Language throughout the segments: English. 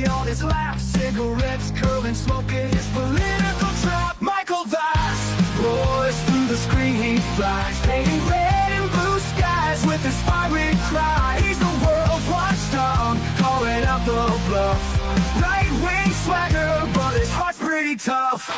Coffee on his lap, cigarettes curling, smoking his political trap. Michael Vass roars through the screen, he flies, painting red and blue skies with his fiery cry. He's the world's watchdog, calling out the bluff. Right-wing swagger, but his heart's pretty tough.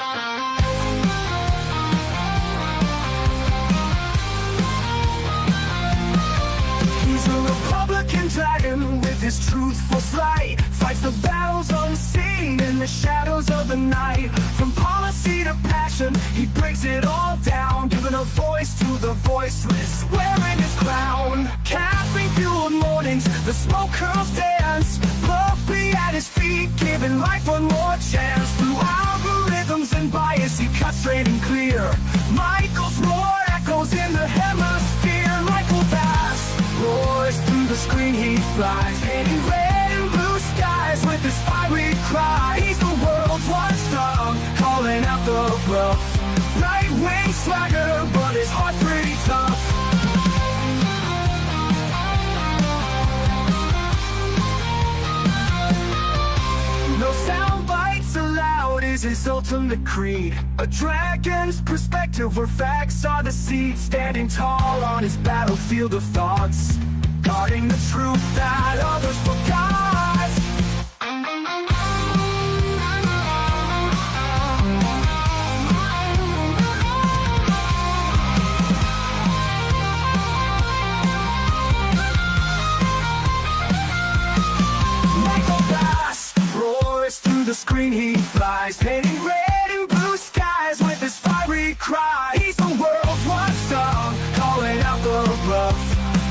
He's a Republican dragon with his truthful slight, fights the battles unseen in the shadows of the night. From policy to passion, he breaks it all down, giving a voice to the voiceless, wearing his crown. Caffeine-fueled mornings, the smoke curls dance, Fluffy at his feet, giving life one more chance. Through algorithms and bias, he cuts straight and clear. Michael's roar echoes in the hemisphere. Michael Vass roars through the screen, he flies, painting red and blue skies with his fiery cry. He's the world's watchdog, calling out the bluff. Right-wing swagger, but his heart's pretty tough. No soundbites allowed is his ultimate creed. A dragon's perspective where facts are the seed. Standing tall on his battlefield of thoughts, guarding the truth that others forgot. Michael Vass roars through the screen, he flies, painting red and blue skies with his fiery cry. He's the world's watchdog, calling out the bluff.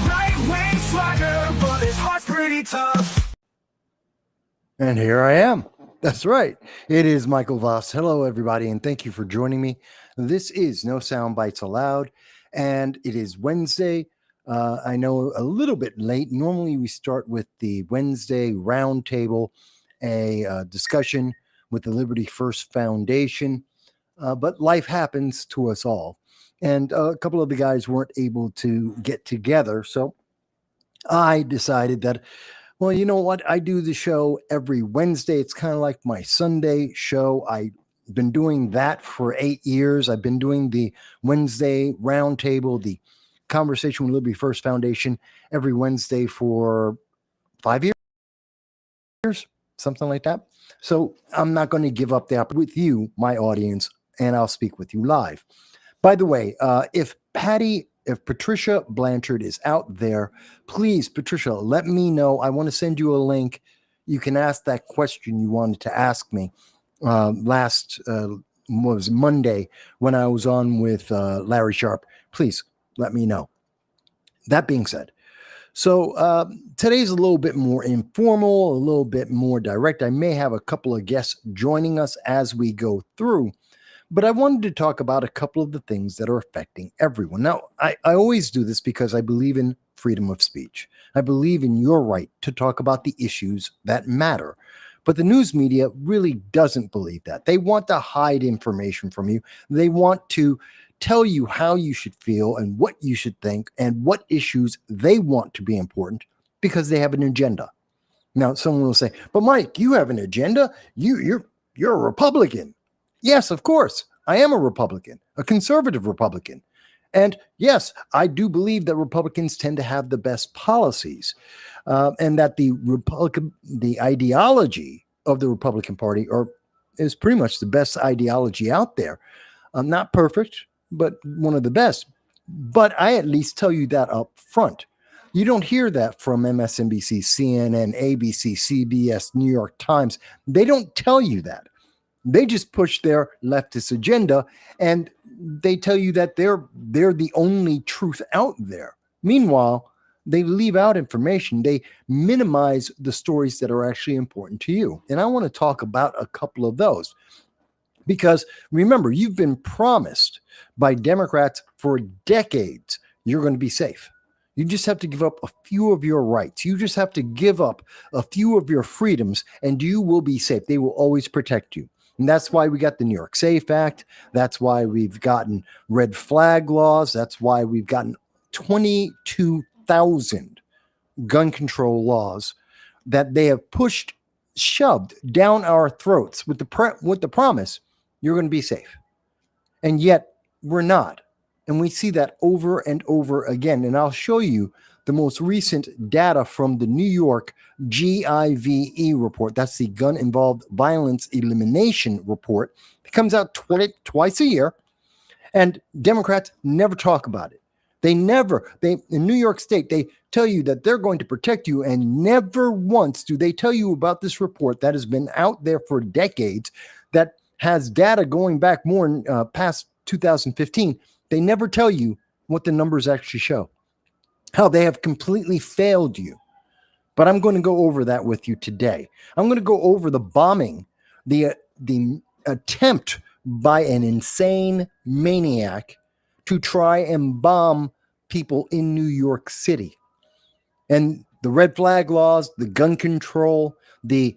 Right-wing swagger, but his heart's pretty tough. And here I am. That's right. It is Michael Voss. Hello, everybody, and thank you for joining me. This is No Soundbites Allowed, and it is Wednesday. I know a little bit late. Normally, we start with the Wednesday roundtable, a discussion with the Liberty First Foundation, but life happens to us all. And a couple of the guys weren't able to get together, so I decided that, well, you know what? I do the show every Wednesday. It's kind of like my Sunday show. I've been doing that for 8 years. I've been doing the Wednesday roundtable, the conversation with Liberty First Foundation every Wednesday for 5 years, something like that. So I'm not going to give up the opportunity with you, my audience, and I'll speak with you live. By the way, if Patricia Blanchard is out there, please, Patricia, let me know. I want to send you a link. You can ask that question you wanted to ask me last was Monday when I was on with Larry Sharp. Please let me know. That being said, so today's a little bit more informal, a little bit more direct. I may have a couple of guests joining us as we go through, but I wanted to talk about a couple of the things that are affecting everyone. Now, I always do this because I believe in freedom of speech. I believe in your right to talk about the issues that matter. But the news media really doesn't believe that. They want to hide information from you. They want to tell you how you should feel and what you should think and what issues they want to be important because they have an agenda. Now, someone will say, but Mike, you have an agenda? You're a Republican. Yes, of course. I am a Republican, a conservative Republican. And yes, I do believe that Republicans tend to have the best policies and that the ideology of the Republican Party is pretty much the best ideology out there. Not perfect, but one of the best. But I at least tell you that up front. You don't hear that from MSNBC, CNN, ABC, CBS, New York Times. They don't tell you that. They just push their leftist agenda, and they tell you that they're the only truth out there. Meanwhile, they leave out information. They minimize the stories that are actually important to you. And I want to talk about a couple of those. Because remember, you've been promised by Democrats for decades, you're going to be safe. You just have to give up a few of your rights. You just have to give up a few of your freedoms, and you will be safe. They will always protect you. And that's why we got the New York SAFE Act. That's why we've gotten red flag laws. That's why we've gotten 22,000 gun control laws that they have pushed shoved down our throats with the promise you're going to be safe. And yet we're not. And we see that over and over again. And I'll show you the most recent data from the New York GIVE report. That's the Gun Involved Violence Elimination Report. It comes out twice a year, and Democrats never talk about it. In New York State, they tell you that they're going to protect you, and never once do they tell you about this report that has been out there for decades, that has data going back more past 2015. They never tell you what the numbers actually show, how they have completely failed you. But I'm going to go over that with you today. I'm going to go over the bombing, the attempt by an insane maniac to try and bomb people in New York City. And the red flag laws, the gun control, the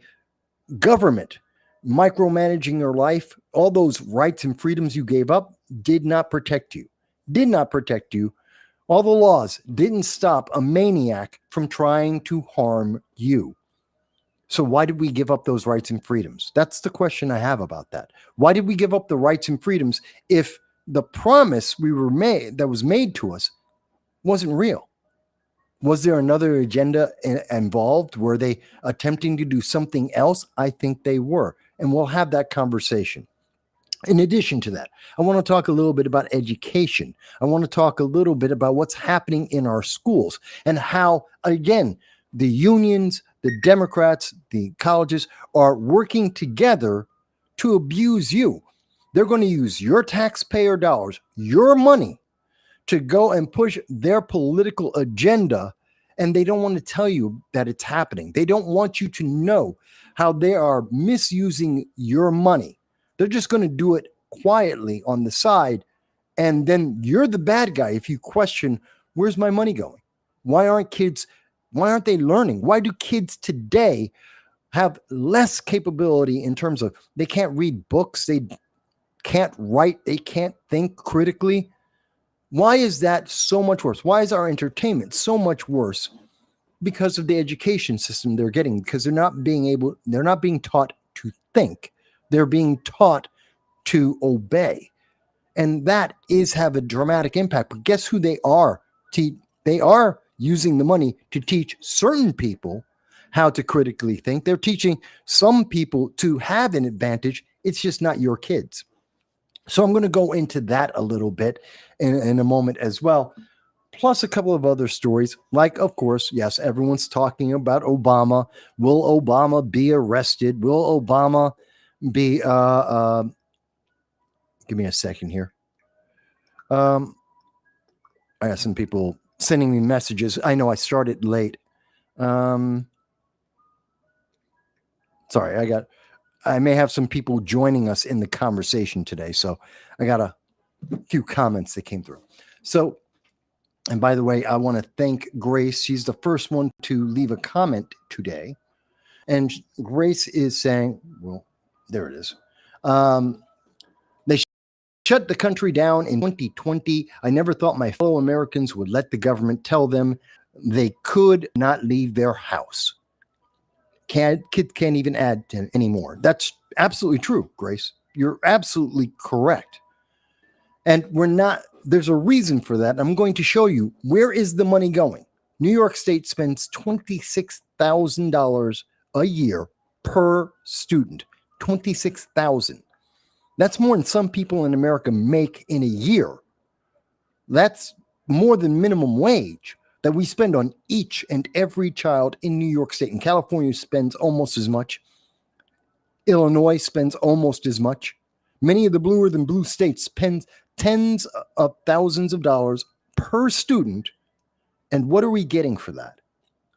government micromanaging your life, all those rights and freedoms you gave up did not protect you. Did not protect you. All the laws didn't stop a maniac from trying to harm you. So why did we give up those rights and freedoms? That's the question I have about that. Why did we give up the rights and freedoms if the promise that was made to us wasn't real? Was there another agenda involved? Were they attempting to do something else? I think they were. And we'll have that conversation. In addition to that, I want to talk a little bit about education. I want to talk a little bit about what's happening in our schools and how, again, the unions, the Democrats, the colleges are working together to abuse you. They're going to use your taxpayer dollars, your money, to go and push their political agenda, and they don't want to tell you that it's happening. They don't want you to know how they are misusing your money. They're just going to do it quietly on the side, and then you're the bad guy if you question, where's my money going? Why aren't they learning? Why do kids today have less capability in terms of they can't read books, they can't write, they can't think critically? Why is that so much worse? Why is our entertainment so much worse? Because of the education system they're getting, because they're not being taught to think. They're being taught to obey. And that have a dramatic impact. But guess who they are? They are using the money to teach certain people how to critically think. They're teaching some people to have an advantage. It's just not your kids. So I'm going to go into that a little bit in a moment as well. Plus a couple of other stories, like, of course, yes, everyone's talking about Obama. Will Obama be arrested? Will Obama be, give me a second here. I got some people sending me messages. I know I started late. Sorry, I may have some people joining us in the conversation today. So I got a few comments that came through. So, and by the way, I want to thank Grace. She's the first one to leave a comment today. And Grace is saying, well, there it is. They shut the country down in 2020. I never thought my fellow Americans would let the government tell them they could not leave their house. Kids can't even add 10 anymore. That's absolutely true, Grace. You're absolutely correct. And there's a reason for that. I'm going to show you, where is the money going? New York State spends $26,000 a year per student. $26,000. That's more than some people in America make in a year. That's more than minimum wage that we spend on each and every child in New York State. And California spends almost as much. Illinois spends almost as much. Many of the bluer than blue states spend tens of thousands of dollars per student. And what are we getting for that?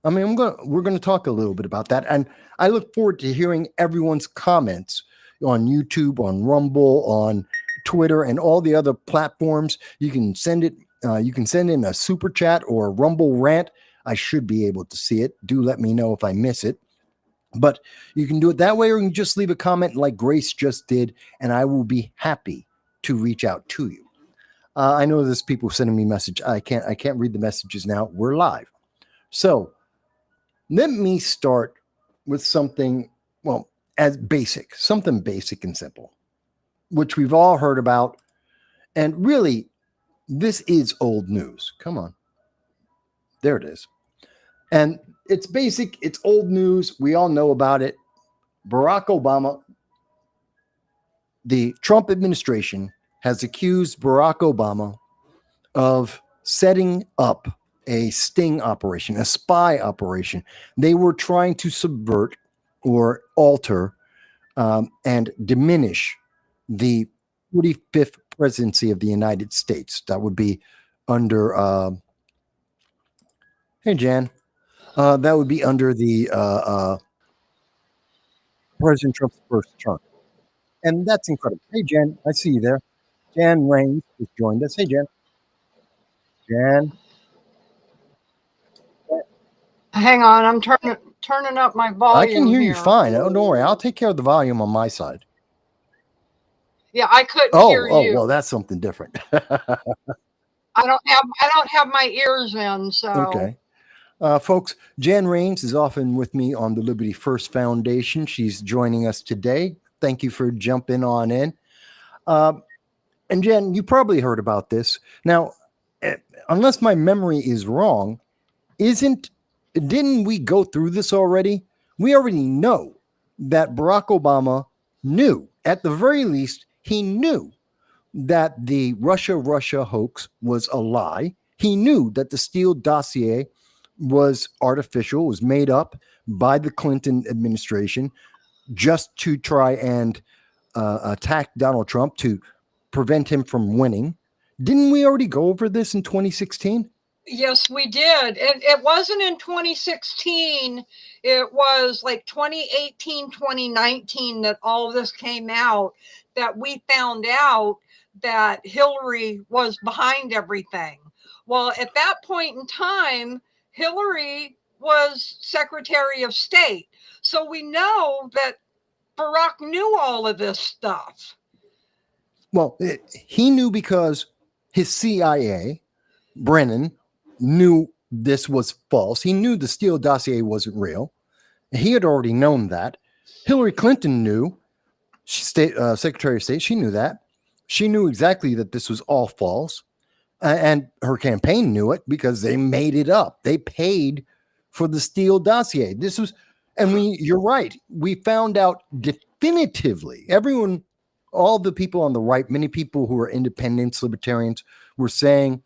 I mean, we're going to talk a little bit about that. And I look forward to hearing everyone's comments on YouTube, on Rumble, on Twitter, and all the other platforms. You can send it. You can send in a super chat or a Rumble rant. I should be able to see it. Do let me know if I miss it. But you can do it that way, or you can just leave a comment like Grace just did, and I will be happy to reach out to you. I know there's people sending me message. I can't read the messages now. We're live. So let me start with something well, as basic, something basic and simple, which we've all heard about. And really, this is old news. Come on. There it is. And it's basic, it's old news. We all know about it. Barack Obama, the Trump administration has accused Barack Obama of setting up a sting operation, a spy operation. They were trying to subvert or alter and diminish the 45th presidency of the United States. That would be under, hey, Jan, that would be under the President Trump's first term. And that's incredible. Hey, Jen, I see you there. Jan Rains has joined us. Hey, Jen. Jan. Hang on, I'm turning up my volume. I can hear you here. fine. Oh, don't worry. I'll take care of the volume on my side. Yeah, I couldn't hear you. Oh, well, that's something different. I don't have my ears in, so Okay. Folks, Jan Rains is often with me on the Liberty First Foundation. She's joining us today. Thank you for jumping on in. And Jen, you probably heard about this. Now, unless my memory is wrong, didn't we go through this already? We already know that Barack Obama knew, at the very least, he knew that the Russia hoax was a lie. He knew that the Steele dossier was artificial, was made up by the Clinton administration just to try and attack Donald Trump to prevent him from winning. Didn't we already go over this in 2016? yes, we did. It wasn't in 2016. It was like 2018, 2019 that all of this came out, that we found out that Hillary was behind everything. Well, at that point in time, Hillary was Secretary of State. So we know that Barack knew all of this stuff. Well, he knew because his CIA, Brennan, knew this was false. He knew the Steele dossier wasn't real. He had already known that. Hillary Clinton knew, Secretary of State, she knew that. She knew exactly that this was all false. And her campaign knew it because they made it up. They paid for the Steele dossier. This was, and you're right. We found out definitively, everyone, all the people on the right, many people who are independents, libertarians, were saying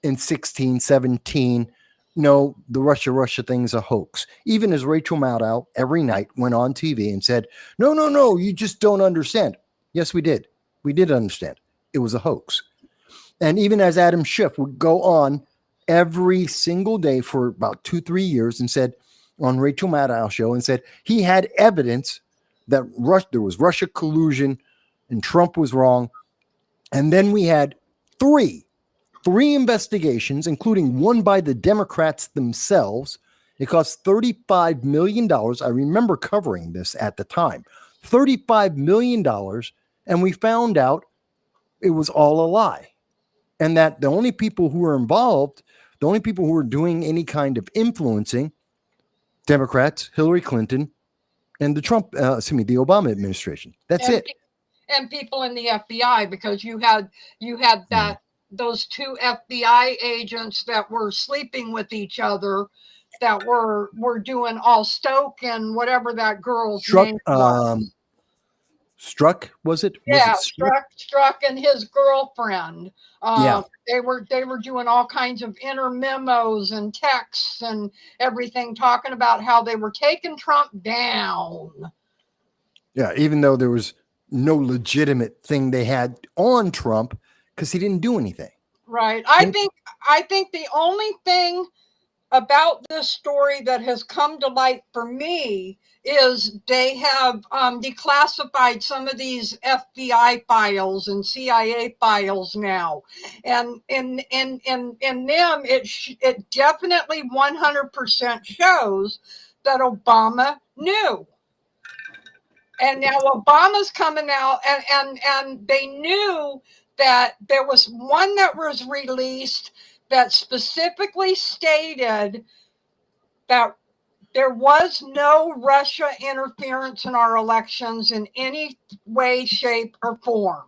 in 16, 17, no, the Russia thing's a hoax. Even as Rachel Maddow every night went on TV and said, no, you just don't understand. Yes, we did. We did understand. It was a hoax. And even as Adam Schiff would go on every single day for about 2-3 years and said on Rachel Maddow show and said he had evidence that there was Russia collusion and Trump was wrong. And then we had three investigations, including one by the Democrats themselves. It cost $35 million. I remember covering this at the time. $35 million. And we found out it was all a lie. And that the only people who were involved, the only people who were doing any kind of influencing, Democrats, Hillary Clinton, and the Obama administration. That's it. And people in the FBI, because you had that those two FBI agents that were sleeping with each other, that were doing all Stoke and whatever that girl's name was. Struck, was it? Yeah, was it Struck and his girlfriend. Yeah. They were doing all kinds of inner memos and texts and everything, talking about how they were taking Trump down. Yeah, even though there was no legitimate thing they had on Trump because he didn't do anything. Right. I think the only thing about this story that has come to light for me is they have declassified some of these FBI files and CIA files now, and in them it definitely 100% shows that Obama knew. And now Obama's coming out, and they knew that there was one that was released that specifically stated that There was no Russia interference in our elections in any way, shape, or form.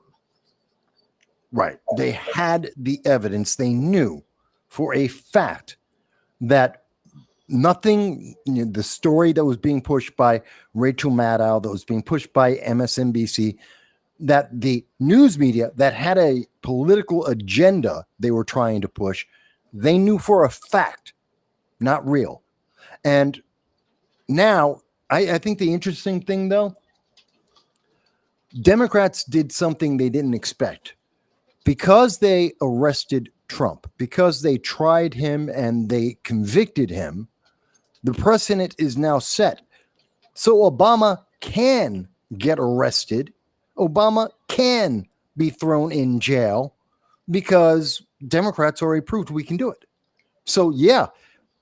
Right. They had the evidence. They knew for a fact that nothing, the story that was being pushed by Rachel Maddow, that was being pushed by MSNBC, that the news media that had a political agenda they were trying to push, they knew for a fact, not real. And now, I think the interesting thing, though, Democrats did something they didn't expect. Because they arrested Trump, because they tried him and they convicted him, the precedent is now set. So Obama can get arrested. Obama can be thrown in jail because Democrats already proved we can do it. So, yeah,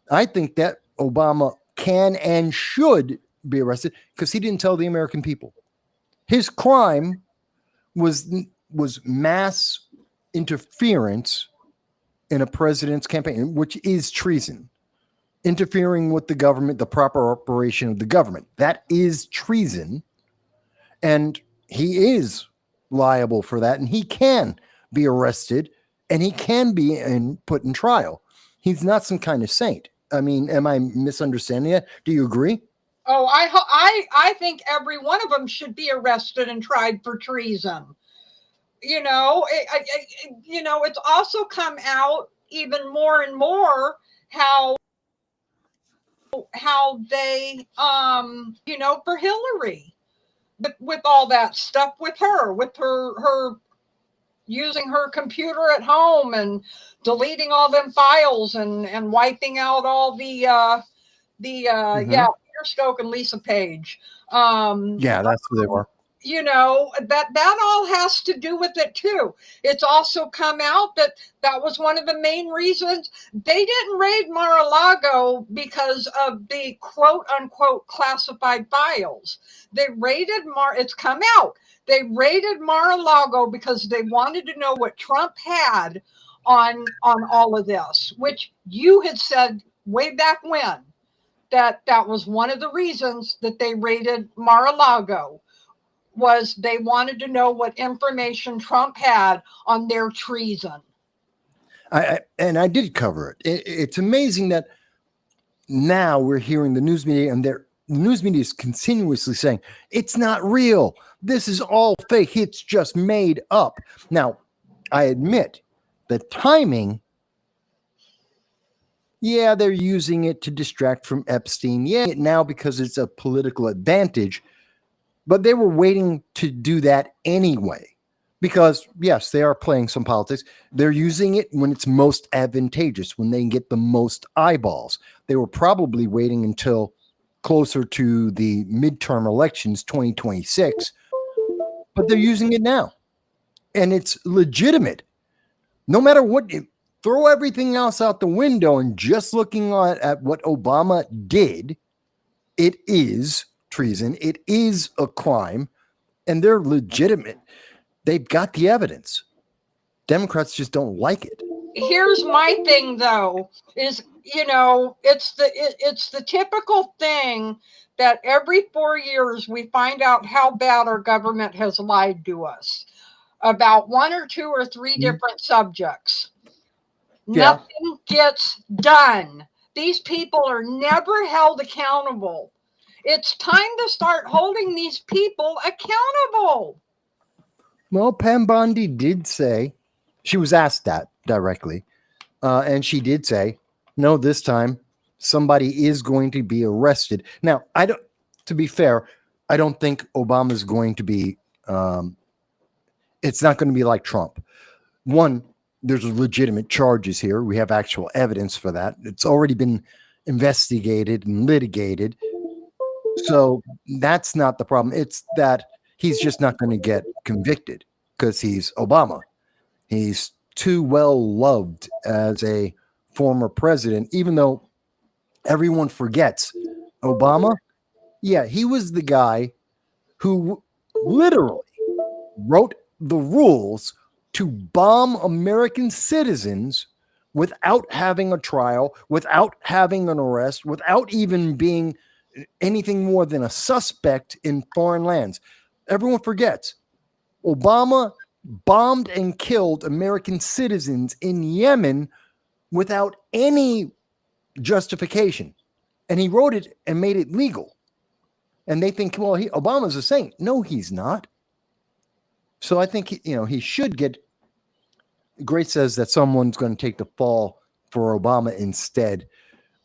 I think that Obama can and should be arrested because he didn't tell the American people. His crime was mass interference in a president's campaign, which is treason. Interfering with the government, the proper operation of the government. That is treason. And he is liable for that. And he can be arrested and he can be put in trial. He's not some kind of saint. I mean, am I misunderstanding it? Do you agree? Oh, I think every one of them should be arrested and tried for treason. It's also come out even more and more how they, for Hillary, with all that stuff with her using her computer at home and deleting all them files and wiping out all the Peter Stoke and Lisa Page. That's who they were. That all has to do with it too. It's also come out that was one of the main reasons they didn't raid Mar-a-Lago because of the quote unquote classified files. They raided it's come out. They raided Mar-a-Lago because they wanted to know what Trump had on all of this, which you had said way back when that was one of the reasons that they raided Mar-a-Lago. Was they wanted to know what information Trump had on their treason. I did cover it. It's amazing that now we're hearing the news media and the news media is continuously saying, it's not real. This is all fake. It's just made up. Now, I admit the timing, yeah, they're using it to distract from Epstein. Yeah, now because it's a political advantage. But they were waiting to do that anyway, because, yes, they are playing some politics. They're using it when it's most advantageous, when they can get the most eyeballs. They were probably waiting until closer to the midterm elections, 2026, but they're using it now. And it's legitimate. No matter what, throw everything else out the window and just looking at what Obama did, it is treason. It is a crime, and they're legitimate. They've got the evidence. Democrats just don't like it. Here's my thing, though, is it's the typical thing that every 4 years we find out how bad our government has lied to us about one or two or three different subjects. Yeah. Nothing gets done. These people are never held accountable. It's time to start holding these people accountable. Well, Pam Bondi did say, she was asked that directly, and she did say, no, this time somebody is going to be arrested. Now, to be fair, I don't think Obama's going to be, it's not going to be like Trump. One, there's legitimate charges here. We have actual evidence for that. It's already been investigated and litigated. So that's not the problem. It's that he's just not going to get convicted because he's Obama. He's too well loved as a former president, even though everyone forgets Obama. Yeah, he was the guy who literally wrote the rules to bomb American citizens without having a trial, without having an arrest, without even being anything more than a suspect in foreign lands. Everyone forgets Obama bombed and killed American citizens in Yemen without any justification. And he wrote it and made it legal. And they think, well, Obama's a saint. No, he's not. So I think he should get. Grace says that someone's going to take the fall for Obama instead.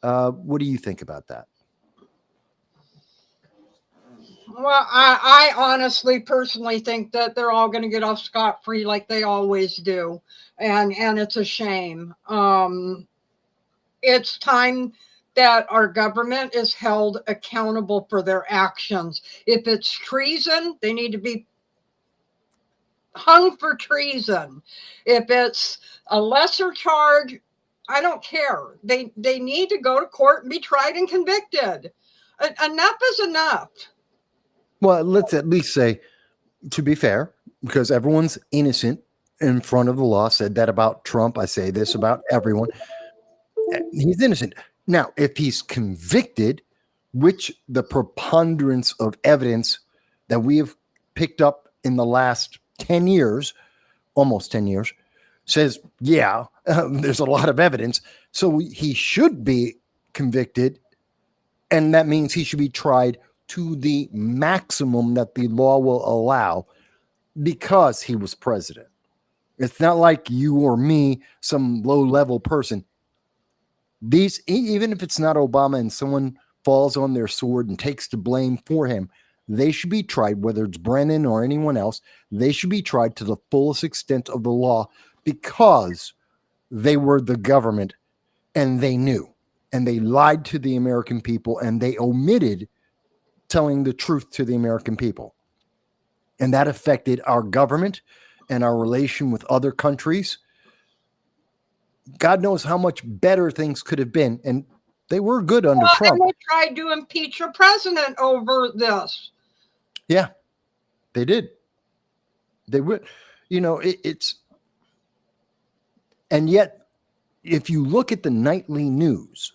What do you think about that? Well, I honestly, personally think that they're all going to get off scot-free like they always do. And it's a shame. It's time that our government is held accountable for their actions. If it's treason, they need to be hung for treason. If it's a lesser charge, I don't care. They need to go to court and be tried and convicted. Enough is enough. Well, let's at least say, to be fair, because everyone's innocent in front of the law. Said that about Trump. I say this about everyone. He's innocent. Now, if he's convicted, which the preponderance of evidence that we have picked up in the last 10 years, almost 10 years, says, yeah, there's a lot of evidence. So he should be convicted. And that means he should be tried to the maximum that the law will allow because he was president. It's not like you or me, some low-level person. These, even if it's not Obama and someone falls on their sword and takes the blame for him, they should be tried, whether it's Brennan or anyone else, they should be tried to the fullest extent of the law because they were the government and they knew. And they lied to the American people and they omitted telling the truth to the American people. And that affected our government and our relation with other countries. God knows how much better things could have been. And they were good under Trump. And they tried to impeach a president over this. Yeah, they did. They would, it's, and yet, if you look at the nightly news,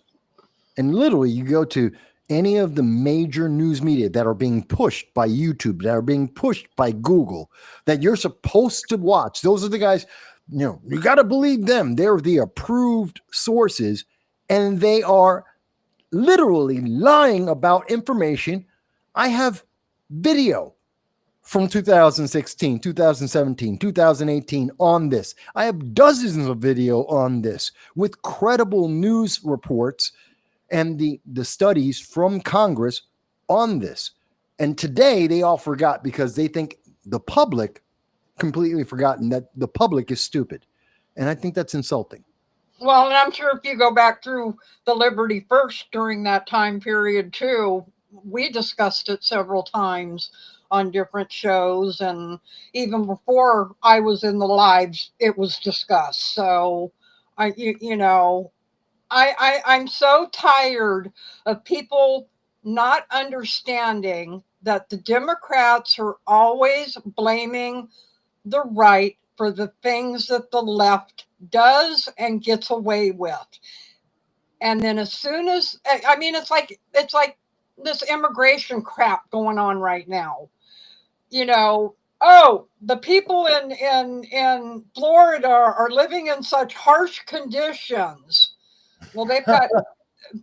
and literally you go to any of the major news media that are being pushed by YouTube, that are being pushed by Google, that you're supposed to watch, those are the guys, you got to believe them. They're the approved sources, and they are literally lying about information. I have video from 2016, 2017, 2018 on this. I have dozens of video on this with credible news reports and the studies from Congress on this. And today they all forgot because they think the public completely forgotten that the public is stupid. And I think that's insulting. Well, and I'm sure if you go back through the Liberty First during that time period too, we discussed it several times on different shows. And even before I was in the lives, it was discussed. So I'm so tired of people not understanding that the Democrats are always blaming the right for the things that the left does and gets away with. And then as soon as, it's like this immigration crap going on right now. The people in Florida are living in such harsh conditions. Well, they've got,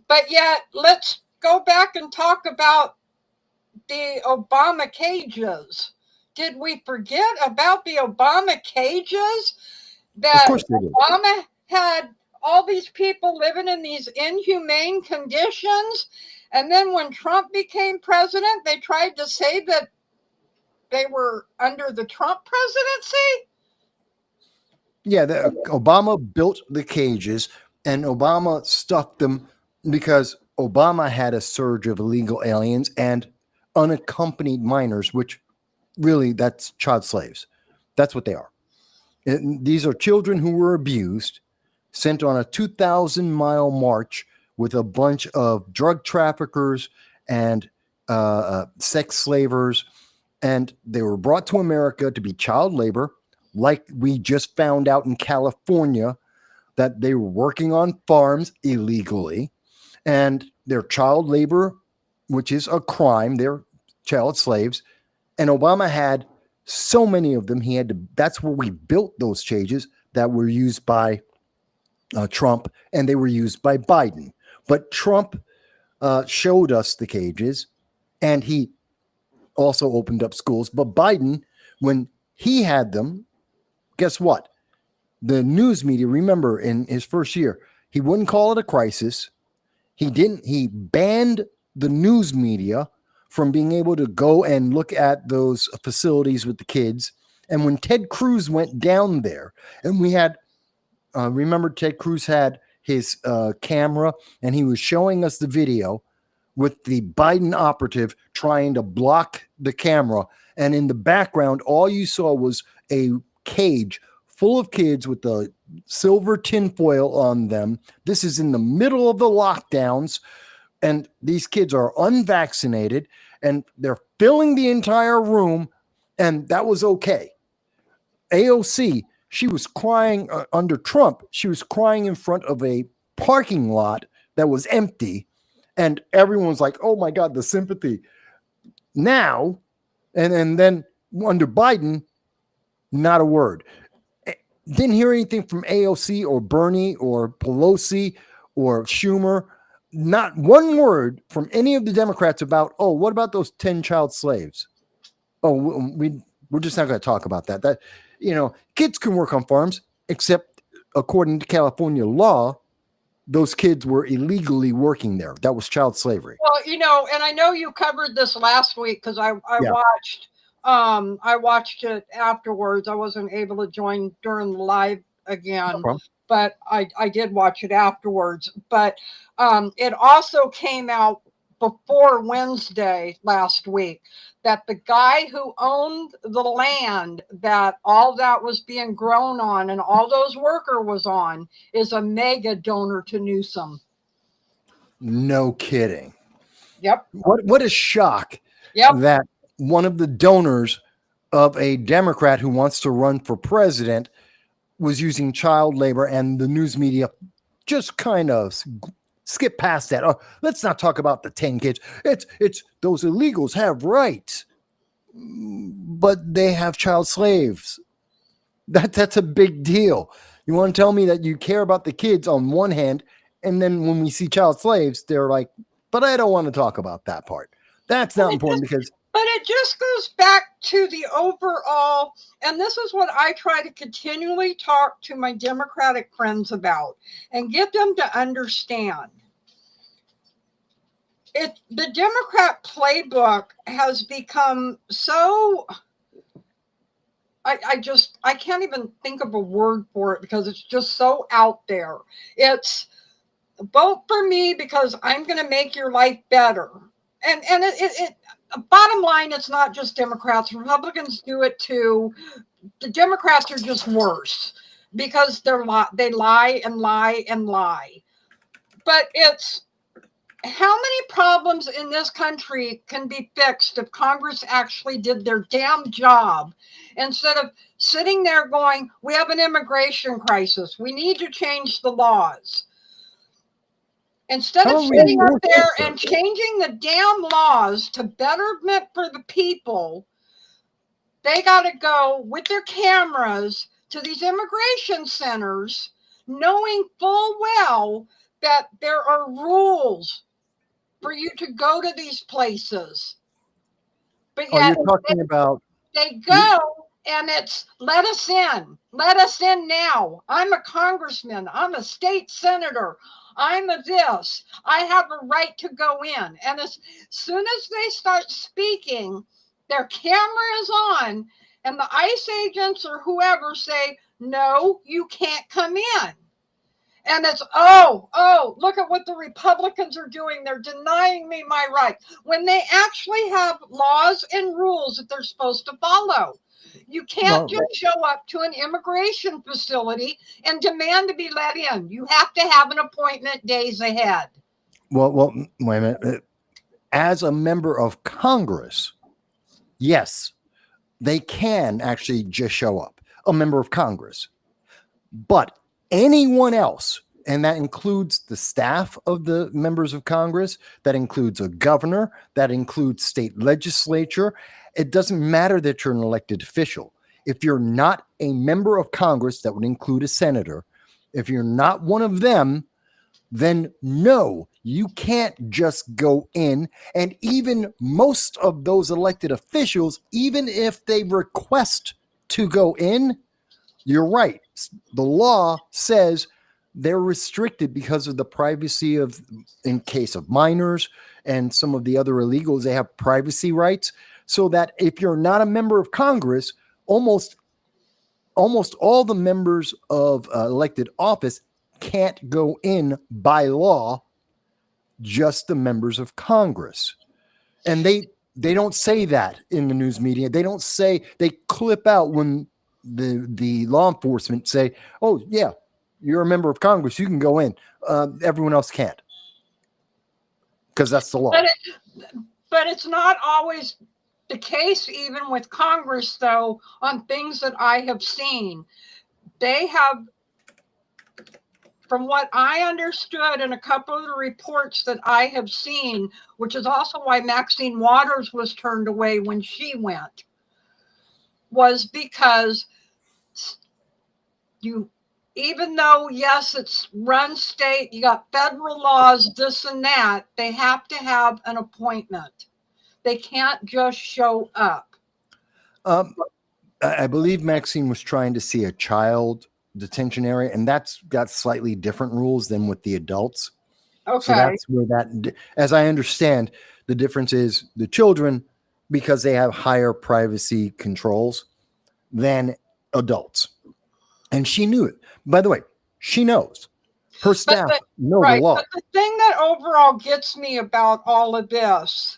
but yet let's go back and talk about the Obama cages. Did we forget about the Obama cages? That Obama had all these people living in these inhumane conditions. And then when Trump became president, they tried to say that they were under the Trump presidency. Yeah, Obama built the cages and Obama stuffed them because Obama had a surge of illegal aliens and unaccompanied minors, which really that's child slaves. That's what they are. And these are children who were abused, sent on a 2,000-mile march with a bunch of drug traffickers and sex slavers. And they were brought to America to be child labor, like we just found out in California that they were working on farms illegally, and they're child labor, which is a crime. They're child slaves. And Obama had so many of them. That's where we built those cages that were used by Trump, and they were used by Biden. But Trump showed us the cages, and he also opened up schools. But Biden, when he had them, guess what? The news media, remember in his first year, he wouldn't call it a crisis. He banned the news media from being able to go and look at those facilities with the kids. And when Ted Cruz went down there, and we had, remember Ted Cruz had his camera, and he was showing us the video with the Biden operative trying to block the camera. And in the background, all you saw was a cage full of kids with the silver tinfoil on them. This is in the middle of the lockdowns, and these kids are unvaccinated, and they're filling the entire room, and that was okay. AOC, she was crying under Trump. She was crying in front of a parking lot that was empty, and everyone was like, oh my God, the sympathy. Now, and then under Biden, not a word. Didn't hear anything from AOC or Bernie or Pelosi or Schumer. Not one word from any of the Democrats about, oh, what about those 10 child slaves? Oh, we're just not going to talk about that. That, kids can work on farms, except according to California law, those kids were illegally working there. That was child slavery. Well, and I know you covered this last week because I watched it afterwards. I wasn't able to join during the live again, but I did watch it afterwards. But it also came out before Wednesday last week that the guy who owned the land that all that was being grown on and all those worker was on is a mega donor to Newsom. No kidding. Yep. What a shock. Yep. That one of the donors of a Democrat who wants to run for president was using child labor, and the news media just kind of skip past that. Oh, let's not talk about the 10 kids. It's those illegals have rights, but they have child slaves. That's a big deal. You want to tell me that you care about the kids on one hand, and then when we see child slaves, they're like, but I don't want to talk about that part. That's not important because... But it just goes back to the overall, and this is what I try to continually talk to my Democratic friends about and get them to understand. The Democrat playbook has become so, I can't even think of a word for it because it's just so out there. It's vote for me because I'm going to make your life better. And bottom line, it's not just Democrats. Republicans do it too. The Democrats are just worse because they lie and lie and lie. But it's how many problems in this country can be fixed if Congress actually did their damn job instead of sitting there going, we have an immigration crisis. We need to change the laws. Instead of sitting up there and changing the damn laws to betterment for the people, they got to go with their cameras to these immigration centers, knowing full well that there are rules for you to go to these places. But yet you're talking about they go and it's let us in now. I'm a congressman. I'm a state senator. I'm a this. I have a right to go in. And as soon as they start speaking, their camera is on, and the ICE agents or whoever say, no, you can't come in. And it's, look at what the Republicans are doing. They're denying me my rights when they actually have laws and rules that they're supposed to follow. You can't just show up to an immigration facility and demand to be let in. You have to have an appointment days ahead. Well, wait a minute. As a member of Congress, yes, they can actually just show up, a member of Congress. But Anyone else, and that includes the staff of the members of Congress, that includes a governor, that includes state legislature. It doesn't matter that you're an elected official. If you're not a member of Congress, that would include a senator. If you're not one of them, then no, you can't just go in. And even most of those elected officials, even if they request to go in, you're right. The law says they're restricted because of the privacy of, in case of minors and some of the other illegals, they have privacy rights. So that if you're not a member of Congress, almost all the members of elected office can't go in by law, just the members of Congress. And they don't say that in the news media. They don't say, they clip out when the law enforcement say, oh yeah, you're a member of Congress, you can go in. Everyone else can't, because that's the law. But it's not always the case, even with Congress, though, on things that I have seen. They have, from what I understood in a couple of the reports that I have seen, which is also why Maxine Waters was turned away when she went, was because even though, yes, it's run state, you got federal laws, this and that, they have to have an appointment. They can't just show up. I believe Maxine was trying to see a child detention area, and that's got slightly different rules than with the adults. Okay. So that's where that, as I understand, the difference is the children, because they have higher privacy controls than adults. And she knew it. By the way, she knows. Her staff know the law. But the thing that overall gets me about all of this,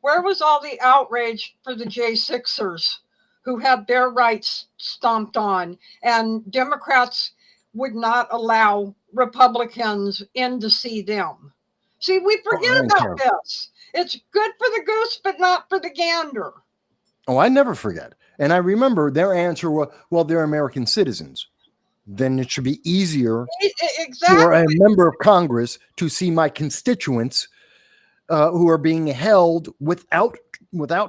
where was all the outrage for the J6ers who had their rights stomped on, and Democrats would not allow Republicans in to see them? See, we forget about this. It's good for the goose, but not for the gander. Oh, I never forget. And I remember their answer was, well, they're American citizens. Then it should be easier for a member of Congress to see my constituents who are being held without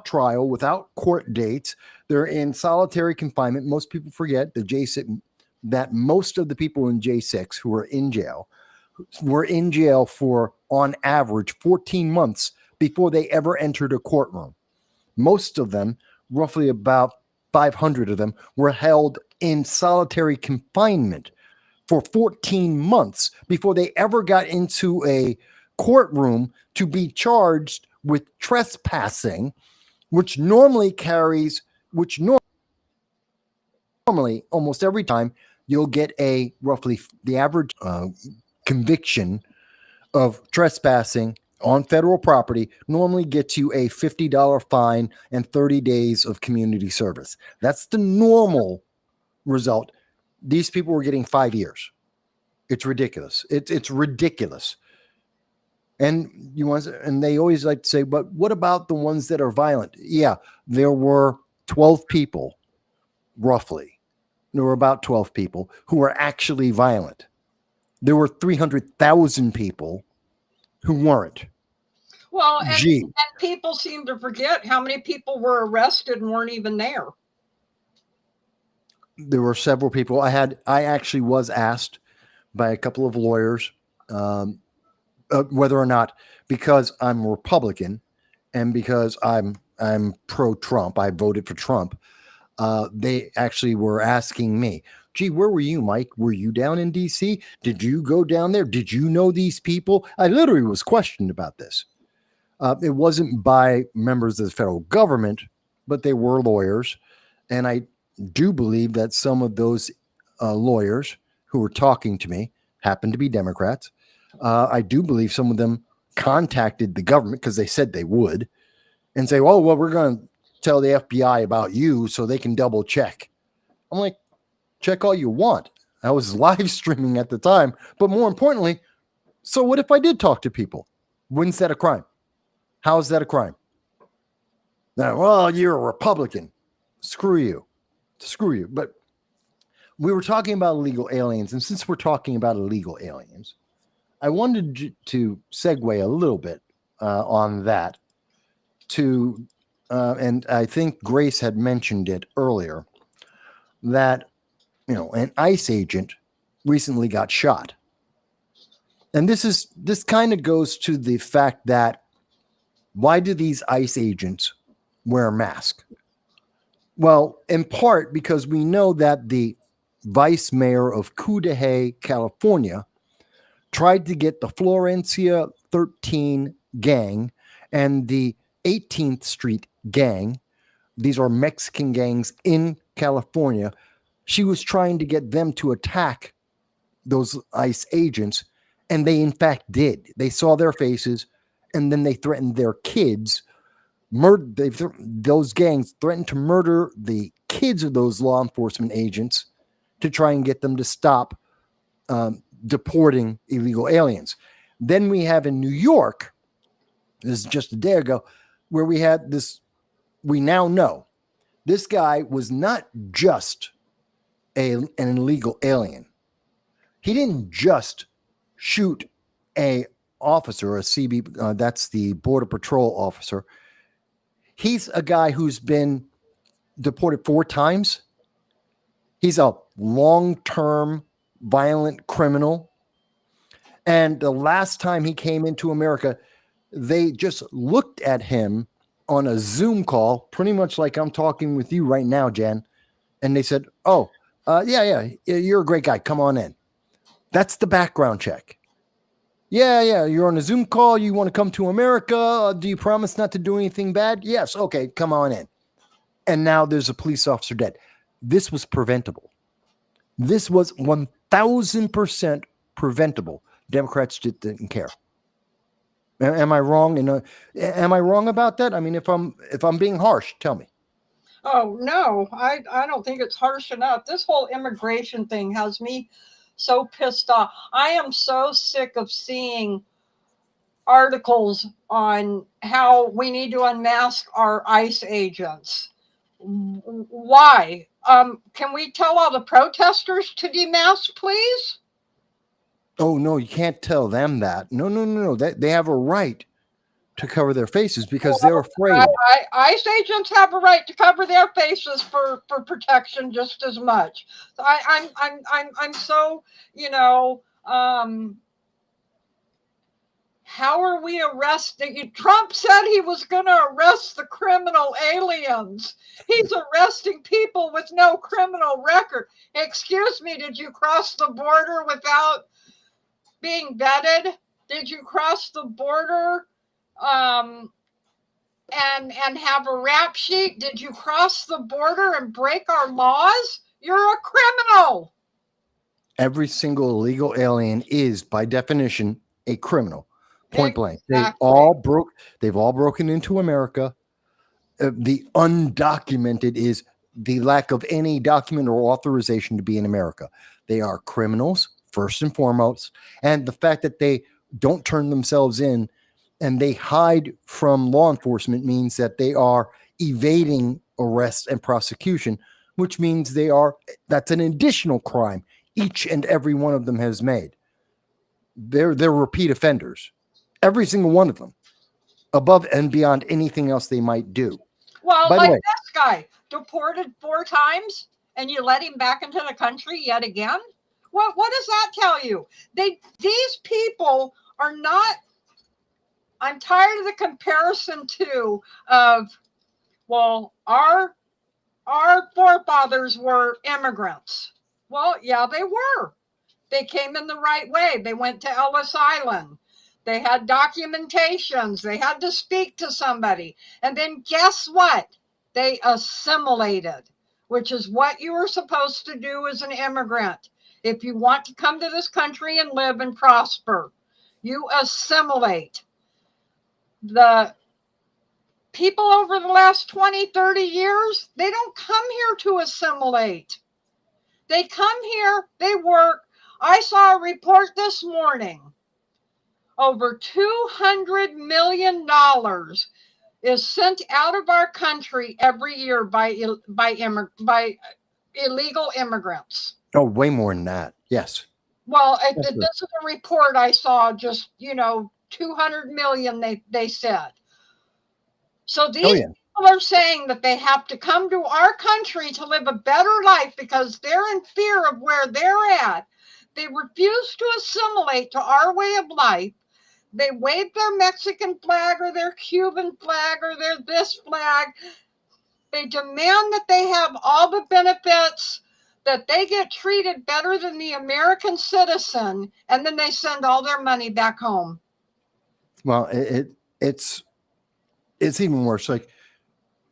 trial, without court dates. They're in solitary confinement. Most people forget that most of the people in J6 who are in jail were in jail for, on average, 14 months before they ever entered a courtroom. Most of them, roughly about 500 of them, were held in solitary confinement for 14 months before they ever got into a courtroom to be charged with trespassing, which normally almost every time you'll get a roughly the average conviction of trespassing on federal property normally gets you a $50 fine and 30 days of community service. That's the normal result. These people were getting 5 years. It's ridiculous. It's ridiculous. And they always like to say, but what about the ones that are violent? Yeah, there were 12 people, roughly. There were about 12 people who were actually violent. There were 300,000 people who weren't. Well, and people seem to forget how many people were arrested and weren't even there. There were several people. I actually was asked by a couple of lawyers whether or not, because I'm Republican and because I'm pro-Trump, I voted for Trump. They actually were asking me, gee, where were you, Mike? Were you down in DC? Did you go down there? Did you know these people? I literally was questioned about this. It wasn't by members of the federal government, but they were lawyers. And I do believe that some of those lawyers who were talking to me happened to be Democrats. I do believe some of them contacted the government because they said they would and say, oh, well, we're going to tell the FBI about you so they can double check. I'm like, check all you want. I was live streaming at the time. But more importantly, so what if I did talk to people? When's that a crime? How is that a crime? Now, well, you're a Republican. Screw you. But we were talking about illegal aliens, and since we're talking about illegal aliens, I wanted to segue a little bit on that to, and I think Grace had mentioned it earlier, that, an ICE agent recently got shot. And this kind of goes to the fact that why do these ICE agents wear a mask? Well, in part because we know that the vice mayor of Cudahy, California, tried to get the Florencia 13 gang and the 18th Street gang. These are Mexican gangs in California. She was trying to get them to attack those ICE agents, and they in fact did. They saw their faces, and then they threatened their kids. Those gangs threatened to murder the kids of those law enforcement agents to try and get them to stop deporting illegal aliens. Then we have in New York, this is just a day ago, where we had this. We now know this guy was not just an illegal alien. He didn't just shoot a officer, a CB, that's the Border Patrol officer. He's a guy who's been deported 4 times. He's a long-term violent criminal. And the last time he came into America, they just looked at him on a Zoom call, pretty much like I'm talking with you right now, Jen. And they said, oh, yeah, you're a great guy. Come on in. That's the background check. Yeah, you're on a Zoom call. You want to come to America. Do you promise not to do anything bad? Yes. Okay, come on in. And now there's a police officer dead. This was preventable. This was 1,000% preventable. Democrats just didn't care. Am I wrong? Am I wrong about that? I mean, if I'm being harsh, tell me. Oh no, I don't think it's harsh enough. This whole immigration thing has me so pissed off. I am so sick of seeing articles on how we need to unmask our ICE agents. Why? Can we tell all the protesters to demask, please? Oh, no, you can't tell them that. No. They have a right to cover their faces because they're afraid. ICE agents have a right to cover their faces for protection just as much. So I'm so, how are we arresting? Trump said he was going to arrest the criminal aliens. He's arresting people with no criminal record. Excuse me, did you cross the border without being vetted? Did you cross the border and have a rap sheet? Did you cross the border and break our laws? You're a criminal. Every single illegal alien is, by definition, a criminal. Point blank. Exactly. They've all broken into America. The undocumented is the lack of any document or authorization to be in America. They are criminals, first and foremost. And the fact that they don't turn themselves in and they hide from law enforcement means that they are evading arrest and prosecution, which means that's an additional crime each and every one of them has made. They're repeat offenders. Every single one of them, above and beyond anything else they might do. Well, like this guy, deported 4 times, and you let him back into the country yet again? What does that tell you? These people are not. I'm tired of the comparison too of, well, our forefathers were immigrants. Well, yeah, they were. They came in the right way. They went to Ellis Island. They had documentations. They had to speak to somebody. And then guess what? They assimilated, which is what you were supposed to do as an immigrant. If you want to come to this country and live and prosper, you assimilate. The people over the last 20, 30 years, they don't come here to assimilate. They come here, they work. I saw a report this morning. Over $200 million is sent out of our country every year by illegal immigrants. Oh, way more than that. Yes. Well, That's this is a report I saw, just, 200 million, they said. So Oh, these yeah. people are saying that they have to come to our country to live a better life because they're in fear of where they're at. They refuse to assimilate to our way of life. They wave their Mexican flag or their Cuban flag or their this flag. They demand that they have all the benefits, that they get treated better than the American citizen, and then they send all their money back home. Well, it's even worse. Like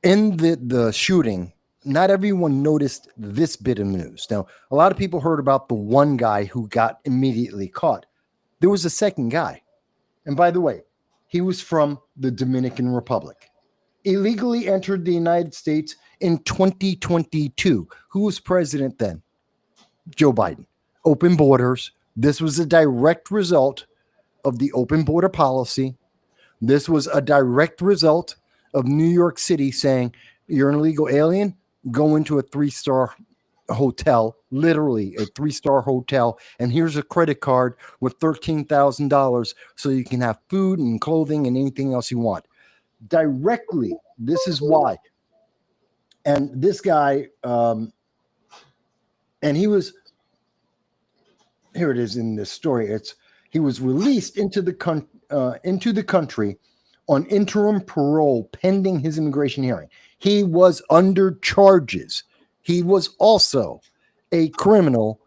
in the shooting, not everyone noticed this bit of news. Now, a lot of people heard about the one guy who got immediately caught. There was a second guy. And by the way, he was from the Dominican Republic. Illegally entered the United States in 2022. Who was president then? Joe Biden. Open borders. This was a direct result of the open border policy. This was a direct result of New York City saying, you're an illegal alien, go into a 3-star hotel, literally a 3-star hotel, and here's a credit card with $13,000 so you can have food and clothing and anything else you want. Directly, this is why. And this guy, and he was, here it is in this story. He was released into the country on interim parole pending his immigration hearing. He was under charges. He was also a criminal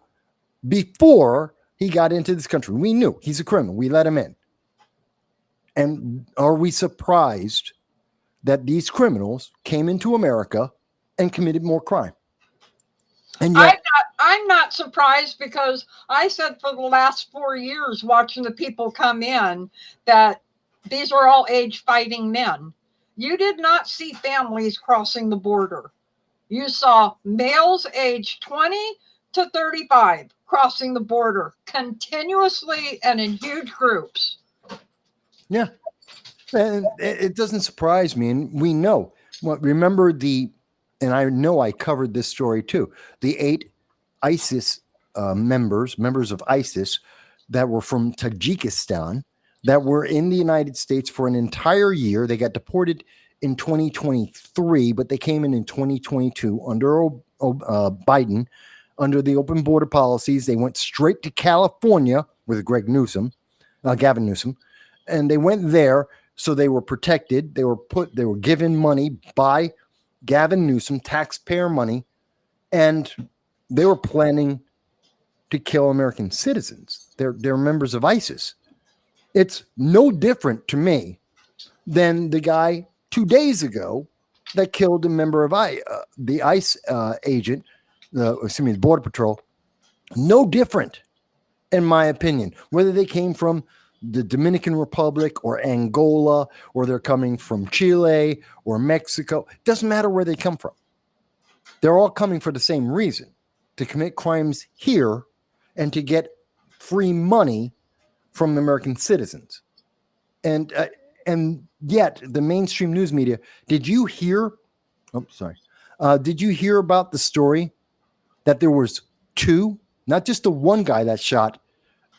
before he got into this country. We knew he's a criminal. We let him in. And are we surprised that these criminals came into America and committed more crime? And yet, I'm not surprised, because I said for the last 4 years, watching the people come in, that these are all age fighting men. You did not see families crossing the border. You saw males aged 20 to 35 crossing the border continuously and in huge groups. yeah, and it doesn't surprise me. And we know, remember and I know I covered this story too, the 8 ISIS members of ISIS that were from Tajikistan that were in the United States for an entire year. They got deported in 2023, but they came in 2022 under Biden, under the open border policies. They went straight to California with Gavin Newsom, and they went there. So they were protected. They were given money by Gavin Newsom, taxpayer money, and they were planning to kill American citizens. They're members of ISIS. It's no different to me than the guy 2 days ago that killed a member of the ICE agent, the Border Patrol. No different, in my opinion, whether they came from the Dominican Republic or Angola, or they're coming from Chile or Mexico. It doesn't matter where they come from. They're all coming for the same reason: to commit crimes here and to get free money from American citizens. And yet the mainstream news media, did you hear about the story that there was 2, not just the one guy that shot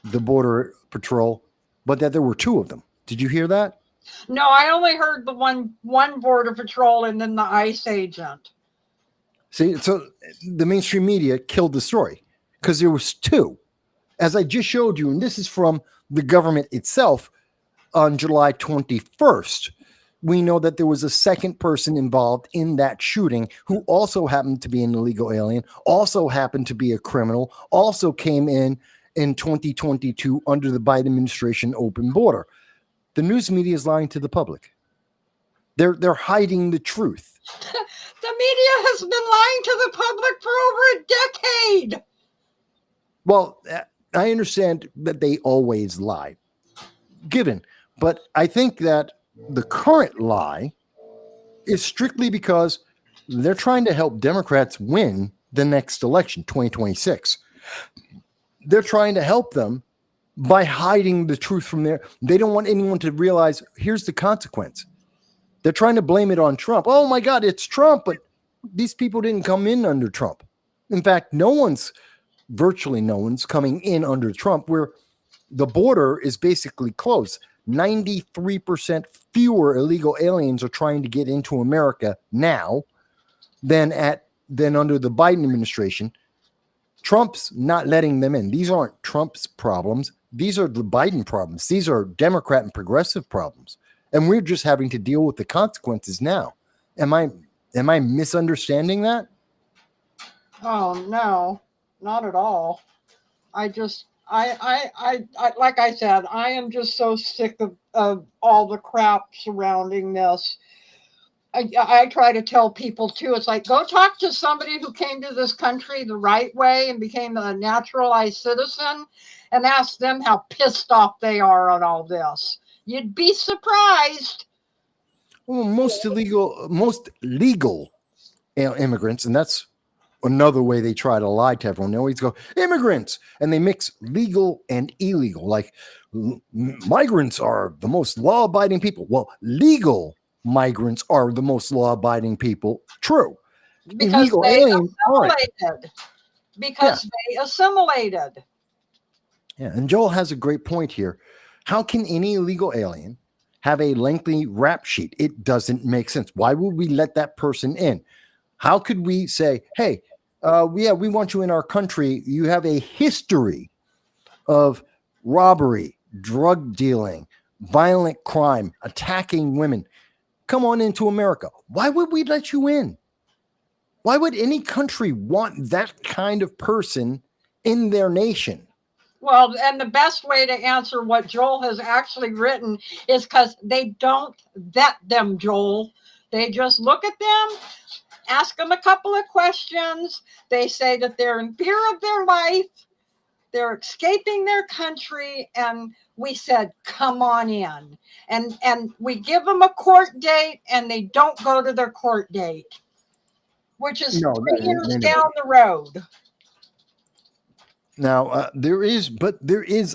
the Border Patrol, but that there were 2 of them? Did you hear that? No, I only heard the one Border Patrol and then the ICE agent. See, so the mainstream media killed the story because there was 2. As I just showed you, and this is from the government itself, on July 21st, we know that there was a second person involved in that shooting who also happened to be an illegal alien, also happened to be a criminal, also came in 2022 under the Biden administration open border. The news media is lying to the public. They're hiding the truth. The media has been lying to the public for over a decade. Well, I understand that they always lie, but I think that the current lie is strictly because they're trying to help Democrats win the next election, 2026. They're trying to help them by hiding the truth from there. They don't want anyone to realize, here's the consequence. They're trying to blame it on Trump. Oh my God, it's Trump, but these people didn't come in under Trump. In fact, no one's virtually no one's coming in under Trump, where the border is basically closed. 93% fewer illegal aliens are trying to get into America now than under the Biden administration. Trump's not letting them in. These aren't Trump's problems. These are the Biden problems. These are Democrat and progressive problems. And we're just having to deal with the consequences now. Am I misunderstanding that? Oh no, not at all. I just I like I said, I am just so sick of all the crap surrounding this. I try to tell people too, it's like, go talk to somebody who came to this country the right way and became a naturalized citizen and ask them how pissed off they are on all this. You'd be surprised. Well, most legal immigrants, and that's another way they try to lie to everyone. They always go immigrants, and they mix legal and illegal. Like migrants are the most law-abiding people. Well, legal migrants are the most law-abiding people. True. Because Illegal they aliens aren't. assimilated. Because they assimilated. Yeah, and Joel has a great point here. How can any illegal alien have a lengthy rap sheet? It doesn't make sense. Why would we let that person in? How could we say, hey, we want you in our country. You have a history of robbery, drug dealing, violent crime, attacking women. Come on into America. Why would we let you in? Why would any country want that kind of person in their nation? Well, and the best way to answer what Joel has actually written is because they don't vet them, Joel. They just look at them, ask them a couple of questions. They say that they're in fear of their life. They're escaping their country. And we said, come on in. And we give them a court date and they don't go to their court date, which is 3 years down the road. Now, there is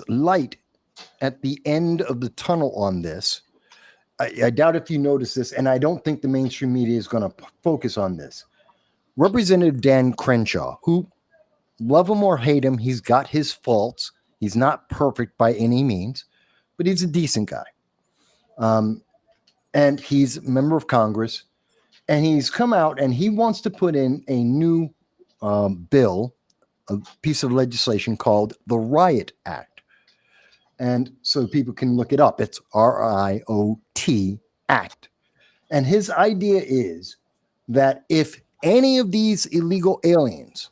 light at the end of the tunnel on this. I doubt if you notice this, and I don't think the mainstream media is going to focus on this. Representative Dan Crenshaw, who, love him or hate him, he's got his faults. He's not perfect by any means, but he's a decent guy. And he's a member of Congress, and he's come out and he wants to put in a new bill, a piece of legislation called the Riot Act. And so people can look it up. It's RIOT Act. And his idea is that if any of these illegal aliens,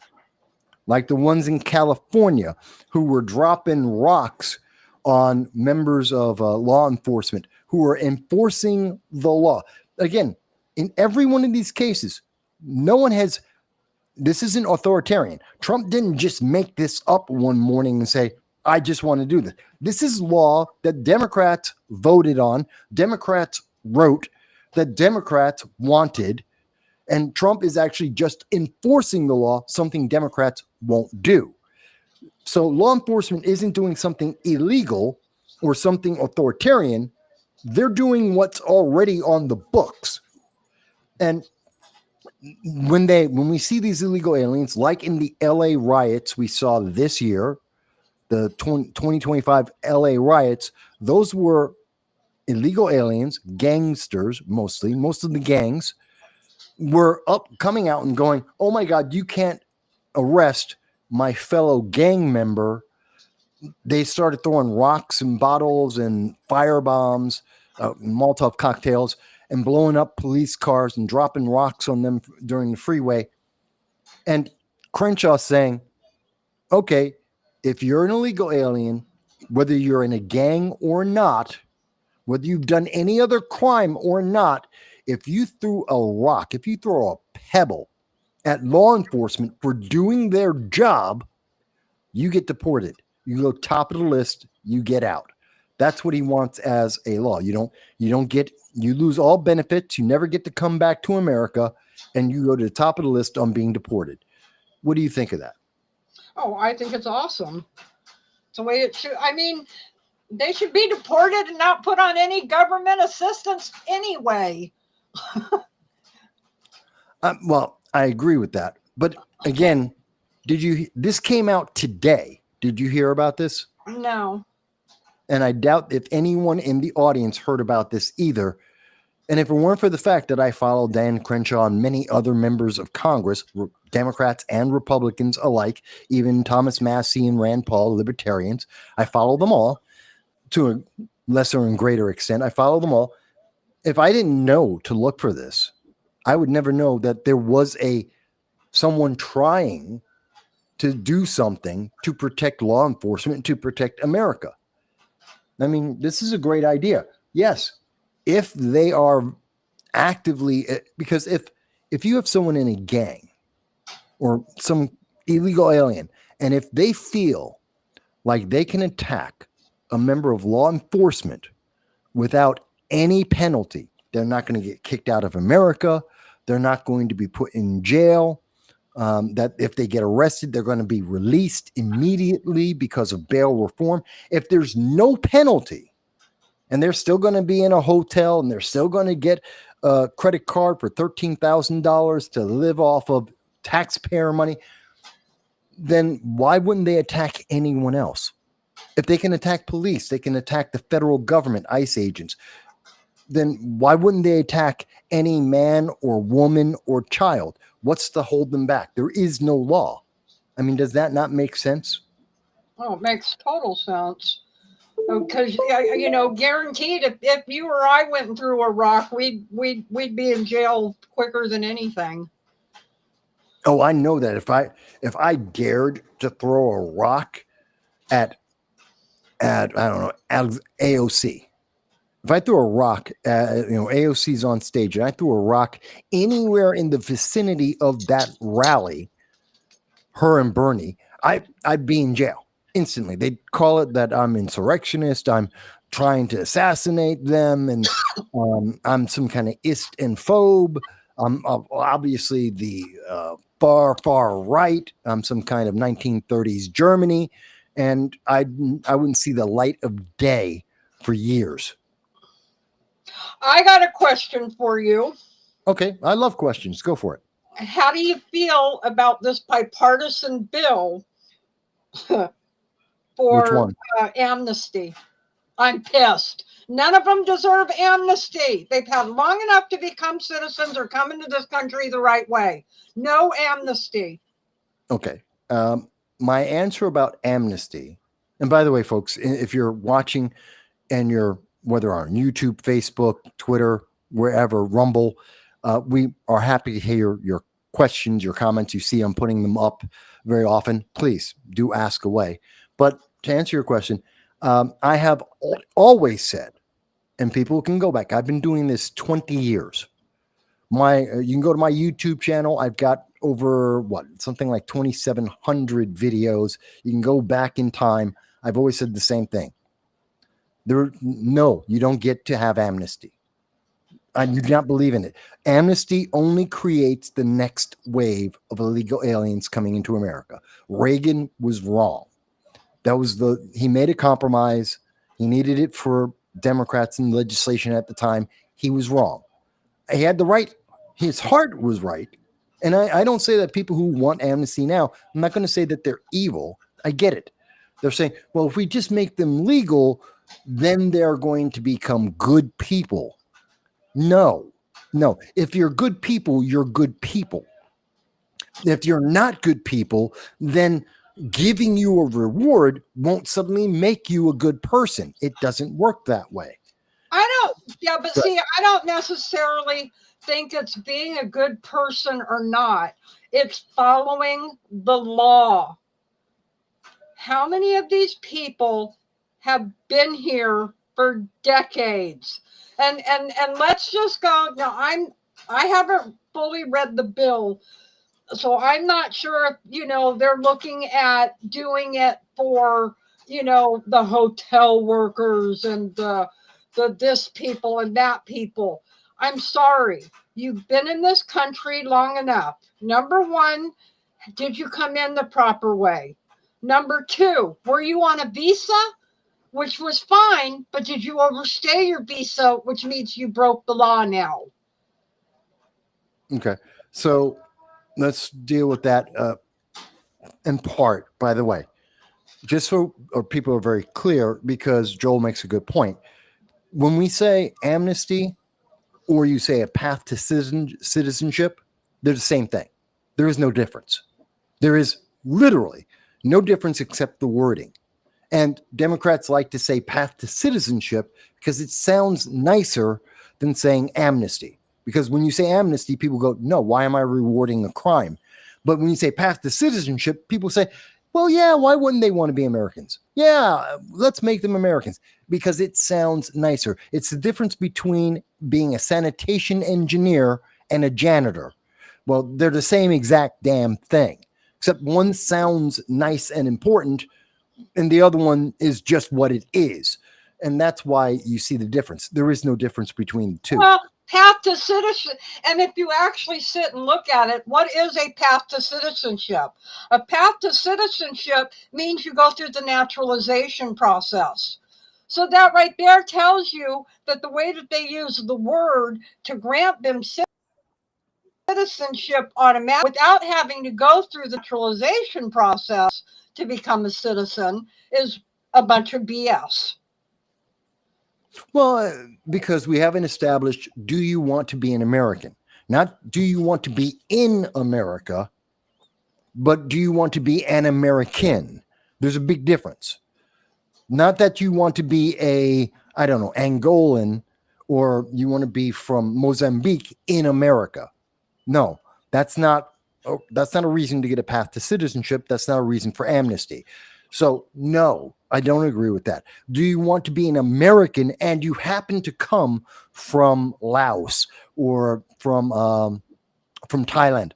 like the ones in California who were dropping rocks on members of law enforcement who are enforcing the law, again, in every one of these cases, no one has. This isn't authoritarian. Trump didn't just make this up one morning and say, I just want to do this. This is law that Democrats voted on, Democrats wrote, that Democrats wanted, and Trump is actually just enforcing the law, something Democrats won't do. So law enforcement isn't doing something illegal or something authoritarian. They're doing what's already on the books. And when we see these illegal aliens, like in the LA riots we saw this year, the 2025 LA riots, those were illegal aliens, gangsters mostly. Most of the gangs were coming out and going, oh my God, you can't arrest my fellow gang member. They started throwing rocks and bottles and fire bombs, Molotov cocktails, and blowing up police cars and dropping rocks on them during the freeway. And Crenshaw saying, okay, if you're an illegal alien, whether you're in a gang or not, whether you've done any other crime or not, if you threw a rock, if you throw a pebble at law enforcement for doing their job, you get deported. You go top of the list, you get out. That's what he wants as a law. You lose all benefits. You never get to come back to America, and you go to the top of the list on being deported. What do you think of that? Oh, I think it's awesome. It's the way it should. I mean, they should be deported and not put on any government assistance anyway. Well, I agree with that. But again, This came out today. Did you hear about this? No. And I doubt if anyone in the audience heard about this either. And if it weren't for the fact that I follow Dan Crenshaw and many other members of Congress, Democrats and Republicans alike, even Thomas Massie and Rand Paul, libertarians, I follow them all to a lesser and greater extent. I follow them all. If I didn't know to look for this, I would never know that there was someone trying to do something to protect law enforcement and to protect America. I mean, this is a great idea. Yes, if they are actively, because if you have someone in a gang or some illegal alien, and if they feel like they can attack a member of law enforcement without any penalty, they're not going to get kicked out of America. They're not going to be put in jail. That if they get arrested, they're going to be released immediately because of bail reform. If there's no penalty and they're still going to be in a hotel and they're still going to get a credit card for $13,000 to live off of taxpayer money, then why wouldn't they attack anyone else? If they can attack police, they can attack the federal government, ICE agents, then why wouldn't they attack any man or woman or child? What's to hold them back? There is no law. I mean, does that not make sense? Oh, it makes total sense. Because guaranteed, if you or I went through Iraq, we'd be in jail quicker than anything. Oh, I know that if I dared to throw a rock at I don't know, at AOC. If I threw a rock, AOC's on stage, and I threw a rock anywhere in the vicinity of that rally, her and Bernie, I'd be in jail instantly. They'd call it that I'm insurrectionist, I'm trying to assassinate them, and I'm some kind of ist and phobe. I'm obviously the far right. I'm some kind of 1930s Germany, and I wouldn't see the light of day for years. I got a question for you. Okay, I love questions. Go for it. How do you feel about this bipartisan bill for amnesty? I'm pissed. None of them deserve amnesty. They've had long enough to become citizens or come into this country the right way. No amnesty. Okay. My answer about amnesty, and by the way, folks, if you're watching and you're whether on YouTube, Facebook, Twitter, wherever, Rumble, we are happy to hear your questions, your comments. You see I'm putting them up very often. Please do ask away. But to answer your question, I have always said, and people can go back, I've been doing this 20 years. You can go to my YouTube channel. I've got over something like 2,700 videos. You can go back in time. I've always said the same thing. You don't get to have amnesty. I do not believe in it. Amnesty only creates the next wave of illegal aliens coming into America. Reagan was wrong. He made a compromise. He needed it for Democrats in legislation at the time. He was wrong. He had the right. His heart was right. And I don't say that people who want amnesty now, I'm not going to say that they're evil. I get it. They're saying, well, if we just make them legal, then they're going to become good people. No. If you're good people, you're good people. If you're not good people, then giving you a reward won't suddenly make you a good person. It doesn't work that way. I don't necessarily think it's being a good person or not. It's following the law. How many of these people have been here for decades? And let's just go. Now, I haven't fully read the bill, so I'm not sure if they're looking at doing it for the hotel workers and the this people and that people. I'm sorry. You've been in this country long enough. Number one, did you come in the proper way? Number two, were you on a visa? Which was fine, but did you overstay your visa, which means you broke the law now? Okay. So let's deal with that. in part, by the way, just so people are very clear, because Joel makes a good point. When we say amnesty or you say a path to citizenship, they're the same thing. There is no difference. There is literally no difference except the wording. And Democrats like to say path to citizenship because it sounds nicer than saying amnesty. Because when you say amnesty, people go, no, why am I rewarding a crime? But when you say path to citizenship, people say, well, yeah, why wouldn't they want to be Americans? Yeah, let's make them Americans because it sounds nicer. It's the difference between being a sanitation engineer and a janitor. Well, they're the same exact damn thing, except one sounds nice and important and the other one is just what it is. And that's why you see the difference. There is no difference between the two. Well, path to citizenship, and if you actually sit and look at it, what is a path to citizenship? A path to citizenship means you go through the naturalization process. So that right there tells you that the way that they use the word to grant them citizenship automatically without having to go through the naturalization process to become a citizen is a bunch of BS. Well, because we haven't established, do you want to be an American? Not do you want to be in America, but do you want to be an American? There's a big difference. Not that you want to be a, I don't know, Angolan or you want to be from Mozambique in America. No, that's not a reason to get a path to citizenship. That's not a reason for amnesty. So no, I don't agree with that. Do you want to be an American and you happen to come from Laos or from Thailand?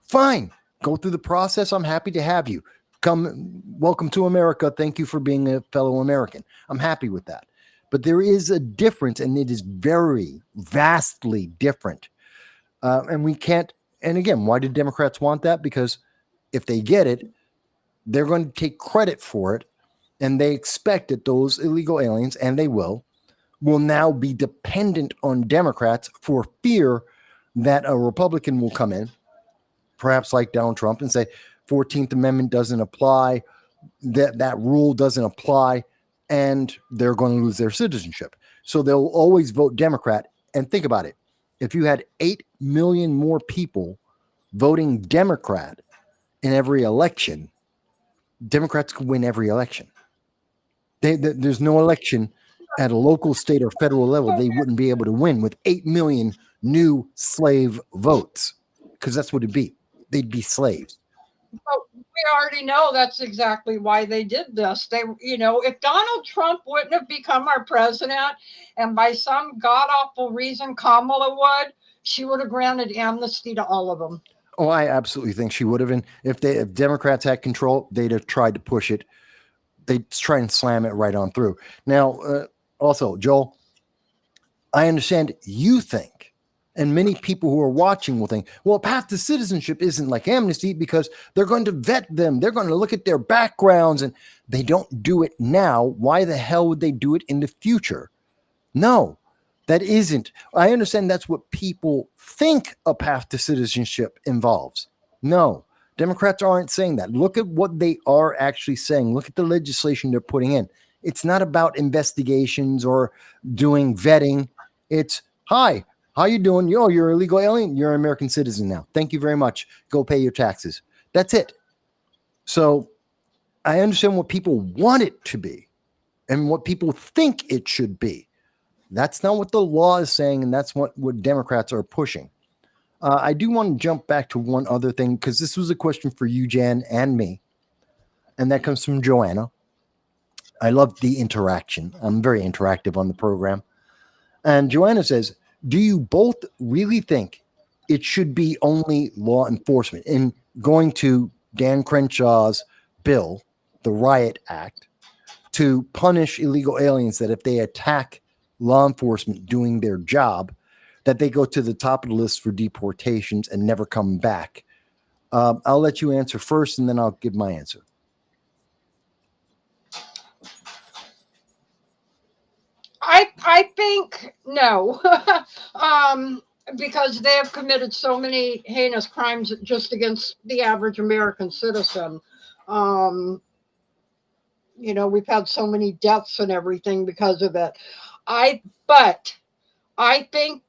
Fine, go through the process. I'm happy to have you. Come, welcome to America. Thank you for being a fellow American. I'm happy with that. But there is a difference, and it is very vastly different. And we can't. And again, why do Democrats want that? Because if they get it, they're going to take credit for it, and they expect that those illegal aliens, and they will now be dependent on Democrats for fear that a Republican will come in, perhaps like Donald Trump, and say 14th Amendment doesn't apply, that rule doesn't apply, and they're going to lose their citizenship. So they'll always vote Democrat. And think about it. If you had 8 million more people voting Democrat in every election, Democrats could win every election. There's no election at a local, state, or federal level they wouldn't be able to win with 8 million new slave votes, because that's what it'd be. They'd be slaves. But we already know that's exactly why they did this. They, if Donald Trump wouldn't have become our president, and by some god awful reason Kamala would, she would have granted amnesty to all of them. Oh, I absolutely think she would have. And if Democrats had control, they'd have tried to push it. They'd try and slam it right on through. Now, also, Joel, I understand you think, and many people who are watching will think, well, path to citizenship isn't like amnesty because they're going to vet them. They're going to look at their backgrounds, and they don't do it now. Why the hell would they do it in the future? No, that isn't. I understand that's what people think a path to citizenship involves. No, Democrats aren't saying that. Look at what they are actually saying. Look at the legislation they're putting in. It's not about investigations or doing vetting. It's, hi, how you doing? You're an illegal alien. You're an American citizen now. Thank you very much. Go pay your taxes. That's it. So I understand what people want it to be and what people think it should be. That's not what the law is saying, and that's what Democrats are pushing. I do want to jump back to one other thing, because this was a question for you, Jan, and me, and that comes from Joanna. I love the interaction. I'm very interactive on the program. And Joanna says, do you both really think it should be only law enforcement? In going to Dan Crenshaw's bill, the Riot Act, to punish illegal aliens that if they attack law enforcement doing their job, that they go to the top of the list for deportations and never come back. I'll let you answer first, and then I'll give my answer. I think no, because they have committed so many heinous crimes just against the average American citizen. Um, we've had so many deaths and everything because of it. But I think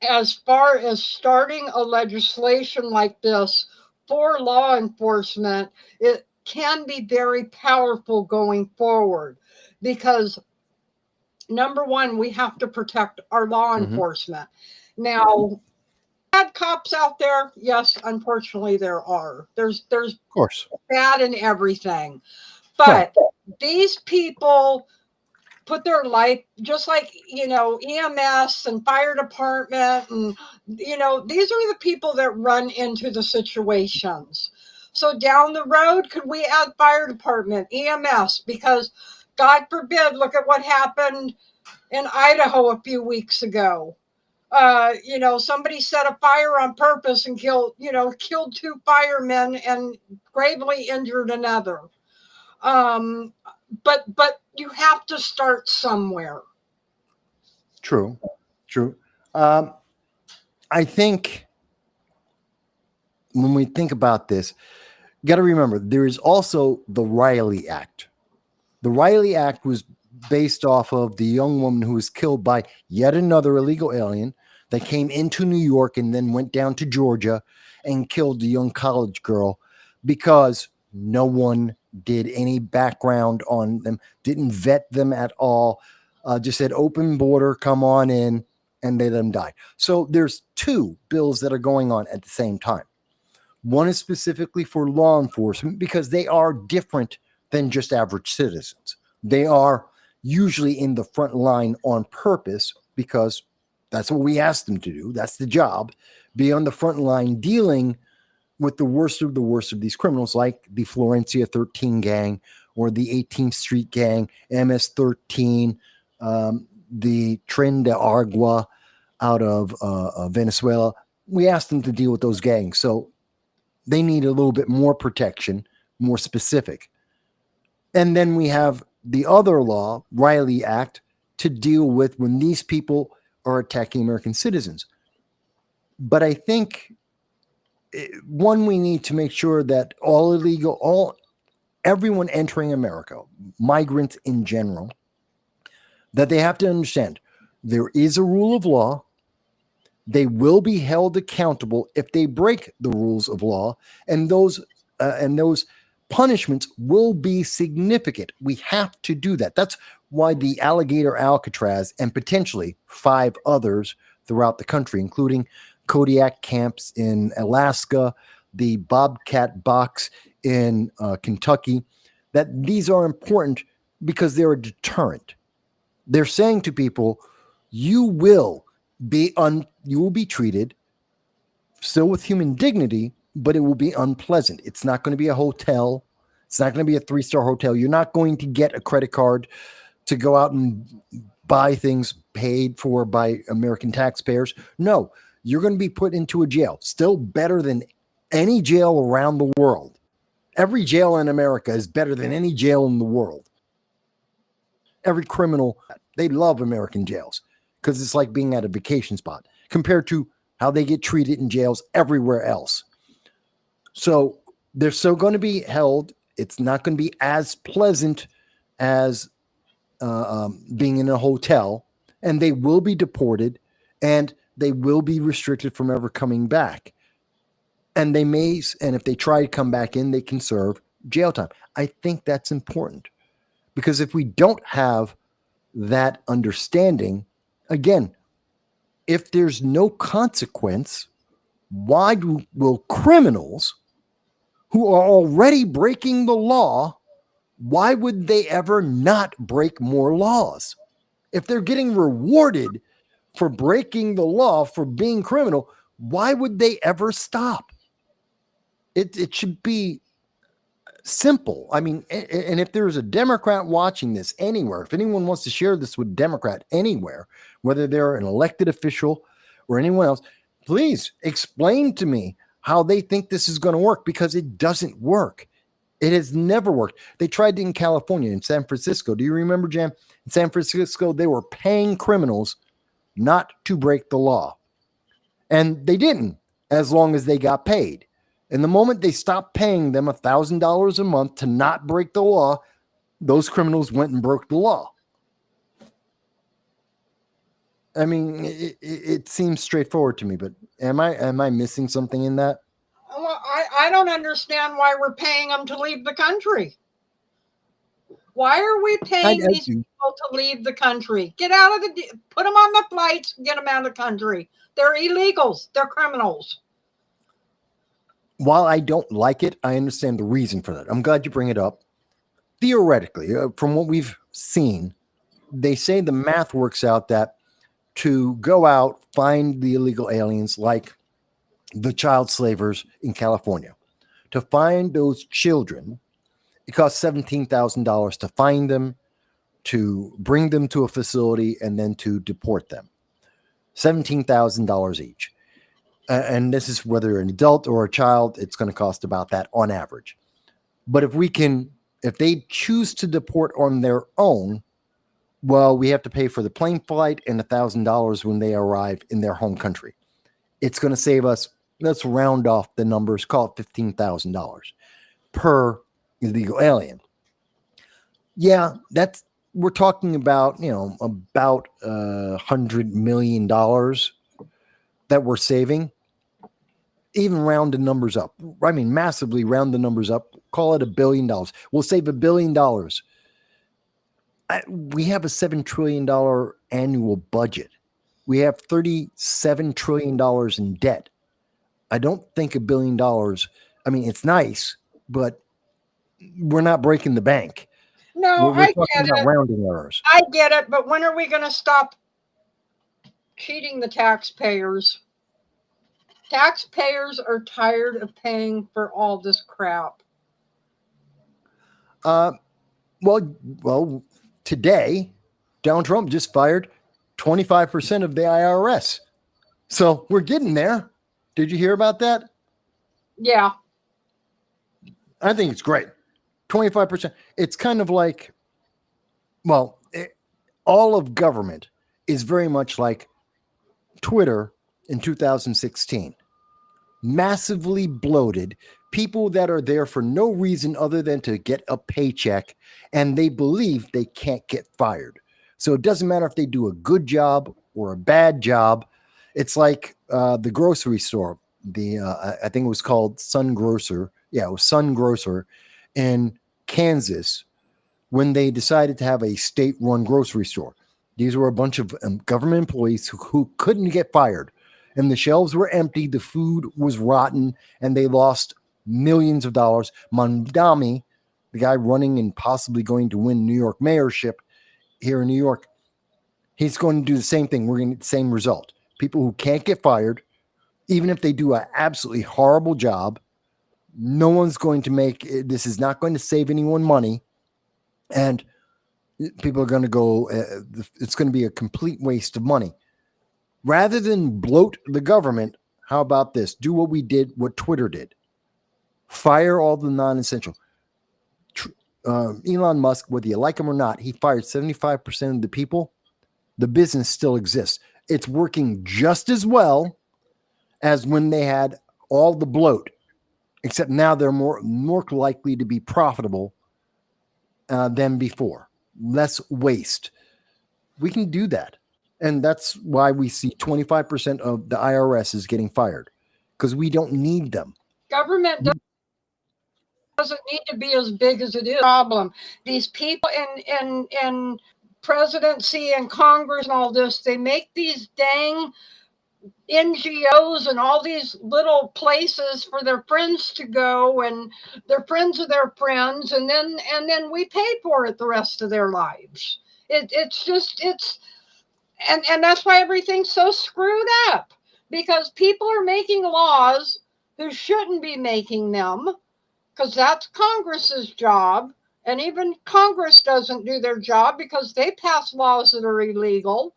as far as starting a legislation like this for law enforcement, it can be very powerful going forward because number one, we have to protect our law enforcement. Now, bad cops out there, yes, unfortunately there are. There's Of course. bad in everything. Right. But these people put their life, just like EMS and fire department, and these are the people that run into the situations. So down the road, could we add fire department, EMS? Because God forbid, look at what happened in Idaho a few weeks ago. Somebody set a fire on purpose and killed 2 firemen and gravely injured another. Um, but you have to start somewhere. True. I think when we think about this, you got to remember there is also the Riley Act. The Riley Act was based off of the young woman who was killed by yet another illegal alien that came into New York and then went down to Georgia and killed the young college girl because no one did any background on them, didn't vet them at all, just said open border, come on in, and they let them die. So there's 2 bills that are going on at the same time. One is specifically for law enforcement because they are different than just average citizens. They are usually in the front line on purpose because that's what we asked them to do. That's the job. Be on the front line dealing with the worst of these criminals, like the Florencia 13 gang or the 18th Street gang, MS-13, the Tren de Aragua out of Venezuela. We asked them to deal with those gangs. So they need a little bit more protection, more specific. And then we have the other law, Riley Act, to deal with when these people are attacking American citizens. But I think, one, we need to make sure that everyone entering America, migrants in general, that they have to understand there is a rule of law. They will be held accountable if they break the rules of law, and those punishments will be significant. We have to do that. That's why the Alligator Alcatraz and potentially 5 others throughout the country, including Kodiak camps in Alaska, the Bobcat box in Kentucky, that these are important because they're a deterrent. They're saying to people, you will be treated still with human dignity, but it will be unpleasant. It's not going to be a hotel. It's not going to be a 3-star hotel. You're not going to get a credit card to go out and buy things paid for by American taxpayers. No, you're going to be put into a jail. Still better than any jail around the world. Every jail in America is better than any jail in the world. Every criminal, they love American jails because it's like being at a vacation spot compared to how they get treated in jails everywhere else. So they're still going to be held. It's not going to be as pleasant as being in a hotel, and they will be deported, and they will be restricted from ever coming back. And if they try to come back in, they can serve jail time. I think that's important because if we don't have that understanding, again, if there's no consequence, why will criminals who are already breaking the law, why would they ever not break more laws? If they're getting rewarded for breaking the law, for being criminal, why would they ever stop? It should be simple. I mean, and if there's a Democrat watching this anywhere, if anyone wants to share this with Democrat anywhere, whether they're an elected official or anyone else, please explain to me how they think this is going to work, because it doesn't work. It has never worked. They tried it in California, in San Francisco. Do you remember, Jan? In San Francisco, they were paying criminals not to break the law. And they didn't, as long as they got paid. And the moment they stopped paying them $1,000 a month to not break the law, those criminals went and broke the law. I mean, it seems straightforward to me, but am I missing something in that? Well, I don't understand why we're paying them to leave the country. Why are we paying these people to leave the country? Get out of put them on the flights, get them out of the country. They're illegals. They're criminals. While I don't like it, I understand the reason for that. I'm glad you bring it up. Theoretically, from what we've seen, they say the math works out that to go out, find the illegal aliens like the child slavers in California, to find those children, it costs $17,000 to find them, to bring them to a facility, and then to deport them. $17,000 each. And this is whether an adult or a child, it's going to cost about that on average. But if they choose to deport on their own, well, we have to pay for the plane flight and $1,000 when they arrive in their home country. It's going to save us, let's round off the numbers, call it $15,000 per illegal alien. Yeah, we're talking about, about $100 million that we're saving. Even round the numbers up. I mean, massively round the numbers up. Call it $1 billion. We'll save $1 billion. We have a $7 trillion annual budget. We have $37 trillion in debt. I don't think $1 billion. I mean, it's nice, but we're not breaking the bank. No, we're talking about rounding errors. I get it, but when are we going to stop cheating the taxpayers? Taxpayers are tired of paying for all this crap. Well, today, Donald Trump just fired 25% of the IRS. So we're getting there. Did you hear about that? Yeah. I think it's great. 25%. It's kind of like, well, all of government is very much like Twitter in 2016. Massively bloated, people that are there for no reason other than to get a paycheck, and they believe they can't get fired. So it doesn't matter if they do a good job or a bad job. It's like the grocery store. I think it was called Sun Grocer. Yeah, it was Sun Grocer in Kansas when they decided to have a state-run grocery store. These were a bunch of government employees who couldn't get fired. And the shelves were empty, the food was rotten, and they lost millions of dollars. Mondami, the guy running and possibly going to win New York mayorship here in New York, he's going to do the same thing. We're going to get the same result. People who can't get fired, even if they do an absolutely horrible job, no one's going to this is not going to save anyone money. And people are going to go, it's going to be a complete waste of money. Rather than bloat the government, how about this? Do what Twitter did. Fire all the non-essential. Elon Musk, whether you like him or not, he fired 75% of the people. The business still exists. It's working just as well as when they had all the bloat, except now they're more likely to be profitable than before. Less waste. We can do that. And that's why we see 25% of the IRS is getting fired, because we don't need them. Government doesn't need to be as big as it is. Problem. These people in presidency and Congress and all this, they make these dang NGOs and all these little places for their friends to go, and they're friends of their friends, and then we pay for it the rest of their lives. And that's why everything's so screwed up, because people are making laws who shouldn't be making them, because that's Congress's job. And even Congress doesn't do their job because they pass laws that are illegal.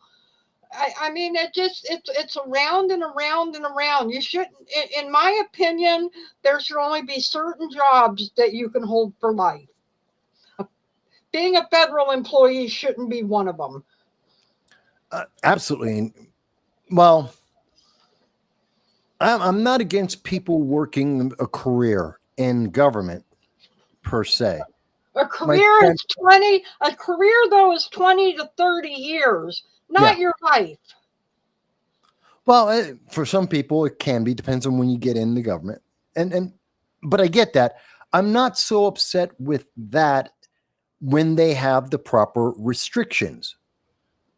I mean, it's around and around and around. You shouldn't, in my opinion, there should only be certain jobs that you can hold for life. Being a federal employee shouldn't be one of them. Absolutely. Well, I'm not against people working a career in government per se. A My career friend, is 20, a career though is 20 to 30 years, yeah. not your life. Well, for some people, it can be, depends on when you get in the government. And, but I get that. I'm not so upset with that when they have the proper restrictions.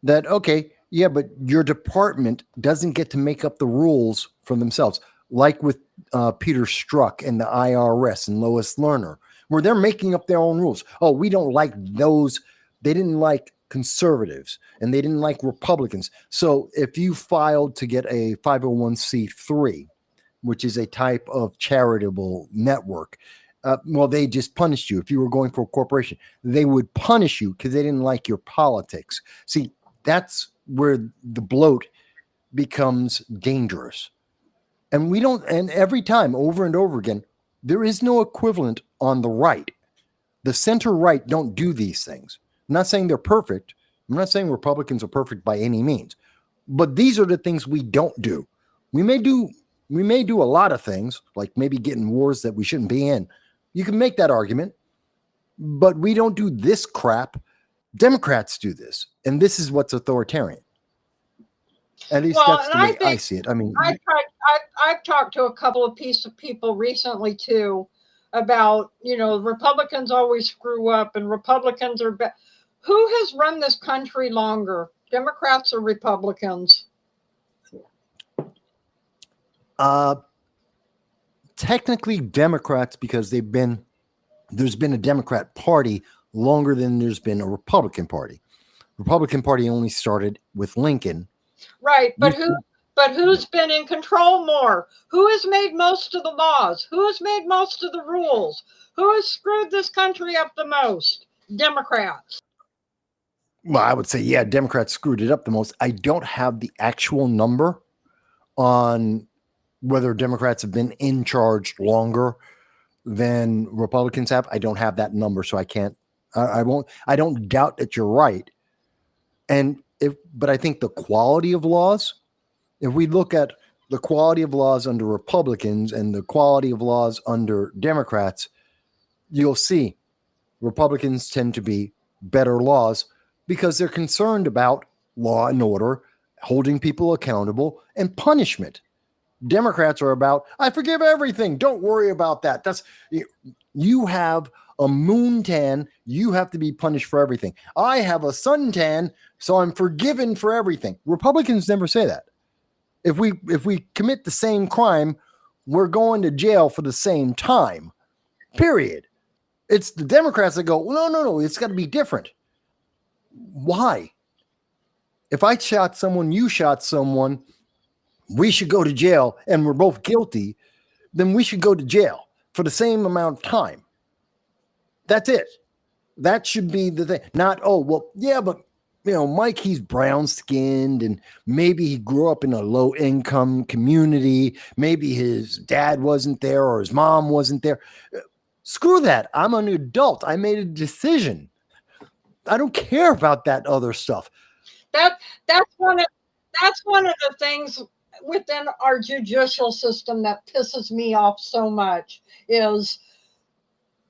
That, okay, yeah, but your department doesn't get to make up the rules for themselves, like with Peter Strzok and the IRS and Lois Lerner, where they're making up their own rules. Oh, we don't like those. They didn't like conservatives and they didn't like Republicans. So if you filed to get a 501c3, which is a type of charitable network, well, they just punished you. If you were going for a corporation, they would punish you because they didn't like your politics. See, that's where the bloat becomes dangerous. And we don't, and every time over and over again, there is no equivalent on the right. The center right don't do these things. I'm not saying they're perfect. I'm not saying Republicans are perfect by any means, but these are the things we don't do. We may do we may do a lot of things, like maybe get in wars that we shouldn't be in. You can make that argument, but we don't do this crap. Democrats do this, and this is what's authoritarian. At least Well, that's and the I way I think see it. I mean, I've talked to a couple of people recently too about, Republicans always screw up and Republicans are bad. Who has run this country longer, Democrats or Republicans? uh, technically Democrats, because there's been a Democrat Party longer than there's been a Republican Party. Republican Party only started with Lincoln. Right, You, but who's been in control more? Who has made most of the laws? Who has made most of the rules? Who has screwed this country up the most? Democrats. well, I would say, yeah, Democrats screwed it up the most. I don't have the actual number on whether Democrats have been in charge longer than Republicans have. I don't have that number, so I can't. I won't. I don't doubt that you're right. But I think the quality of laws. If we look at the quality of laws under Republicans and the quality of laws under Democrats, you'll see Republicans tend to be better laws because they're concerned about law and order, holding people accountable, and punishment. Democrats are about, I forgive everything. Don't worry about that. You have a moon tan, you have to be punished for everything. I have a suntan, so I'm forgiven for everything. Republicans never say that. If we commit the same crime, we're going to jail for the same time. Period. It's the Democrats that go, no, it's got to be different. Why? If I shot someone, you shot someone, we should go to jail and we're both guilty, then we should go to jail for the same amount of time. That's it. That should be the thing. Not, oh, well, yeah, but Mike, he's brown skinned and maybe he grew up in a low income community. Maybe his dad wasn't there or his mom wasn't there. Screw that. I'm an adult. I made a decision. I don't care about that other stuff. That's one of the things within our judicial system that pisses me off so much is,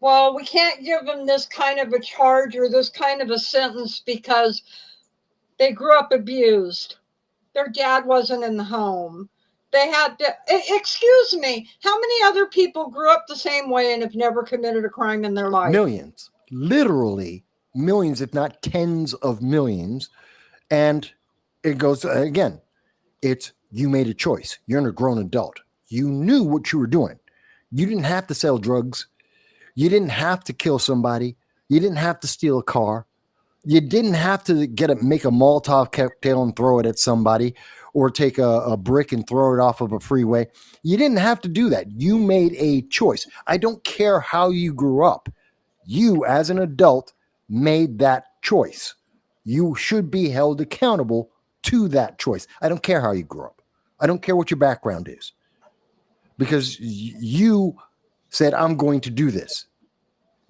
well, we can't give them this kind of a charge or this kind of a sentence because they grew up abused. Their dad wasn't in the home. They had to, excuse me, how many other people grew up the same way and have never committed a crime in their life? Millions, literally millions, if not tens of millions. And it goes again, it's you made a choice. You're a grown adult. You knew what you were doing. You didn't have to sell drugs. You didn't have to kill somebody. You didn't have to steal a car. You didn't have to make a Molotov cocktail and throw it at somebody or take a brick and throw it off of a freeway. You didn't have to do that. You made a choice. I don't care how you grew up. You, as an adult, made that choice. You should be held accountable to that choice. I don't care how you grew up. I don't care what your background is. Because you said, I'm going to do this.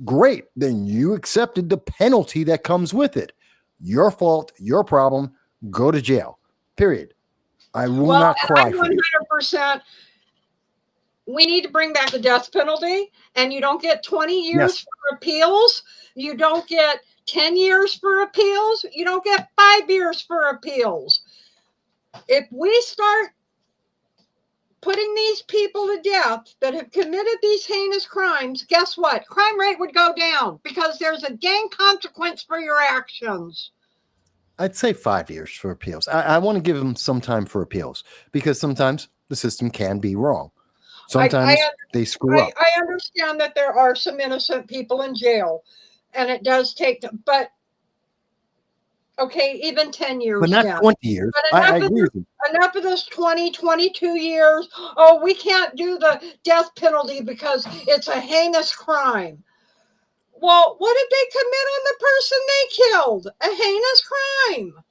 Great. Then you accepted the penalty that comes with it. Your fault, your problem, go to jail. Period. I will Well, not and cry I'm for you. 100%. We need to bring back the death penalty, and you don't get 20 years Yes. for appeals. You don't get 10 years for appeals. You don't get 5 years for appeals. If we start putting these people to death that have committed these heinous crimes, guess what? Crime rate would go down because there's a dang consequence for your actions. I'd say 5 years for appeals. I want to give them some time for appeals because sometimes the system can be wrong. Sometimes they screw up. I understand that there are some innocent people in jail, and it does take, but okay, even 10 But years not then. 20 years. But I agree with you. enough of this 20, 22 years. Oh, we can't do the death penalty because it's a heinous crime. Well, what did they commit on the person they killed? A heinous crime.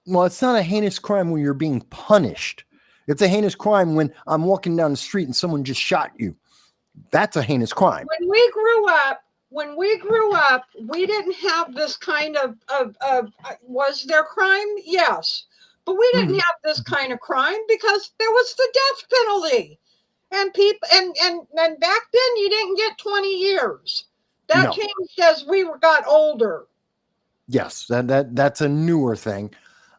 Well, it's not a heinous crime when you're being punished. It's a heinous crime when I'm walking down the street and someone just shot you. That's a heinous crime. When we grew up, we didn't have this kind of was there crime? Yes. But we didn't have this kind of crime because there was the death penalty. And people and back then you didn't get 20 years. That No. changed as we got older. Yes, that's a newer thing.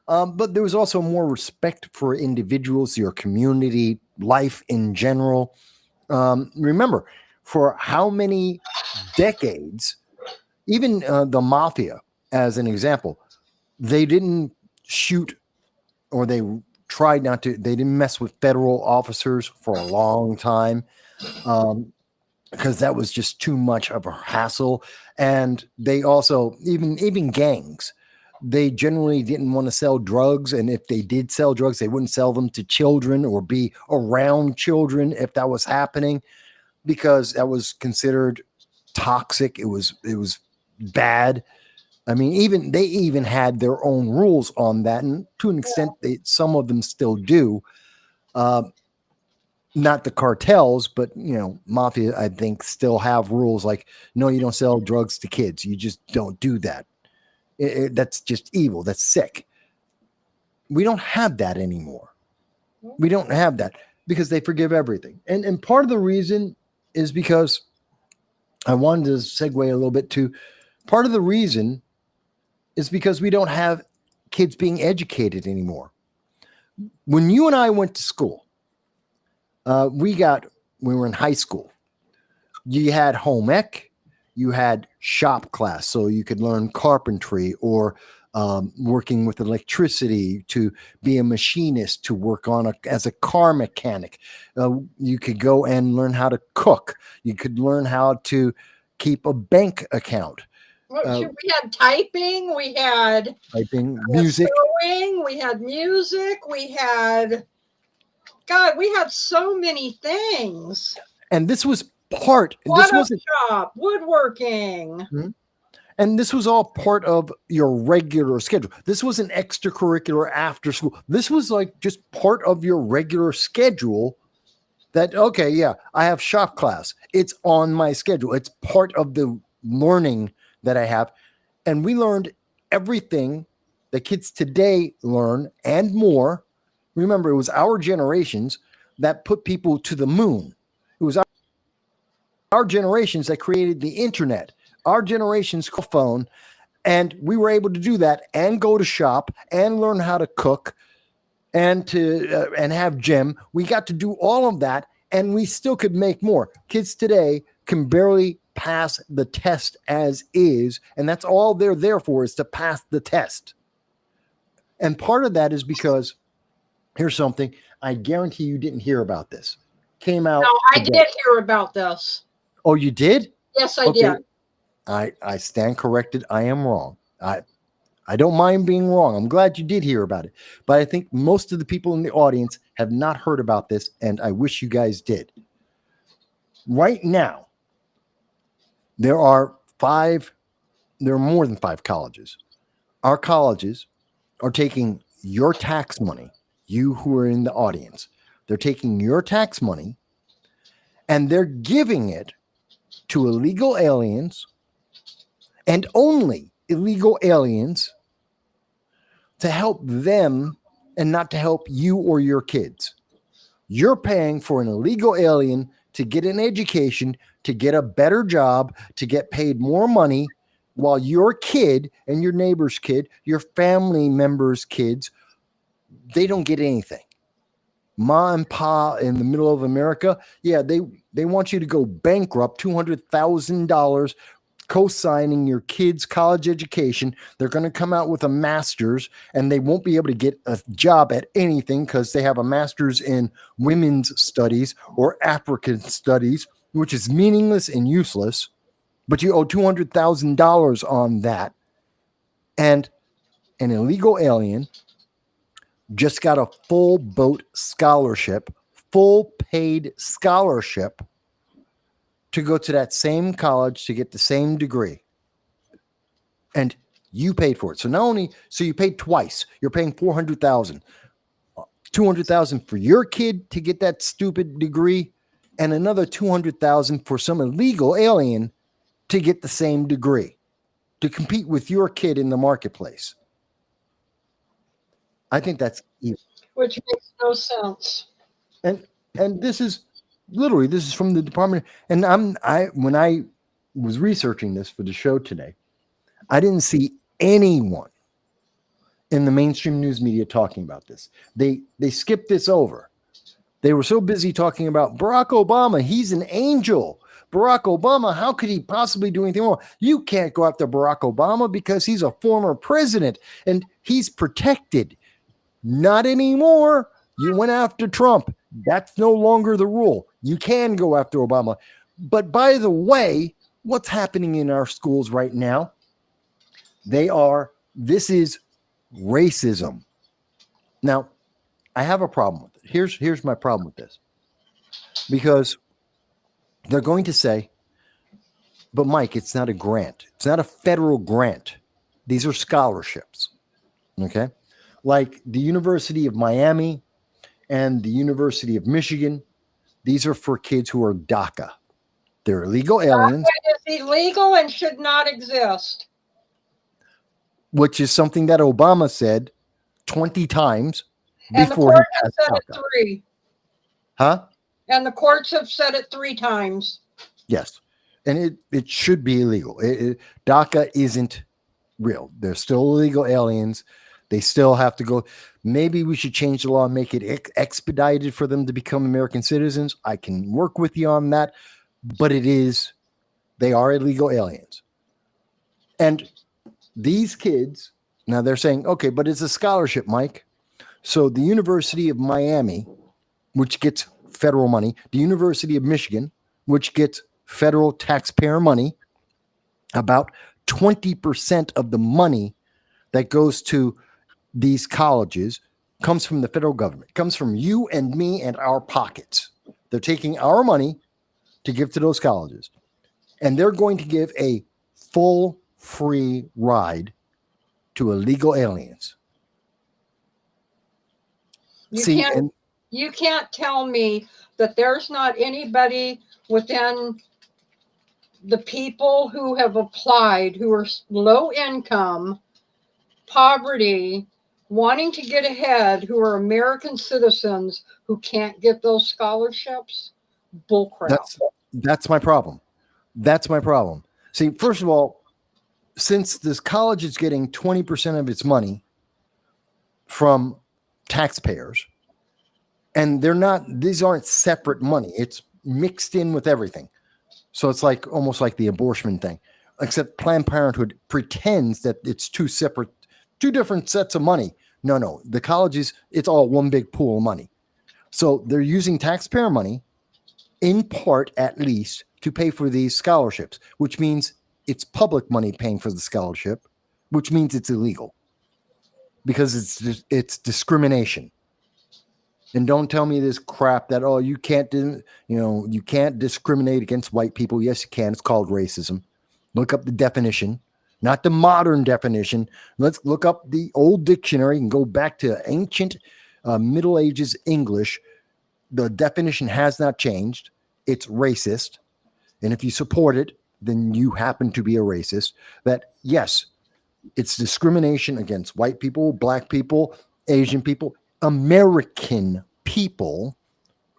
But there was also more respect for individuals, your community, life in general. Remember, for how many decades, even the mafia, as an example, they didn't shoot or they tried not to, they didn't mess with federal officers for a long time. Because that was just too much of a hassle. And they also, even gangs, they generally didn't want to sell drugs. And if they did sell drugs, they wouldn't sell them to children or be around children if that was happening, because that was considered toxic. It was bad. I mean, they even had their own rules on that. And to an extent, some of them still do. Not the cartels, but mafia, I think, still have rules like, no, you don't sell drugs to kids. You just don't do that. That's just evil. That's sick. We don't have that anymore. We don't have that because they forgive everything. And part of the reason is because I wanted to segue a little bit to part of the reason is because we don't have kids being educated anymore. When you and I went to school, we were in high school. You had home ec, you had shop class, so you could learn carpentry or working with electricity, to be a machinist, to work as a car mechanic. You could go and learn how to cook. You could learn how to keep a bank account. We had typing, we had music, sewing, we had music, we had so many things. And this was part. This wasn't shop, woodworking. Mm-hmm. And this was all part of your regular schedule. This was an extracurricular after school. This was like just part of your regular schedule. That, okay, yeah, I have shop class. It's on my schedule. It's part of the learning that I have. And we learned everything that kids today learn and more. Remember, it was our generations that put people to the moon. It was our generations that created the internet, our generation's phone, and we were able to do that and go to shop and learn how to cook and have gym. We got to do all of that, and we still could make more. Kids today can barely pass the test as is, and that's all they're there for, is to pass the test. And part of that is because, here's something, I guarantee you didn't hear about this. Came out. No, I did hear about this. Oh, you did? Yes, I did. I stand corrected. I am wrong. I don't mind being wrong. I'm glad you did hear about it. But I think most of the people in the audience have not heard about this, and I wish you guys did. Right now, there are more than 5 colleges. Our colleges are taking your tax money, you who are in the audience. They're taking your tax money and they're giving it to illegal aliens, and only illegal aliens, to help them and not to help you or your kids. You're paying for an illegal alien to get an education, to get a better job, to get paid more money, while your kid and your neighbor's kid, your family members' kids, they don't get anything. Ma and pa in the middle of America, yeah, they want you to go bankrupt, $200,000 co-signing your kid's college education. They're going to come out with a master's and they won't be able to get a job at anything because they have a master's in women's studies or African studies, which is meaningless and useless. But you owe $200,000 on that. And an illegal alien just got a full boat scholarship, full paid scholarship to go to that same college to get the same degree. And you paid for it. So not only, so you paid twice. You're paying $400,000, $200,000 for your kid to get that stupid degree, and another $200,000 for some illegal alien to get the same degree, to compete with your kid in the marketplace. I think that's evil. Which makes no sense. And this is literally, this is from the department. And when I was researching this for the show today, I didn't see anyone in the mainstream news media talking about this. They skipped this over. They were so busy talking about Barack Obama. He's an angel. Barack Obama, how could he possibly do anything wrong? You can't go after Barack Obama because he's a former president and he's protected. Not anymore. You went after Trump. That's no longer the rule. You can go after Obama. But by the way, what's happening in our schools right now? This is racism. Now, I have a problem with it. Here's my problem with this. Because they're going to say, but Mike, it's not a grant. It's not a federal grant. These are scholarships. Okay? Like the University of Miami and the University of Michigan, these are for kids who are DACA. They're illegal aliens. DACA is illegal and should not exist. Which is something that Obama said 20 times And the before courts he have passed said it DACA. 3. Huh? And the courts have said it 3 times. Yes. And it should be illegal. DACA isn't real. They're still illegal aliens. They still have to go. Maybe we should change the law and make it expedited for them to become American citizens. I can work with you on that. But they are illegal aliens. And these kids, now they're saying, okay, but it's a scholarship, Mike. So the University of Miami, which gets federal money, the University of Michigan, which gets federal taxpayer money, about 20% of the money that goes to these colleges comes from the federal government, comes from you and me and our pockets. They're taking our money to give to those colleges, and they're going to give a full free ride to illegal aliens. You can't tell me that there's not anybody within the people who have applied who are low income, poverty, wanting to get ahead, who are American citizens who can't get those scholarships. Bullcrap. That's my problem. That's my problem. See, first of all, since this college is getting 20% of its money from taxpayers, and these aren't separate money. It's mixed in with everything. So it's like almost like the abortion thing, except Planned Parenthood pretends that it's two different sets of money. No, the colleges, it's all one big pool of money. So they're using taxpayer money, in part at least, to pay for these scholarships, which means it's public money paying for the scholarship, which means it's illegal because it's discrimination. And don't tell me this crap that, oh, you can't discriminate against white people. Yes, you can. It's called racism. Look up the definition, not the modern definition. Let's look up the old dictionary and go back to ancient Middle Ages English. The definition has not changed. It's racist. And if you support it, then you happen to be a racist. That, yes, it's discrimination against white people, black people, Asian people, American people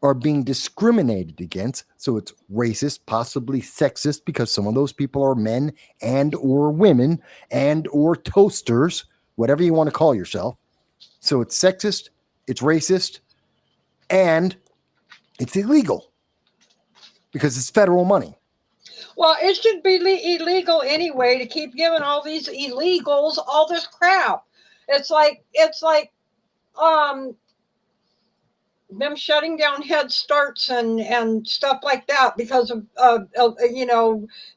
are being discriminated against. So it's racist, possibly sexist, because some of those people are men and or women and or toasters, whatever you want to call yourself. So it's sexist, it's racist, and it's illegal because it's federal money. Well, it should be illegal anyway to keep giving all these illegals all this crap. It's like them shutting down Head Starts and stuff like that because of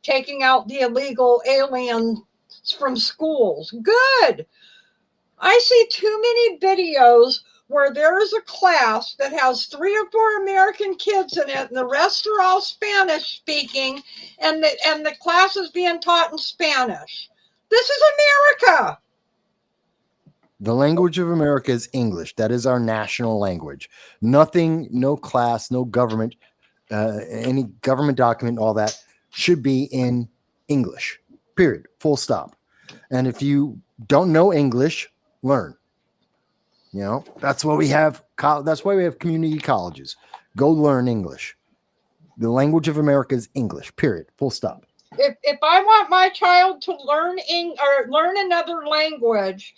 taking out the illegal aliens from schools. Good. I see too many videos where there is a class that has 3 or 4 American kids in it, and the rest are all Spanish speaking, and the class is being taught in Spanish. This is America. The language of America is English. That is our national language. Nothing, no class, no government, any government document, all that should be in English. Period. Full stop. And if you don't know English, learn. You know, that's why we have that's why we have community colleges. Go learn English. The language of America is English. Period. Full stop. If I want my child to learn learn another language,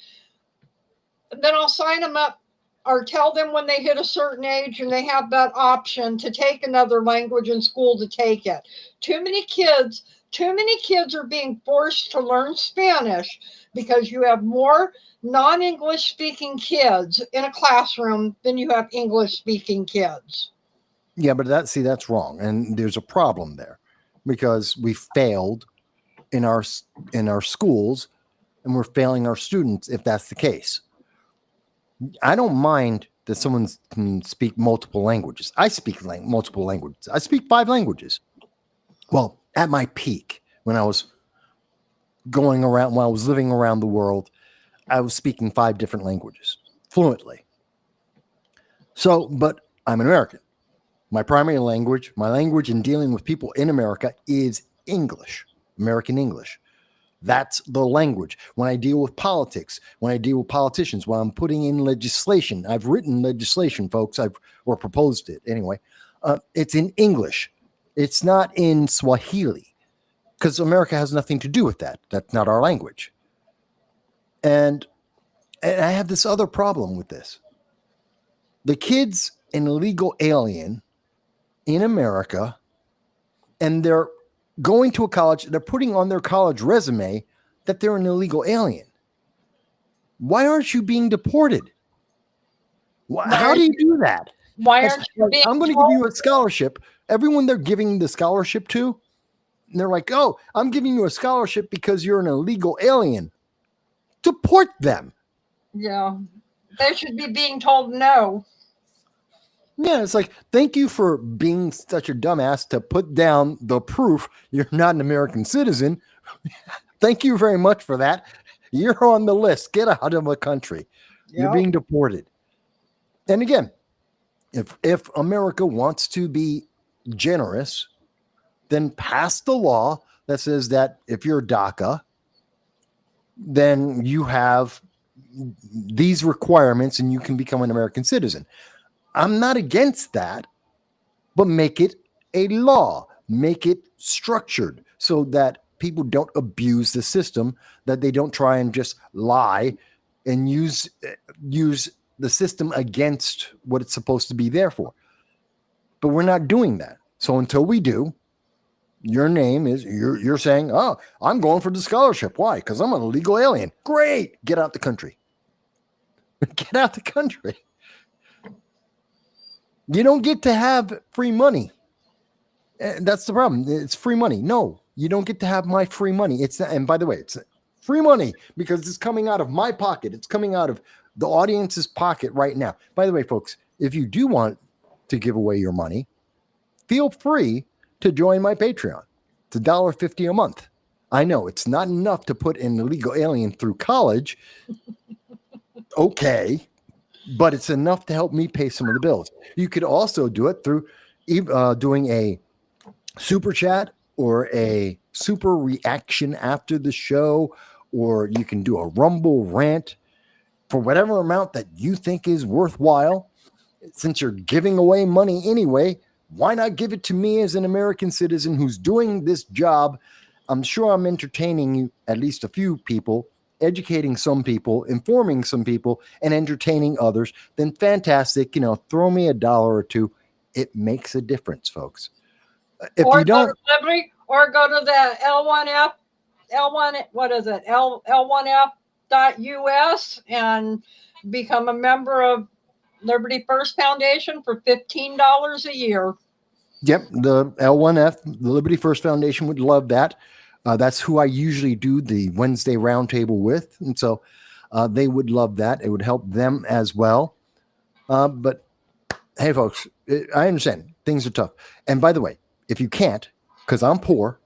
then I'll sign them up or tell them when they hit a certain age and they have that option to take another language in school to take it. Too many kids are being forced to learn Spanish because you have more non-English speaking kids in a classroom than you have English speaking kids. Yeah, but that's wrong, and there's a problem there because we failed in our schools, and we're failing our students if that's the case. I don't mind that someone can speak multiple languages. I speak multiple languages. I speak 5 languages. Well, at my peak, when I was living around the world, I was speaking 5 different languages fluently. So, but I'm an American. My primary language, my language in dealing with people in America is English, American English. That's the language. When I deal with politics, when I deal with politicians, when I'm putting in legislation, I've written legislation, folks, or proposed it anyway. It's in English. It's not in Swahili because America has nothing to do with that. That's not our language. And I have this other problem with this. The kid's an illegal alien in America, and they're going to a college, they're putting on their college resume that they're an illegal alien. Why aren't you being deported? How do you do that? Why aren't you being I'm going to give you a scholarship. Everyone they're giving the scholarship to, and they're like, oh, I'm giving you a scholarship because you're an illegal alien. Deport them. Yeah. They should be being told no. Yeah, it's like, thank you for being such a dumbass to put down the proof you're not an American citizen. Thank you very much for that. You're on the list. Get out of the country. Yep. You're being deported. And again, if America wants to be generous, then pass the law that says that if you're DACA, then you have these requirements and you can become an American citizen. I'm not against that, but make it a law, make it structured so that people don't abuse the system, that they don't try and just lie and use the system against what it's supposed to be there for. But we're not doing that. So until we do, your name is, you're saying, oh, I'm going for the scholarship. Why? Because I'm an illegal alien. Great. Get out the country. Get out the country. You don't get to have free money. That's the problem. It's free money. No, you don't get to have my free money. It's not, and by the way, it's free money because it's coming out of my pocket. It's coming out of the audience's pocket right now. By the way, folks, if you do want to give away your money, feel free to join my Patreon. It's $1.50 a month. I know it's not enough to put an illegal alien through college. Okay. But it's enough to help me pay some of the bills. You could also do it through doing a super chat or a super reaction after the show, or you can do a Rumble rant. for whatever amount that you think is worthwhile. Since you're giving away money anyway, why not give it to me as an American citizen who's doing this job? I'm sure I'm entertaining you, at least a few people, educating some people, informing some people, and entertaining others. Then fantastic, throw me $1 or $2. It makes a difference, folks. If or you go to don't, Liberty, or go to the L1, what is it? L1F.us and become a member of Liberty First Foundation for $15 a year. yep, the L1F, the Liberty First Foundation would love that. That's who I usually do the Wednesday roundtable with. And so they would love that. It would help them as well. But hey, folks, I understand things are tough. And by the way, if you can't, because I'm poor,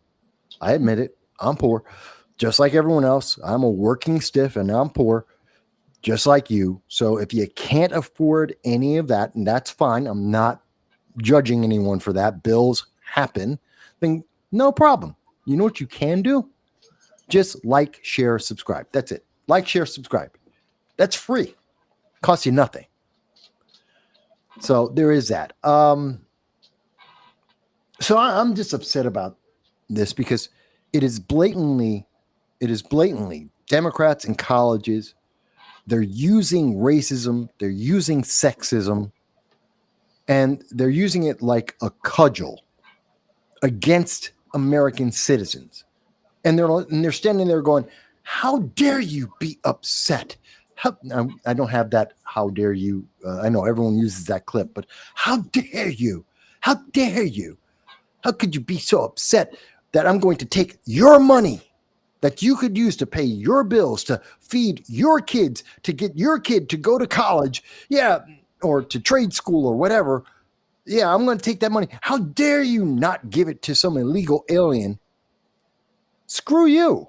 I admit it, I'm poor, just like everyone else. I'm a working stiff and I'm poor, just like you. So if you can't afford any of that, and that's fine, I'm not judging anyone for that. Bills happen, then no problem. You know what you can do? Just like, share, subscribe. That's it. Like, share, subscribe. That's free. Costs you nothing. So there is that. So I'm just upset about this because it is blatantly Democrats in colleges. They're using racism. They're using sexism. And they're using it like a cudgel against American citizens. And they're standing there going, how dare you be upset? I don't have that. How dare you? I know everyone uses that clip, but how dare you? How dare you? How could you be so upset that I'm going to take your money that you could use to pay your bills, to feed your kids, to get your kid to go to college, yeah, or to trade school or whatever. Yeah, I'm going to take that money. How dare you not give it to some illegal alien? Screw you.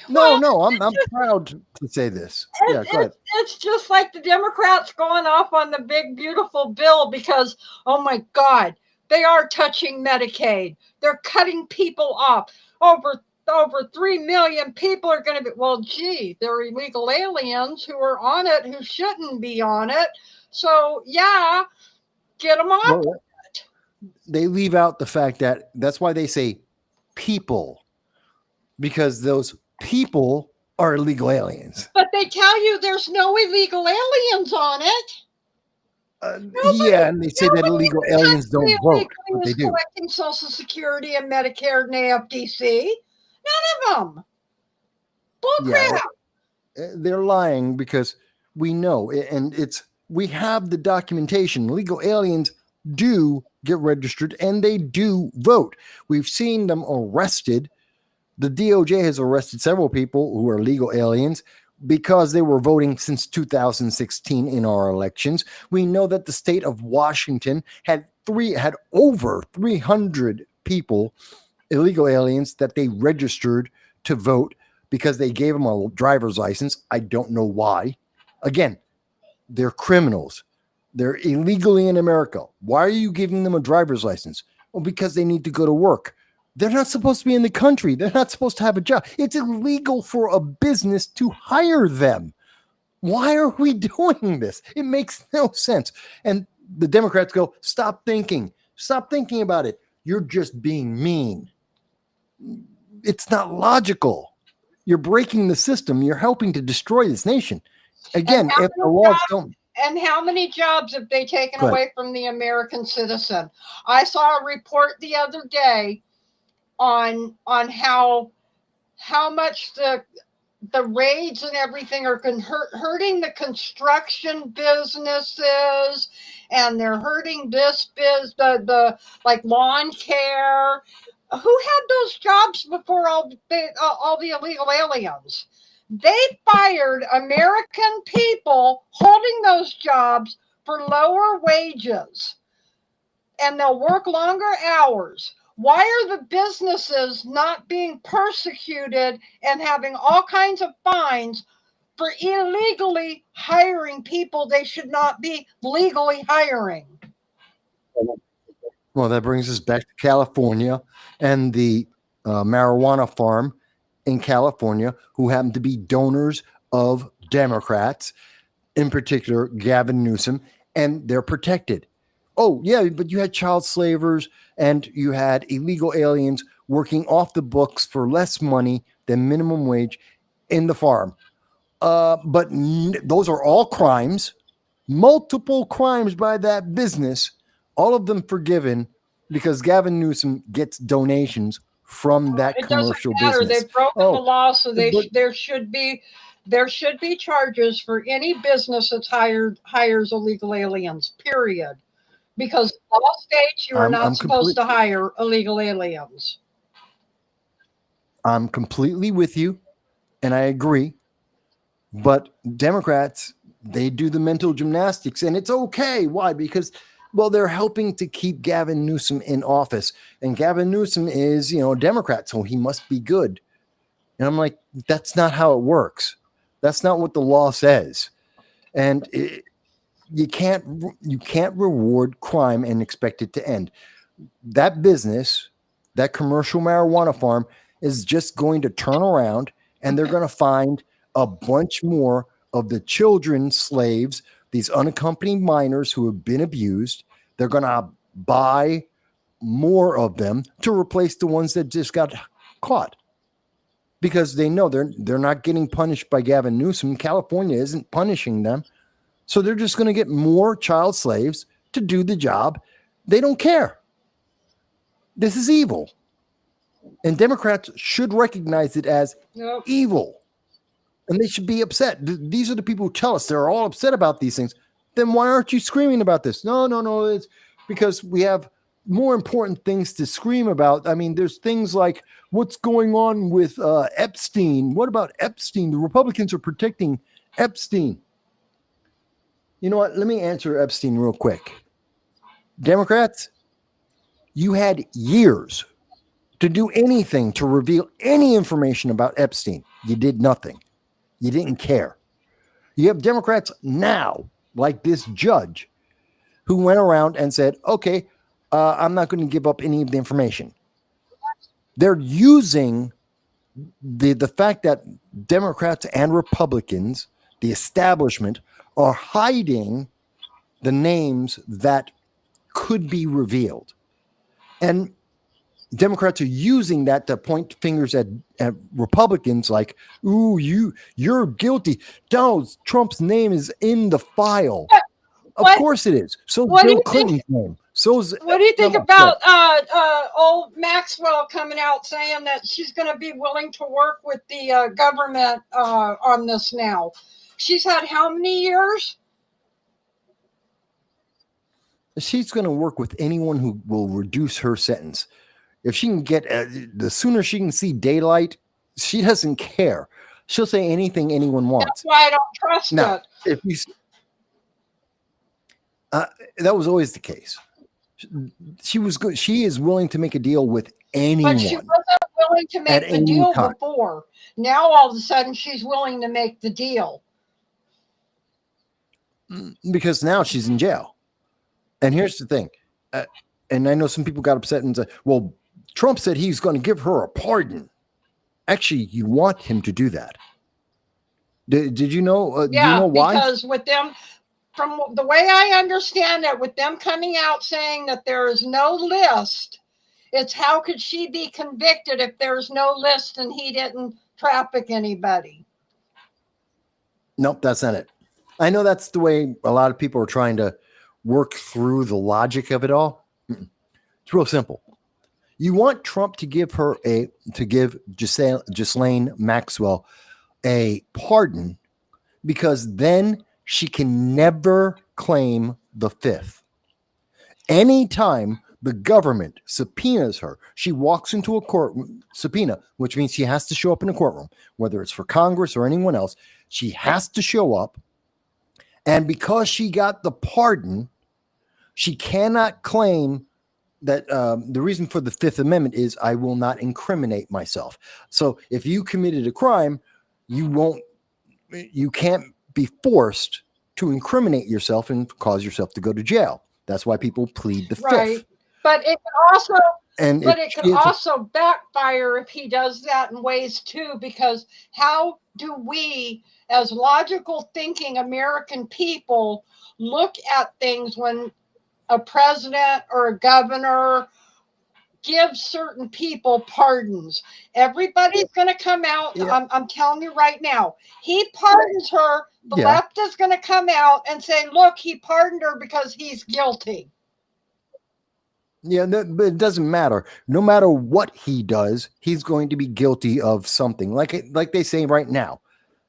No, I'm proud to say this. Yeah, go ahead. It's just like the Democrats going off on the big, beautiful bill because, oh my God, they are touching Medicaid. They're cutting people off. Over 3 million people are going to be, well, gee, they're illegal aliens who are on it who shouldn't be on it. So, yeah, get them off. Well, they leave out the fact that that's why they say people, because those people are illegal aliens. But they tell you there's no illegal aliens on it. Yeah, and they say that illegal aliens don't vote, but they do. Collecting Social Security and Medicare and AFDC. None of them. Bullcrap. Yeah, they're lying because we know, and we have the documentation. Illegal aliens do get registered and they do vote. We've seen them arrested. The DOJ has arrested several people who are legal aliens because they were voting since 2016 in our elections. We know that the state of Washington had over 300 people, illegal aliens, that they registered to vote because they gave them a driver's license. I don't know why. Again, they're criminals. They're illegally in America. Why are you giving them a driver's license? Well, because they need to go to work. They're not supposed to be in the country. They're not supposed to have a job. It's illegal for a business to hire them. Why are we doing this? It makes no sense. And the Democrats go, stop thinking. Stop thinking about it. You're just being mean. It's not logical. You're breaking the system. You're helping to destroy this nation. Again, if the laws don't. And how many jobs have they taken away from the American citizen? I saw a report the other day on how much the raids and everything are hurting the construction businesses, and they're hurting this the like lawn care. Who had those jobs before all the illegal aliens? They fired American people holding those jobs for lower wages, and they'll work longer hours. Why are the businesses not being persecuted and having all kinds of fines for illegally hiring people they should not be legally hiring? Well, that brings us back to California and the marijuana farm in California, who happen to be donors of Democrats, in particular Gavin Newsom, and they're protected. Oh, yeah, but you had child slavers and you had illegal aliens working off the books for less money than minimum wage in the farm. But those are all crimes, multiple crimes by that business, all of them forgiven because Gavin Newsom gets donations from that It doesn't commercial matter. business. They've broken the law, so but- there should be charges for any business that hires illegal aliens. Period. Because law states you are not supposed to hire illegal aliens. I'm completely with you, and I agree. But Democrats, they do the mental gymnastics, and it's okay. Why? Because, well, they're helping to keep Gavin Newsom in office, and Gavin Newsom is, a Democrat, so he must be good. And I'm like, that's not how it works. That's not what the law says. And you can't reward crime and expect it to end. That business, that commercial marijuana farm, is just going to turn around, and they're going to find a bunch more of the children slaves, these unaccompanied minors who have been abused. They're going to buy more of them to replace the ones that just got caught, because they know they're not getting punished by Gavin Newsom. California isn't punishing them. So they're just going to get more child slaves to do the job. They don't care. This is evil. And Democrats should recognize it as evil. And they should be upset. These are the people who tell us they're all upset about these things. Then why aren't you screaming about this? No. It's because we have more important things to scream about. I mean, there's things like what's going on with Epstein. What about Epstein? The Republicans are protecting Epstein. You know what? Let me answer Epstein real quick. Democrats, you had years to do anything to reveal any information about Epstein. You did nothing. You didn't care. You have Democrats now, like this judge, who went around and said, okay, I'm not going to give up any of the information. They're using the fact that Democrats and Republicans, the establishment, are hiding the names that could be revealed. And Democrats are using that to point fingers at Republicans like, ooh, you're guilty. Donald Trump's name is in the file. Of course it is. So Bill Clinton's name. What do you think about old Maxwell coming out saying that she's going to be willing to work with the government on this now? She's had how many years? She's going to work with anyone who will reduce her sentence. If she can get, the sooner she can see daylight, she doesn't care. She'll say anything anyone wants. That's why I don't trust now, it. If you, that was always the case. She was good. She is willing to make a deal with anyone. But she wasn't willing to make the deal before. Now all of a sudden she's willing to make the deal. Because now she's in jail. And here's the thing. And I know some people got upset and said, well, Trump said he's going to give her a pardon. Actually, you want him to do that. Did you know? Do you know why? Because with them, from the way I understand it, with them coming out saying that there is no list, it's how could she be convicted if there's no list and he didn't traffic anybody? Nope, that's not it. I know that's the way a lot of people are trying to work through the logic of it all. It's real simple. You want Trump to give Ghislaine Maxwell a pardon because then she can never claim the fifth. Anytime the government subpoenas her, she walks into a court subpoena, which means she has to show up in a courtroom, whether it's for Congress or anyone else. She has to show up. And because she got the pardon, she cannot claim that the reason for the Fifth Amendment is I will not incriminate myself. So if you committed a crime, you can't be forced to incriminate yourself and cause yourself to go to jail. That's why people plead the fifth. But it can also, And if But it could she is, also backfire if he does that in ways too, because how do we, as logical thinking American people, look at things when a president or a governor gives certain people pardons? Everybody's going to come out. yeah, I'm telling you right now, he pardons her. The yeah, left is going to come out and say, look, he pardoned her because he's guilty. yeah, but it doesn't matter. No matter what he does, he's going to be guilty of something. Like they say right now,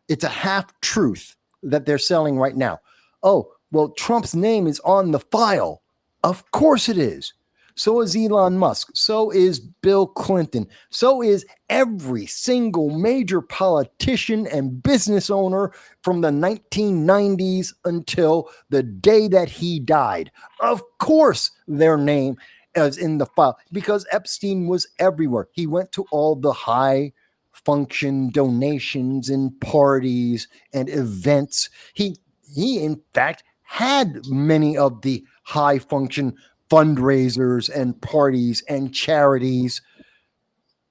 it's a half truth that they're selling right now. Oh, well, Trump's name is on the file. Of course it is. So is Elon Musk. So is Bill Clinton. So is every single major politician and business owner from the 1990s until the day that he died. Of course, their name is in the file because Epstein was everywhere. He went to all the high function donations and parties and events. He in fact had many of the high function fundraisers and parties and charities.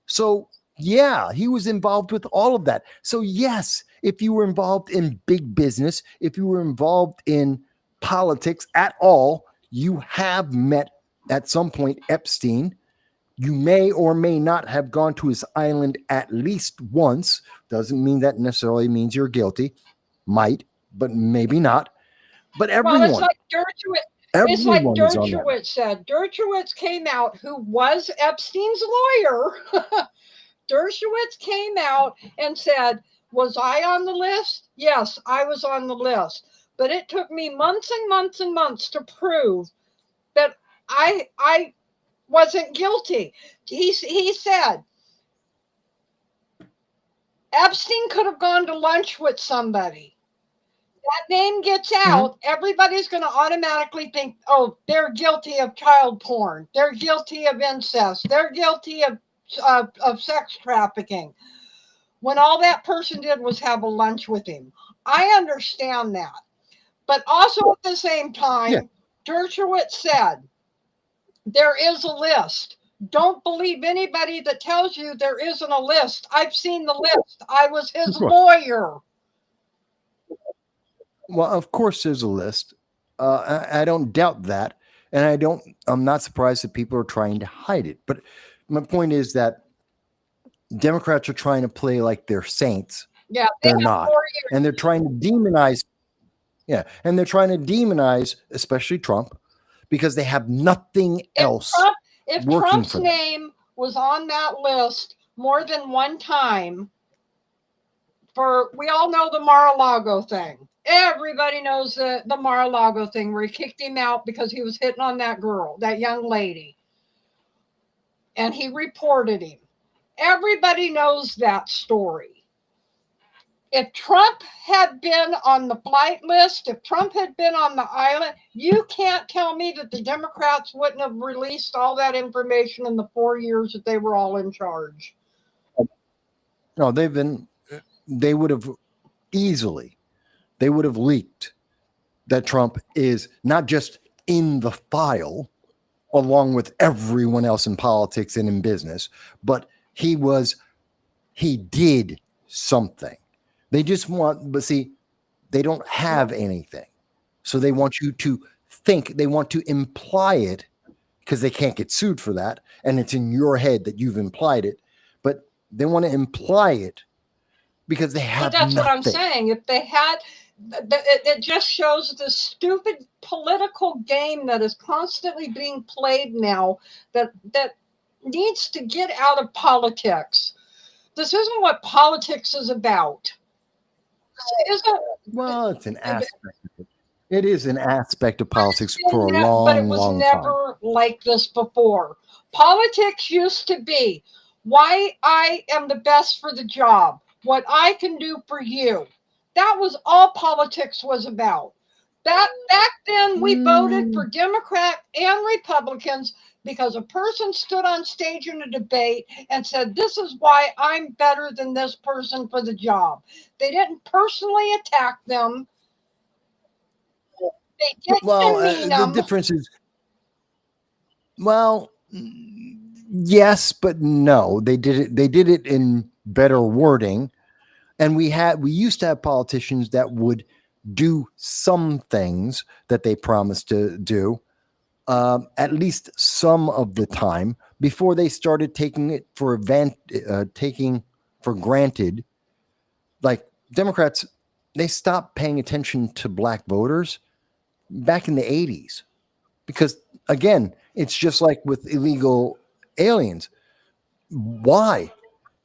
So yeah, he was involved with all of that. So yes, if you were involved in big business, if you were involved in politics at all, you have met at some point Epstein. You may or may not have gone to his island at least once. Doesn't mean that necessarily means you're guilty. Might, but maybe not. But Well, it's everyone, like Dershowitz. It's like everyone is on that. Dershowitz said. Dershowitz came out, who was Epstein's lawyer. Dershowitz came out and said, was I on the list? Yes, I was on the list. But it took me months and months and months to prove that I wasn't guilty. He said Epstein could have gone to lunch with somebody. That name gets Mhm. out, everybody's going to automatically think, oh, they're guilty of child porn. They're guilty of incest. They're guilty of sex trafficking. When all that person did was have a lunch with him. I understand that. But also at the same Yeah, time, Dershowitz said, there is a list. Don't believe anybody that tells you there isn't a list. I've seen the list. I was his right. lawyer. Well, of course, there's a list. I don't doubt that, and I don't. I'm not surprised that people are trying to hide it. But my point is that Democrats are trying to play like they're saints. Yeah, they They're have not, 4 years. and they're trying to demonize. Yeah, and they're trying to demonize, especially Trump, because they have nothing If else Trump, if working Trump's for them. name was on that list more than one time, for we all know the Mar-a-Lago thing. Everybody knows the Mar-a-Lago thing where he kicked him out because he was hitting on that girl, that young lady, and he reported him. Everybody knows that story. If Trump had been on the flight list, if Trump had been on the island, you can't tell me that the Democrats wouldn't have released all that information in the 4 years that they were all in charge. No, they would have easily, they would have leaked that Trump is not just in the file along with everyone else in politics and in business, but he did something. They just want, but see, they don't have anything. So they want you to think, they want to imply it because they can't get sued for that. And it's in your head that you've implied it, but they want to imply it because they But have that's what I'm nothing. saying. If they had, it just shows the stupid political game that is constantly being played now that needs to get out of politics. This isn't what politics is about. This isn't, Well, it's an aspect of it. It is an aspect of politics for a but it long, was long time. never like this before. Politics used to be why I am the best for the job, what I can do for you. That was all politics was about. Back then, we voted for Democrat and Republicans because a person stood on stage in a debate and said, this is why I'm better than this person for the job. They didn't personally attack them. They Well, didn't mean the them. difference is, well, Yes, but no. They did it in better wording. And we used to have politicians that would do some things that they promised to do, at least some of the time, before they started taking for granted. Like Democrats, they stopped paying attention to black voters back in the 80s because, again, it's just like with illegal aliens. Why?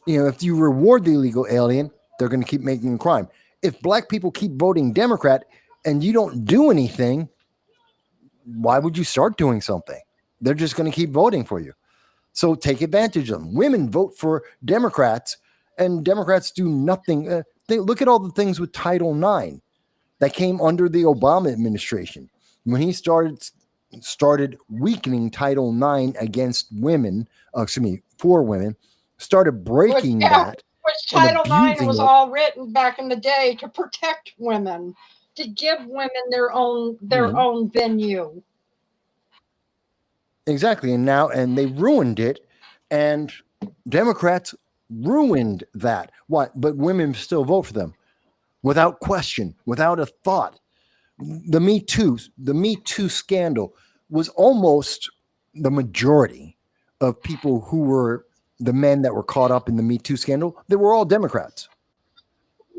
If you reward the illegal alien, they're going to keep making a crime. If black people keep voting Democrat and you don't do anything, why would you start doing something? They're just going to keep voting for you. So take advantage of them. Women vote for Democrats, and Democrats do nothing. Look at all the things with Title IX that came under the Obama administration when he started weakening Title IX against women. For women, started breaking that Which and Title IX abusing was it. all written back in the day to protect women, to give women their own venue. Exactly. And they ruined it, and Democrats ruined that. What? But women still vote for them without question, without a thought. The Me Too scandal was almost the majority of people who were the men that were caught up in the Me Too scandal. They were all Democrats.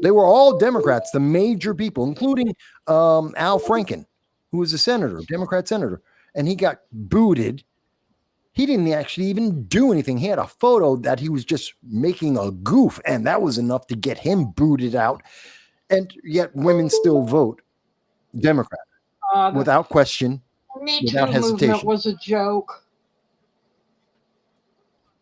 They were all Democrats, the major people, including Al Franken, who was a senator, Democrat senator, and he got booted. He didn't actually even do anything. He had a photo that he was just making a goof, and that was enough to get him booted out. And yet women still vote Democrat The without question, Me without Too movement hesitation. was a joke.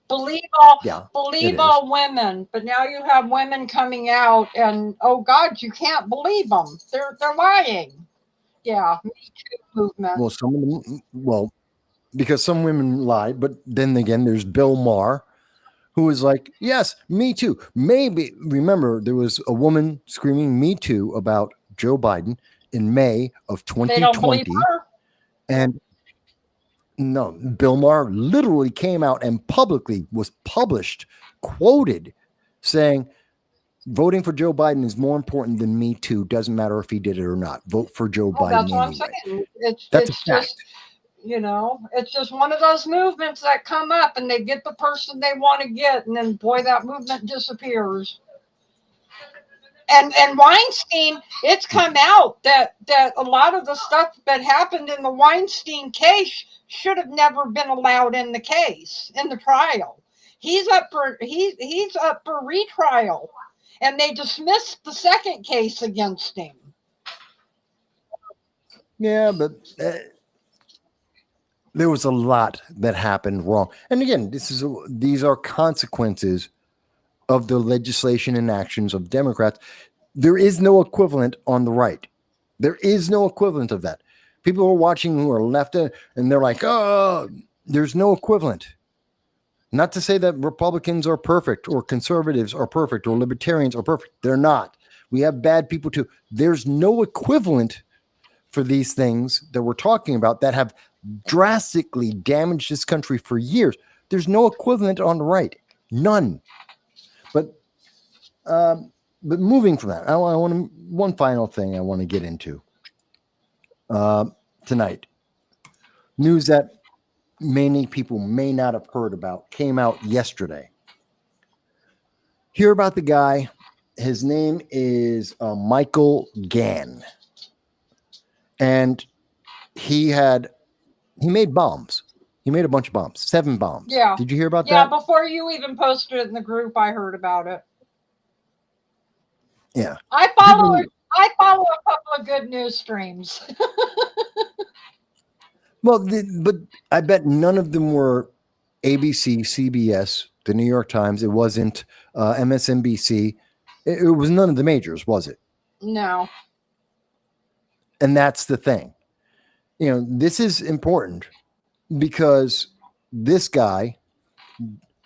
Believe Yeah, it believe is. all women, but now you have women coming out, and oh God, you can't believe them. They're lying. Yeah, Me Too movement. Well, some of them, because some women lie, but then again, there's Bill Maher, who was like, yes, me too. Maybe, remember, there was a woman screaming me too about Joe Biden in May of They don't believe 2020. her. And no, Bill Maher literally came out and publicly was published, quoted, saying, voting for Joe Biden is more important than me too. Doesn't matter if he did it or not. Vote for Joe Oh, Biden that's what I'm anyway. saying. That's a It's fact. just it's just one of those movements that come up and they get the person they want to get, and then boy, that movement disappears. And Weinstein, it's come out that a lot of the stuff that happened in the Weinstein case should have never been allowed in the case, in the trial. He's up for retrial, and they dismissed the second case against him. Yeah, but there was a lot that happened wrong. And again, these are consequences of the legislation and actions of Democrats. There is no equivalent on the right. There is no equivalent of that. People are watching who are left and they're like, oh, there's no equivalent. Not to say that Republicans are perfect or conservatives are perfect or libertarians are perfect. They're not. We have bad people too. There's no equivalent for these things that we're talking about that have drastically damaged this country for years. There's no equivalent on the right. None. But moving from that, one final thing I want to get into tonight. News that many people may not have heard about came out yesterday. Hear about the guy. His name is Michael Gann. And he made bombs. He made a bunch of bombs, 7 bombs. Yeah. Did you hear about that? Yeah, before you even posted it in the group, I heard about it. Yeah. I follow a couple of good news streams. Well, but I bet none of them were ABC, CBS, the New York Times. It wasn't MSNBC. It was none of the majors, was it? No. And that's the thing. This is important because this guy,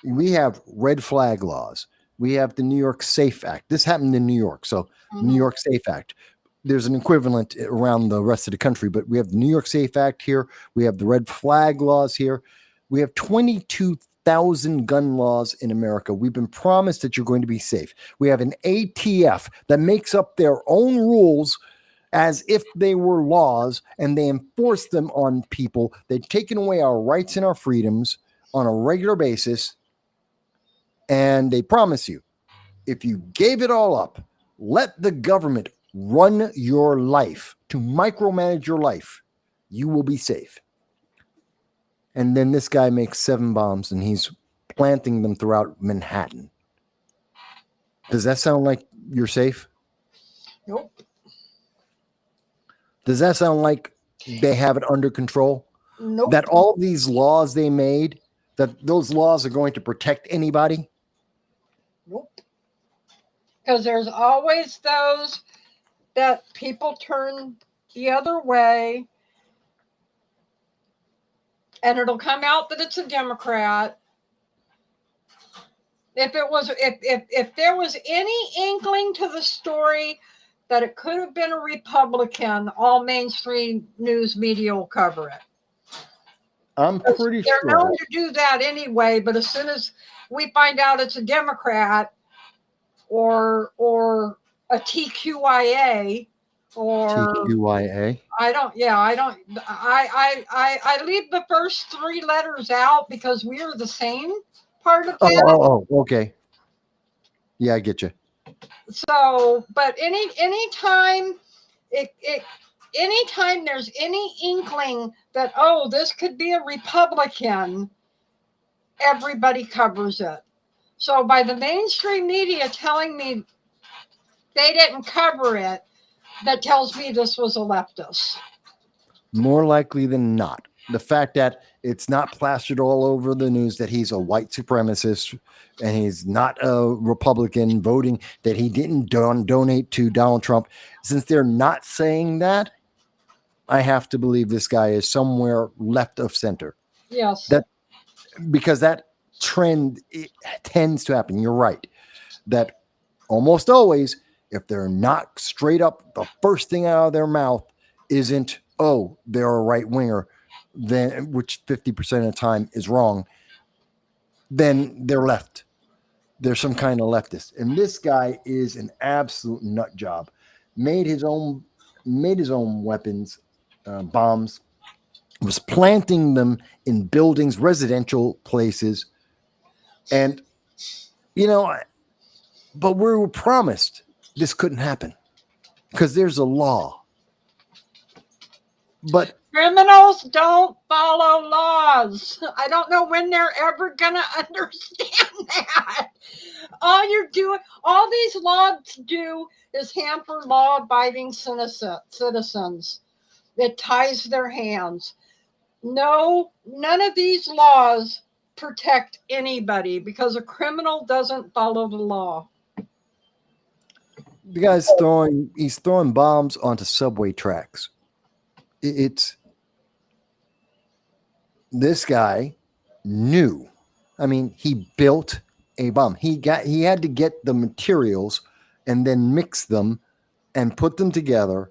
we have red flag laws. We have the New York SAFE Act. This happened in New York. So New York SAFE Act. There's an equivalent around the rest of the country, but we have the New York SAFE Act here. We have the red flag laws here. We have 22 1,000 gun laws in America. We've been promised that you're going to be safe. We have an ATF that makes up their own rules as if they were laws, and they enforce them on people. They've taken away our rights and our freedoms on a regular basis, and they promise you, if you gave it all up, let the government run your life, to micromanage your life, you will be safe. And then this guy makes 7 bombs and he's planting them throughout Manhattan. Does that sound like you're safe? Nope. Does that sound like they have it under control? Nope. That all these laws they made, that those laws are going to protect anybody? Nope. Because there's always those that people turn the other way, and it'll come out that it's a Democrat. If there was any inkling to the story that it could have been a Republican, all mainstream news media will cover it. I'm pretty They're sure. known to do that anyway, but as soon as we find out it's a Democrat or a TQIA or TQIA. I leave the first 3 letters out because we're the same part of that. Oh, okay. Yeah, I get you. So, but anytime anytime there's any inkling that, oh, this could be a Republican, everybody covers it. So by the mainstream media telling me they didn't cover it, that tells me this was a leftist. More likely than not. The fact that it's not plastered all over the news that he's a white supremacist and he's not a Republican voting, that he didn't donate to Donald Trump. Since they're not saying that, I have to believe this guy is somewhere left of center. Yes. Because that trend tends to happen. You're right. That almost always, if they're not straight up, the first thing out of their mouth isn't, oh, they're a right winger, then, which 50% of the time is wrong, then they're left. They're some kind of leftist. And this guy is an absolute nut job. Made his own weapons, bombs, was planting them in buildings, residential places. And, but we were promised this couldn't happen because there's a law. But criminals don't follow laws. I don't know when they're ever going to understand that. All these laws do is hamper law-abiding citizens. It ties their hands. No, none of these laws protect anybody because a criminal doesn't follow the law. The guy's he's throwing bombs onto subway tracks. This guy knew. I mean, he built a bomb. He had to get the materials and then mix them and put them together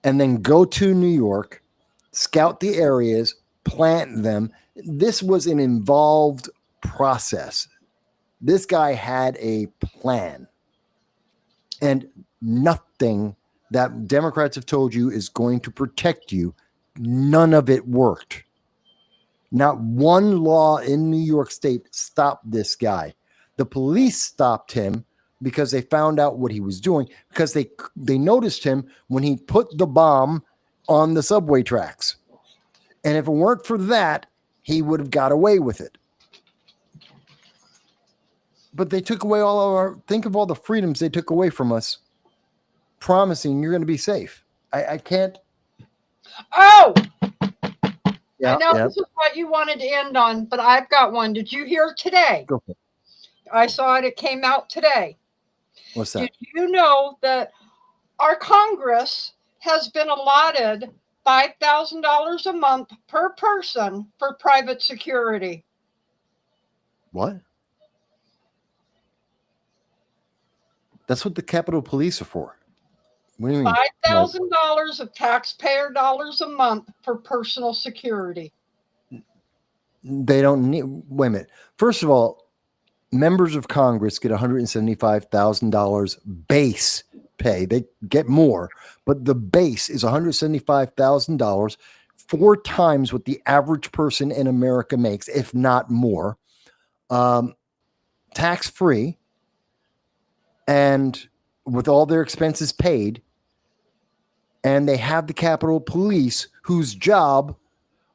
and then go to New York, scout the areas, plant them. This was an involved process. This guy had a plan. And nothing that Democrats have told you is going to protect you, none of it worked. Not one law in New York State stopped this guy. The police stopped him because they found out what he was doing, because they noticed him when he put the bomb on the subway tracks. And if it weren't for that, he would have got away with it. But they took away think of all the freedoms they took away from us, promising you're going to be safe. I can't. Oh! Yeah, I know this is what you wanted to end on, but I've got one. Did you hear today? Go for it. I saw it. It came out today. What's that? Did you know that our Congress has been allotted $5,000 a month per person for private security? What? That's what the Capitol Police are for. What do you mean? $5,000 of taxpayer dollars a month for personal security. They don't need, wait a minute. First of all, members of Congress get $175,000 base pay. They get more, but the base is $175,000, 4 times what the average person in America makes, if not more, tax free, and with all their expenses paid. And they have the Capitol Police, whose job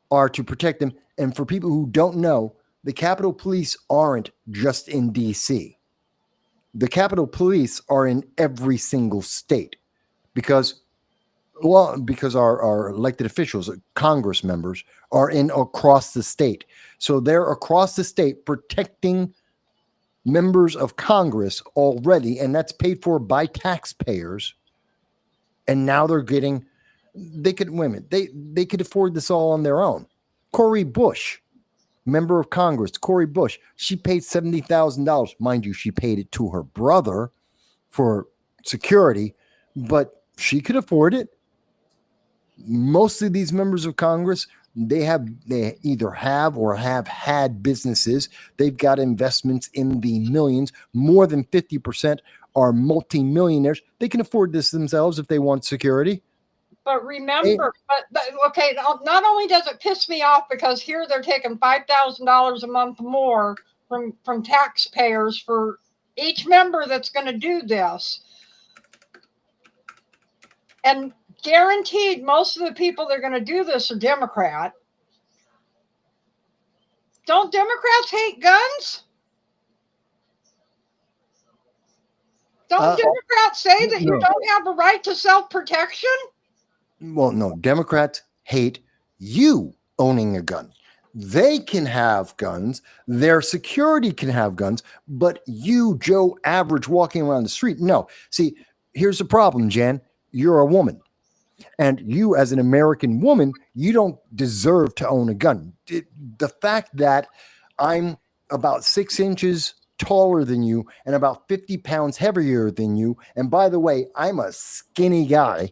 are to protect them. And for people who don't know, the Capitol Police aren't just in DC. The Capitol Police are in every single state because, well, because our elected officials, Congress members, are in across the state. So they're across the state protecting members of Congress already, and that's paid for by taxpayers. And now they're getting, they could women, they could afford this all on their own. Cori Bush, member of Congress, Cori Bush, she paid $70,000. Mind you, she paid it to her brother for security, but she could afford it. Most of these members of Congress, they either have or have had businesses. They've got investments in the millions. More than 50% are multimillionaires. They can afford this themselves if they want security. But remember, okay, not only does it piss me off because here they're taking $5,000 a month more from taxpayers for each member that's going to do this. And guaranteed, most of the people that are going to do this are Democrat. Don't Democrats hate guns? Don't Democrats say that you don't have a right to self-protection? Well, no, Democrats hate you owning a gun. They can have guns, their security can have guns, but you, Joe Average, walking around the street, no. See, here's the problem, Jan. You're a woman. And you, as an American woman, you don't deserve to own a gun. The fact that I'm about 6 inches taller than you and about 50 pounds heavier than you, and by the way, I'm a skinny guy,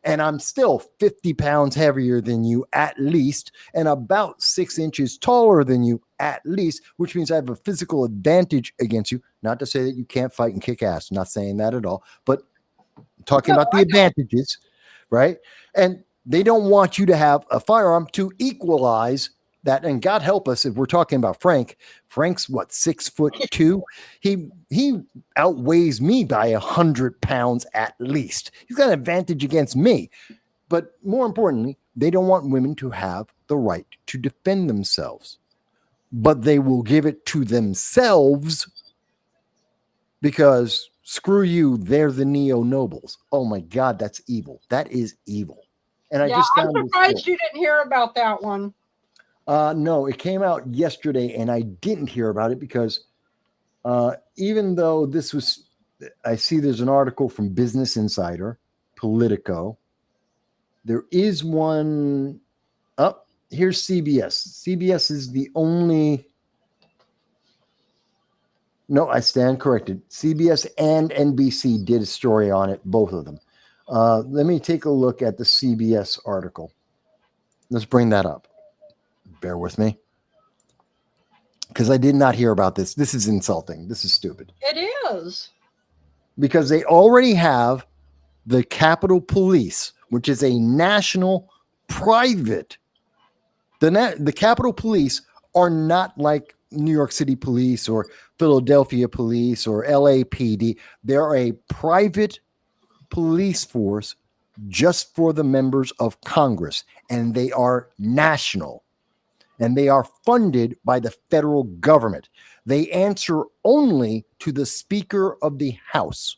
and I'm still 50 pounds heavier than you at least, and about 6 inches taller than you at least, which means I have a physical advantage against you. Not to say that you can't fight and kick ass. I'm not saying that at all, but talking about the advantages, right? And they don't want you to have a firearm to equalize that. And God help us if we're talking about Frank. Frank's what, 6'2"? He outweighs me by 100 pounds at least. He's got an advantage against me. But more importantly, they don't want women to have the right to defend themselves. But they will give it to themselves because screw you, they're the neo-nobles. Oh my God, that's evil. That is evil. And I'm surprised you didn't hear about that one. No, it came out yesterday and I didn't hear about it because even though this was, I see there's an article from Business Insider, Politico. There is one up. Here's CBS. CBS is the only. No, I stand corrected. CBS and NBC did a story on it, both of them. Let me take a look at the CBS article. Let's bring that up. Bear with me. Because I did not hear about this. This is insulting. This is stupid. It is. Because they already have the Capitol Police, which is a national private. The Capitol Police are not like New York City Police or Philadelphia Police or LAPD. They're a private police force just for the members of Congress, and they are national, and they are funded by the federal government. They answer only to the Speaker of the House.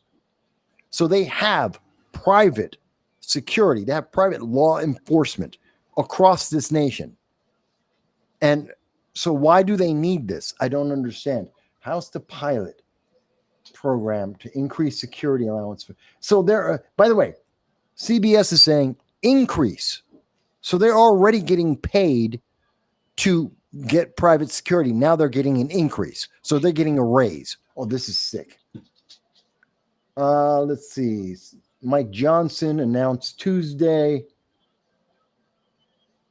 So they have private security. They have private law enforcement across this nation. And so why do they need this? I don't understand. How's the pilot program to increase security allowance? So there, by the way, CBS is saying increase. So they're already getting paid to get private security. Now they're getting an increase. So they're getting a raise. Oh, this is sick. Let's see. Mike Johnson announced Tuesday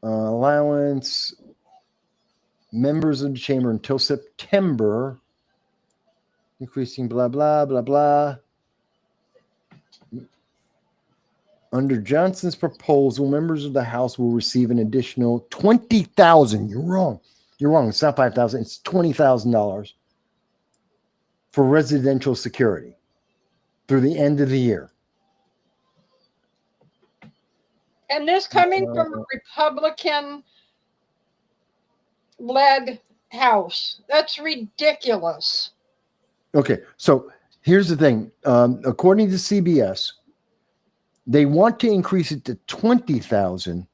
allowance. members of the chamber until September, increasing blah, blah, blah, blah. Under Johnson's proposal, members of the House will receive an additional $20,000. You're wrong. You're wrong. It's not $5,000. It's $20,000 for residential security through the end of the year. And this coming from a Republican-led House. That's ridiculous. Okay, so here's the thing. According to CBS, they want to increase it to 20,000,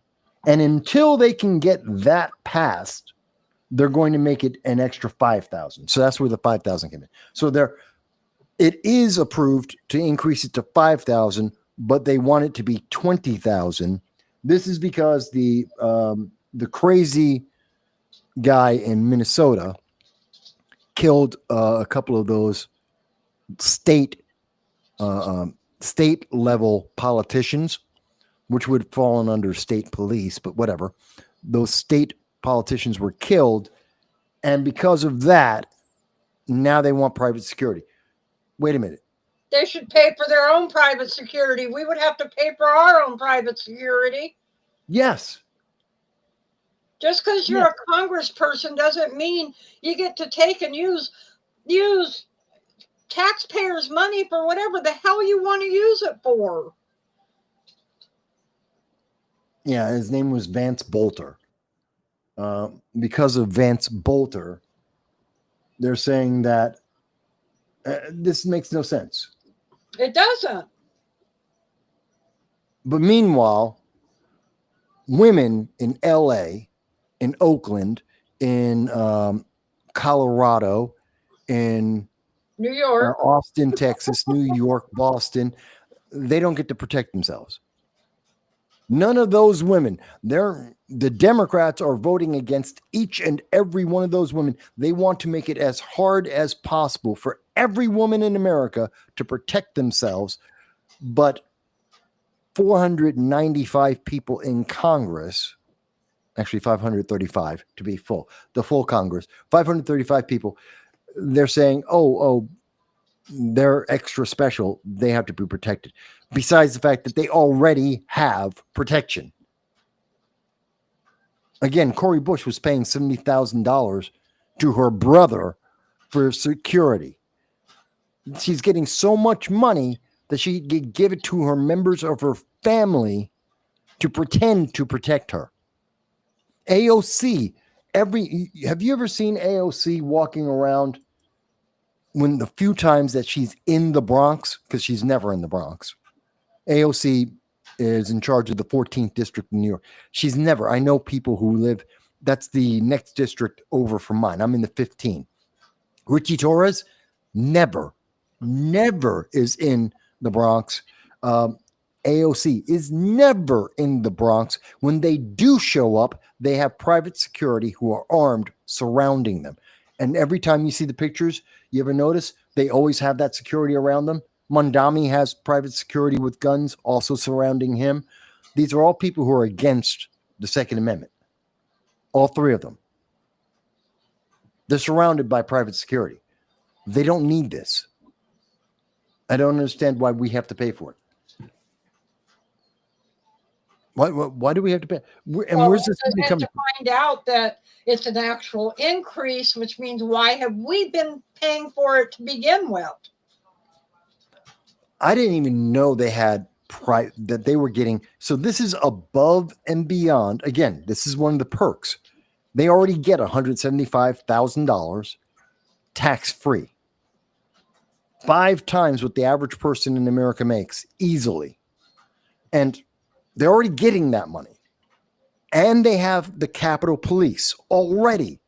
and until they can get that passed, they're going to make it an extra 5,000. So that's where the 5,000 came in. So it is approved to increase it to 5,000, but they want it to be 20,000. This is because the crazy guy in Minnesota killed a couple of those state level politicians, which would have fallen under state police, but whatever. Those state politicians were killed, and because of that, now they want private security. Wait a minute. They should pay for their own private security. We would have to pay for our own private security. Yes. Just because you're a congressperson doesn't mean you get to take and use taxpayers' money for whatever the hell you want to use it for. Yeah, his name was Vance Bolter. Because of Vance Bolter, they're saying that this makes no sense. It doesn't. But meanwhile, women in LA, in Oakland, in Colorado, in New York, Austin, Texas, New York, Boston, they don't get to protect themselves. None of those women, the Democrats are voting against each and every one of those women. They want to make it as hard as possible for every woman in America to protect themselves. But 495 people in Congress, actually 535 to be full, the full Congress, 535 people, they're saying, oh, they're extra special. They have to be protected. Besides the fact that they already have protection. Again, Cori Bush was paying $70,000 to her brother for security. She's getting so much money that she could give it to her members of her family to pretend to protect her. AOC, have you ever seen AOC walking around when the few times that she's in the Bronx, because she's never in the Bronx. AOC is in charge of the 14th district in New York. She's never, I know people who live, that's the next district over from mine. I'm in the 15. Richie Torres, never is in the Bronx. AOC is never in the Bronx. When they do show up, they have private security who are armed surrounding them. And every time you see the pictures, you ever notice they always have that security around them? Mondami has private security with guns also surrounding him. These are all people who are against the Second Amendment. All three of them. They're surrounded by private security. They don't need this. I don't understand why we have to pay for it. Why do we have to pay? Where's this money coming from? To find out that it's an actual increase, which means why have we been paying for it to begin with? I didn't even know they had that they were getting. So this is above and beyond. Again, this is one of the perks. They already get $175,000 tax-free. 5 times what the average person in America makes easily. And they're already getting that money. And they have the Capitol Police already.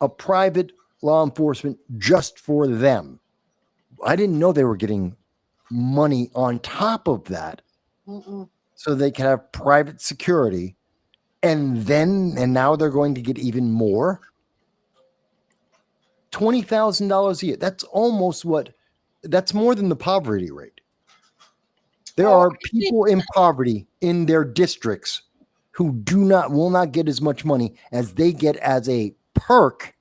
A private law enforcement just for them. I didn't know they were getting money on top of that. So they can have private security. And now they're going to get even more. $20,000 a year. That's that's more than the poverty rate. There are people in poverty in their districts who will not get as much money as they get as a perk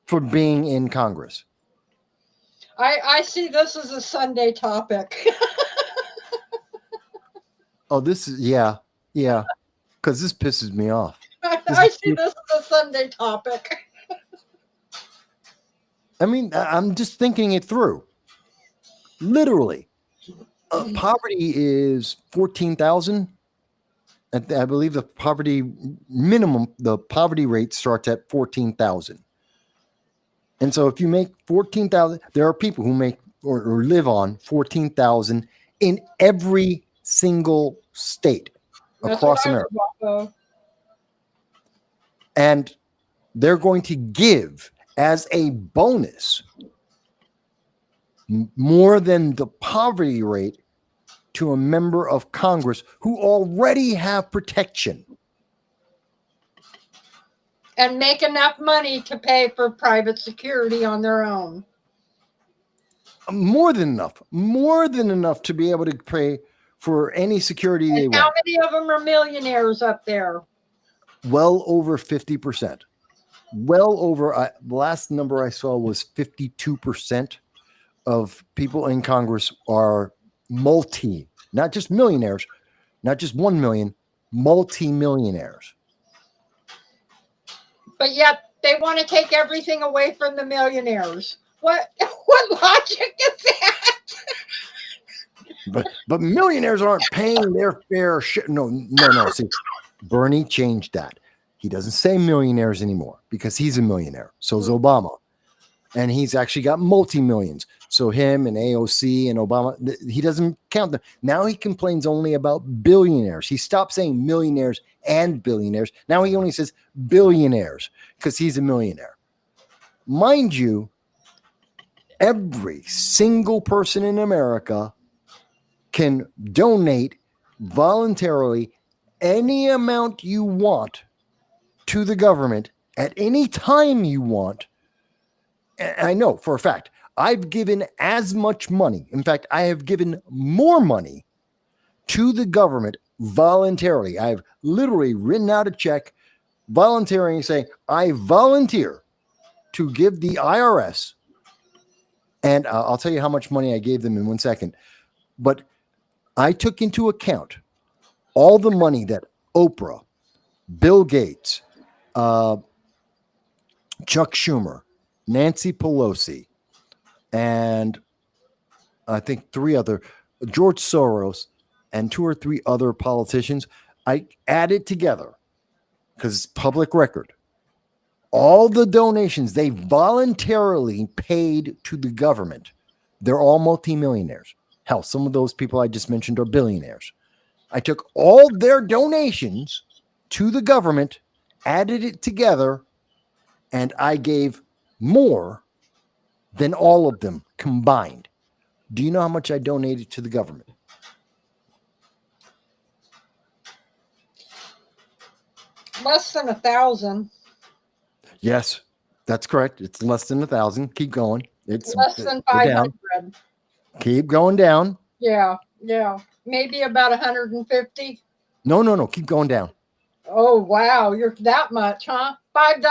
for being in Congress. I see this as a Sunday topic. Oh, this is yeah, because this pisses me off. I see this as a Sunday topic. I mean, I'm just thinking it through. Literally, poverty is 14,000. I believe the poverty rate starts at 14,000. And so if you make 14,000, there are people who make or live on 14,000 in every single state across America. And they're going to give as a bonus more than the poverty rate to a member of Congress who already have protection. And make enough money to pay for private security on their own. More than enough to be able to pay for any security they want. How many of them are millionaires up there? Well over 50%. Well over, the last number I saw was 52% of people in Congress are not just millionaires, not just 1 million, multi-millionaires. But yet they want to take everything away from the millionaires. What logic is that? But millionaires aren't paying their fair share. No. See, Bernie changed that. He doesn't say millionaires anymore because he's a millionaire. So is Obama. And he's actually got multi-millions. So him and AOC and Obama, he doesn't count them. Now he complains only about billionaires. He stopped saying millionaires and billionaires. Now he only says billionaires because he's a millionaire. Mind you, every single person in America can donate voluntarily any amount you want to the government at any time you want. And I know for a fact, I've given as much money. In fact, I have given more money to the government voluntarily. I've literally written out a check volunteering, saying, I volunteer to give the IRS. And I'll tell you how much money I gave them in 1 second. But I took into account all the money that Oprah, Bill Gates, Chuck Schumer, Nancy Pelosi, and I think George Soros, and 2 or 3 other politicians. I added together because it's public record. All the donations they voluntarily paid to the government, they're all multimillionaires. Hell, some of those people I just mentioned are billionaires. I took all their donations to the government, added it together, and I gave more than all of them combined. Do you know how much I donated to the government? Less than 1,000. Yes, that's correct. It's less than 1,000. Keep going. It's less than 500. Keep going down. Yeah. Maybe about 150. No. Keep going down. Oh, wow. You're that much, huh? $5.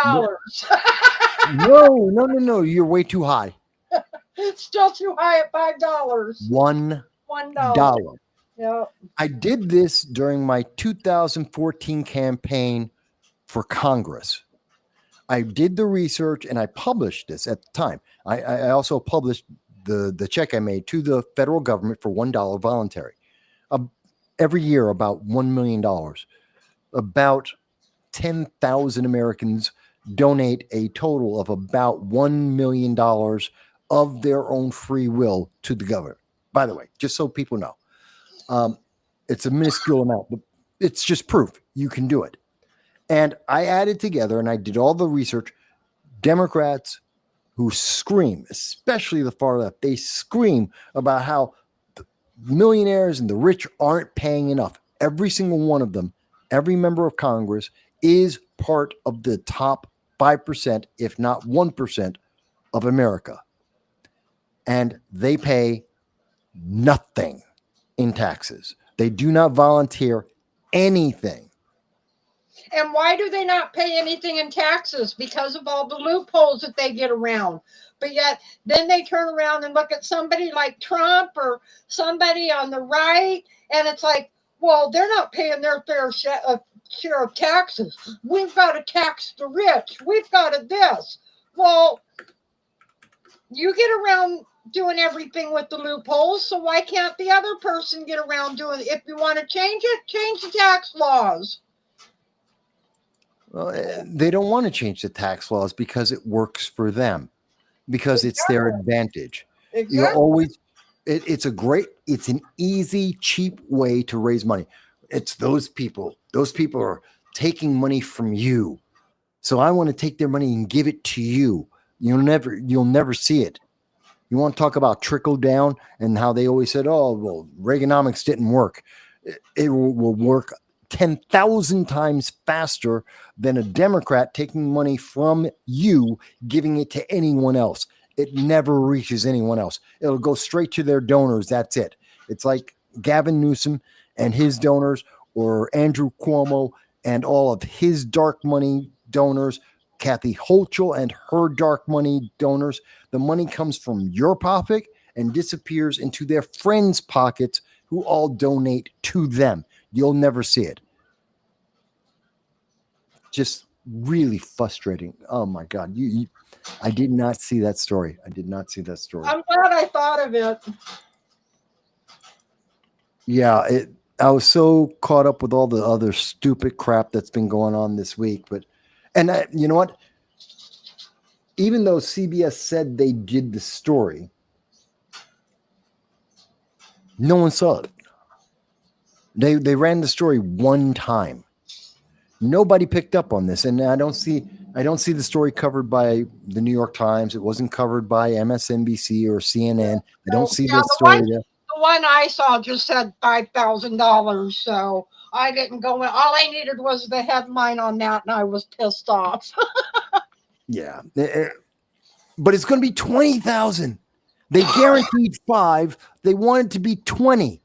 No. You're way too high. It's still too high at $5. $1. Yeah. I did this during my 2014 campaign for Congress. I did the research and I published this at the time. I also published the check I made to the federal government for $1 voluntary. Every year, about $1 million. About 10,000 Americans donate a total of about $1 million of their own free will to the government. By the way, just so people know, it's a minuscule amount, but it's just proof you can do it. And I added together and I did all the research. Democrats who scream, especially the far left, they scream about how the millionaires and the rich aren't paying enough. Every single one of them, every member of Congress is part of the top 5%, if not 1% of America. And they pay nothing in taxes. They do not volunteer anything And why do they not pay anything in taxes? Because of all the loopholes that they get around. But yet, then they turn around and look at somebody like Trump or somebody on the right, and it's like, well, they're not paying their fair share of taxes. We've got to tax the rich. We've got to this. Well, you get around doing everything with the loopholes, so why can't the other person get around doing it? If you want to change it, change the tax laws. Well, they don't want to change the tax laws because it works for them, because it's their advantage. Exactly. You're always, it's an easy, cheap way to raise money. It's those people. Those people are taking money from you. So I want to take their money and give it to you. You'll never see it. You want to talk about trickle down and how they always said, oh, well, Reaganomics didn't work. It will work 10,000 times faster than a Democrat taking money from you, giving it to anyone else. It never reaches anyone else. It'll go straight to their donors. That's it. It's like Gavin Newsom and his donors, or Andrew Cuomo and all of his dark money donors, Kathy Hochul and her dark money donors. The money comes from your pocket and disappears into their friends' pockets, who all donate to them. You'll never see it. Just really frustrating. Oh my God. I did not see that story. I'm glad I thought of it. Yeah, I was so caught up with all the other stupid crap that's been going on this week. You know what? Even though CBS said they did the story, no one saw it. They ran the story one time. Nobody picked up on this, and I don't see the story covered by the New York Times. It wasn't covered by MSNBC or CNN. I don't see that story there. The one I saw just said $5,000, so I didn't go in. All I needed was the headline on that, and I was pissed off. Yeah, but it's going to be 20,000. They guaranteed 5. They want it to be 20.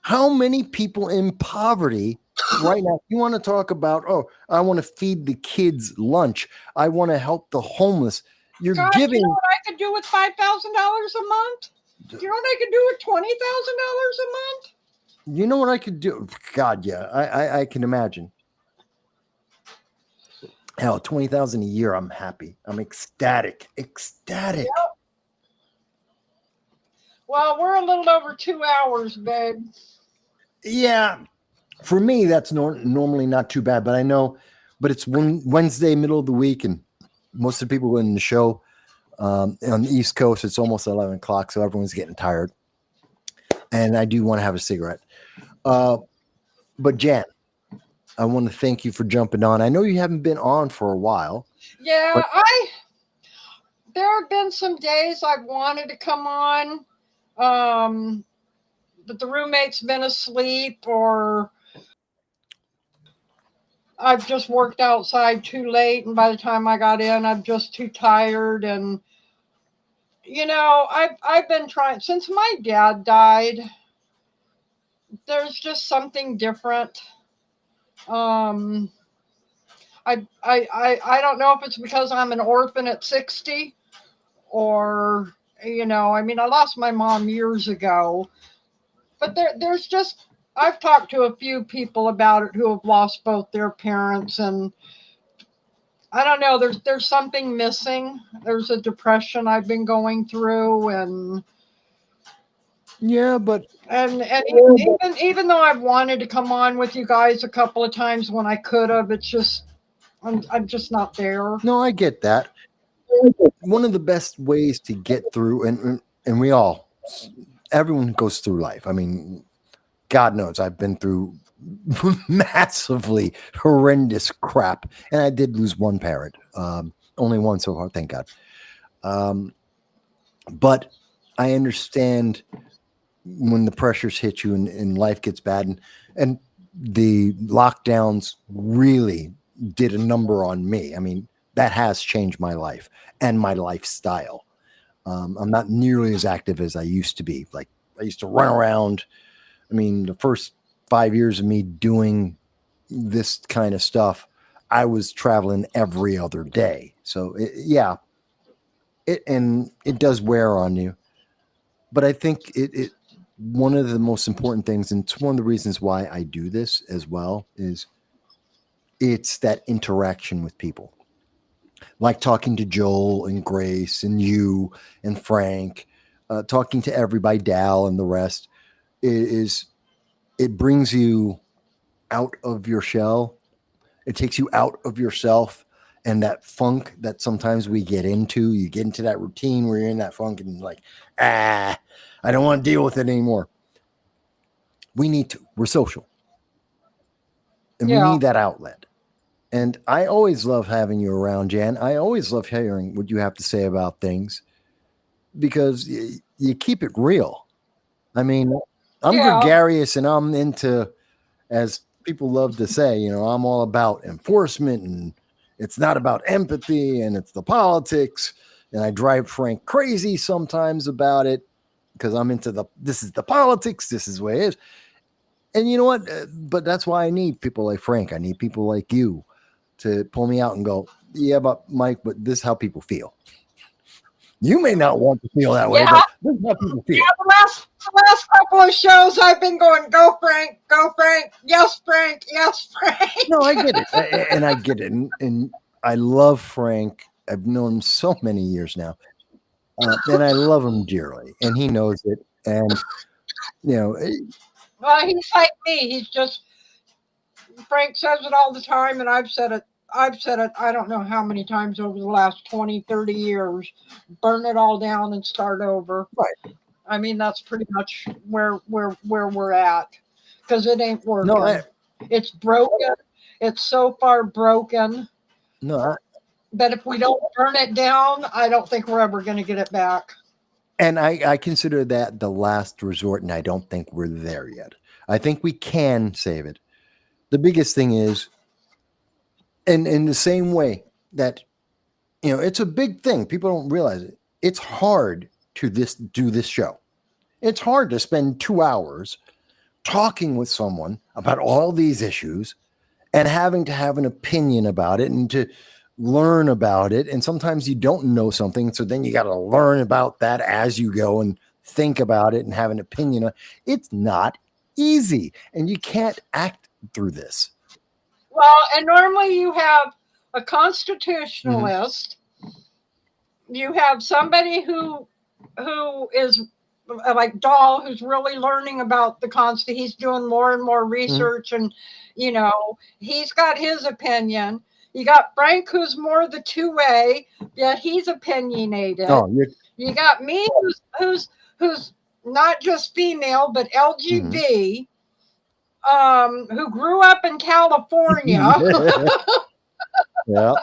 How many people in poverty right now? You want to talk about, oh, I want to feed the kids lunch. I want to help the homeless. You're giving. You know what I could do with $5,000 a month? You know what I could do with $20,000 a month? You know what I could do? God, yeah, I can imagine. Hell, 20,000 a year. I'm happy. I'm ecstatic. Yep. Well, we're a little over 2 hours, babe. Yeah, for me, that's normally not too bad, but I know, but it's Wednesday, middle of the week, and most of the people in the show on the East Coast, it's almost 11 o'clock, so everyone's getting tired. And I do want to have a cigarette. But Jan, I want to thank you for jumping on. I know you haven't been on for a while. Yeah, there have been some days I've wanted to come on, but the roommate's been asleep, or I've just worked outside too late, and by the time I got in, I'm just too tired. And you know, I've been trying since my dad died. There's just something different. I don't know if it's because I'm an orphan at 60, or you know, I mean, I lost my mom years ago, but there's just, I've talked to a few people about it who have lost both their parents, and I don't know, there's something missing. There's a depression I've been going through, and yeah, but even though I've wanted to come on with you guys a couple of times when I could have, it's just I'm just not there. No, I get that. One of the best ways to get through, and everyone goes through life. I mean, God knows I've been through massively horrendous crap, and I did lose one parent, only one so far, thank God. But I understand when the pressures hit you and life gets bad, and the lockdowns really did a number on me. I mean, that has changed my life and my lifestyle. I'm not nearly as active as I used to be. Like, I used to run around. I mean, the first 5 years of me doing this kind of stuff, I was traveling every other day. So it does wear on you. But I think it one of the most important things, and it's one of the reasons why I do this as well, is it's that interaction with people. Like talking to Joel and Grace and you and Frank, talking to everybody, Dal and the rest, is it brings you out of your shell. It takes you out of yourself and that funk that sometimes we get into. You get into that routine where you're in that funk and like, I don't want to deal with it anymore. We need to. We're social. And we need that outlet. And I always love having you around, Jan. I always love hearing what you have to say about things because you keep it real. I mean, I'm gregarious and I'm into, as people love to say, I'm all about enforcement and it's not about empathy and it's the politics. And I drive Frank crazy sometimes about it because I'm into this is the politics. This is the way it is. And you know what? But that's why I need people like Frank. I need people like you to pull me out and go, yeah, but Mike, but this is how people feel. You may not want to feel that way, but this is how people feel. Yeah, the last couple of shows I've been going, go Frank, yes Frank, yes Frank. No, I get it, and I get it, and I love Frank. I've known him so many years now, and I love him dearly, and he knows it. And well, he's like me. He's just Frank says it all the time, and I've said it. I don't know how many times over the last 20, 30 years. Burn it all down and start over. Right. I mean, that's pretty much where we're at because it ain't working. No, it's broken. It's so far broken. No, that if we don't burn it down, I don't think we're ever going to get it back. And I consider that the last resort, and I don't think we're there yet. I think we can save it. The biggest thing is, and in the same way that, it's a big thing. People don't realize it. It's hard to do this show. It's hard to spend 2 hours talking with someone about all these issues and having to have an opinion about it and to learn about it. And sometimes you don't know something. So then you got to learn about that as you go and think about it and have an opinion. It's not easy. And you can't act through this. Well, and normally you have a constitutionalist. You have somebody who is like Dahl, who's really learning about the Constitution. He's doing more and more research, and he's got his opinion. You got Frank, who's more the two-way, yet he's opinionated. You got me, who's not just female but LGBT, who grew up in California. Yeah.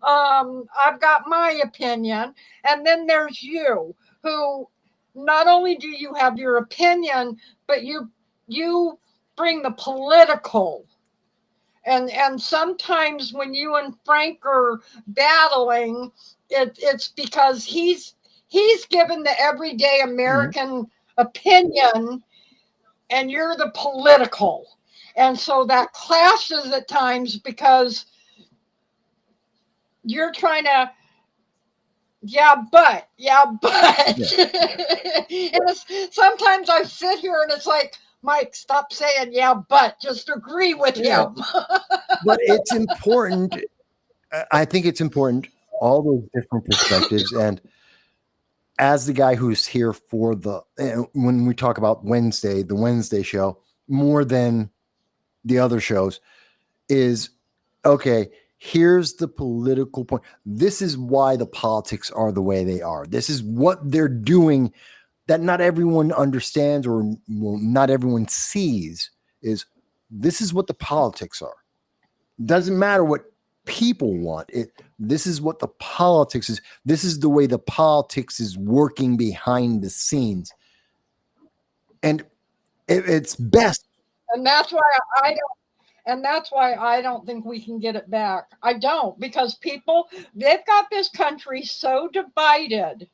I've got my opinion. And then there's you, who not only do you have your opinion, but you bring the political. And sometimes when you and Frank are battling, it's because he's given the everyday American opinion, and you're the political. And so that clashes at times because you're trying to, but. And sometimes I sit here and it's like, Mike, stop saying but. Just agree with him. But it's important. I think it's important, all those different perspectives. And as the guy who's here for when we talk about the Wednesday show, more than the other shows, is, okay, here's the political point. This is why the politics are the way they are. This is what they're doing that not everyone understands or not everyone sees. This is what the politics are. Doesn't matter what people want. This is what the politics is. This is the way the politics is working behind the scenes. And it's best. And that's why I don't think we can get it back. I don't, because they've got this country so divided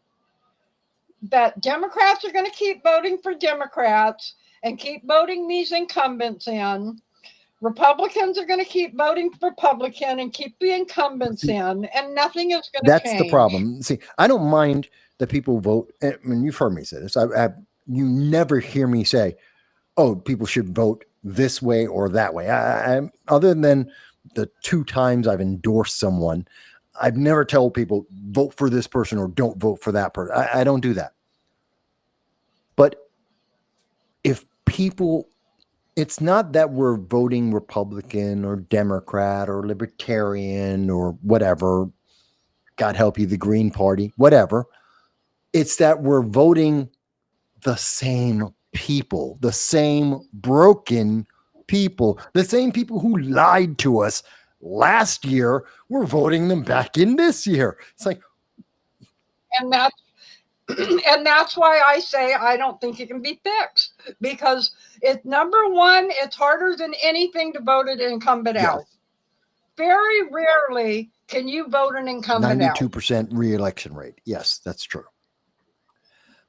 that Democrats are going to keep voting for Democrats and keep voting these incumbents in. Republicans are going to keep voting Republican and keep the incumbents in, and nothing is going to That's the change. problem. See, I don't mind that people vote. I mean, you've heard me say this. You never hear me say, "Oh, people should vote this way or that way." Other than the 2 times I've endorsed someone, I've never told people vote for this person or don't vote for that person. I don't do that. But if people, it's not that we're voting Republican or Democrat or Libertarian or whatever. God help you, the Green Party, whatever. It's that we're voting the same people, the same broken people, the same people who lied to us last year. We're voting them back in this year. It's like, And that's and that's why I say I don't think it can be fixed, because it's number one, it's harder than anything to vote an incumbent yes, out. Very rarely can you vote an incumbent out. 92% re-election rate. Yes, that's true.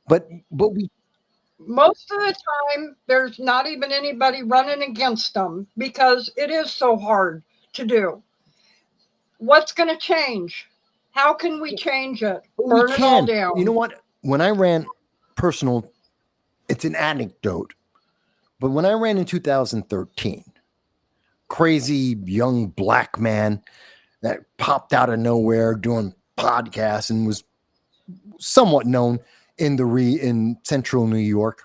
But we Most of the time, there's not even anybody running against them because it is so hard to do. What's going to change? How can we change it? Burn it all down. You know what? When I ran personal, it's an anecdote, but when I ran in 2013, crazy young black man that popped out of nowhere doing podcasts and was somewhat known in central New York,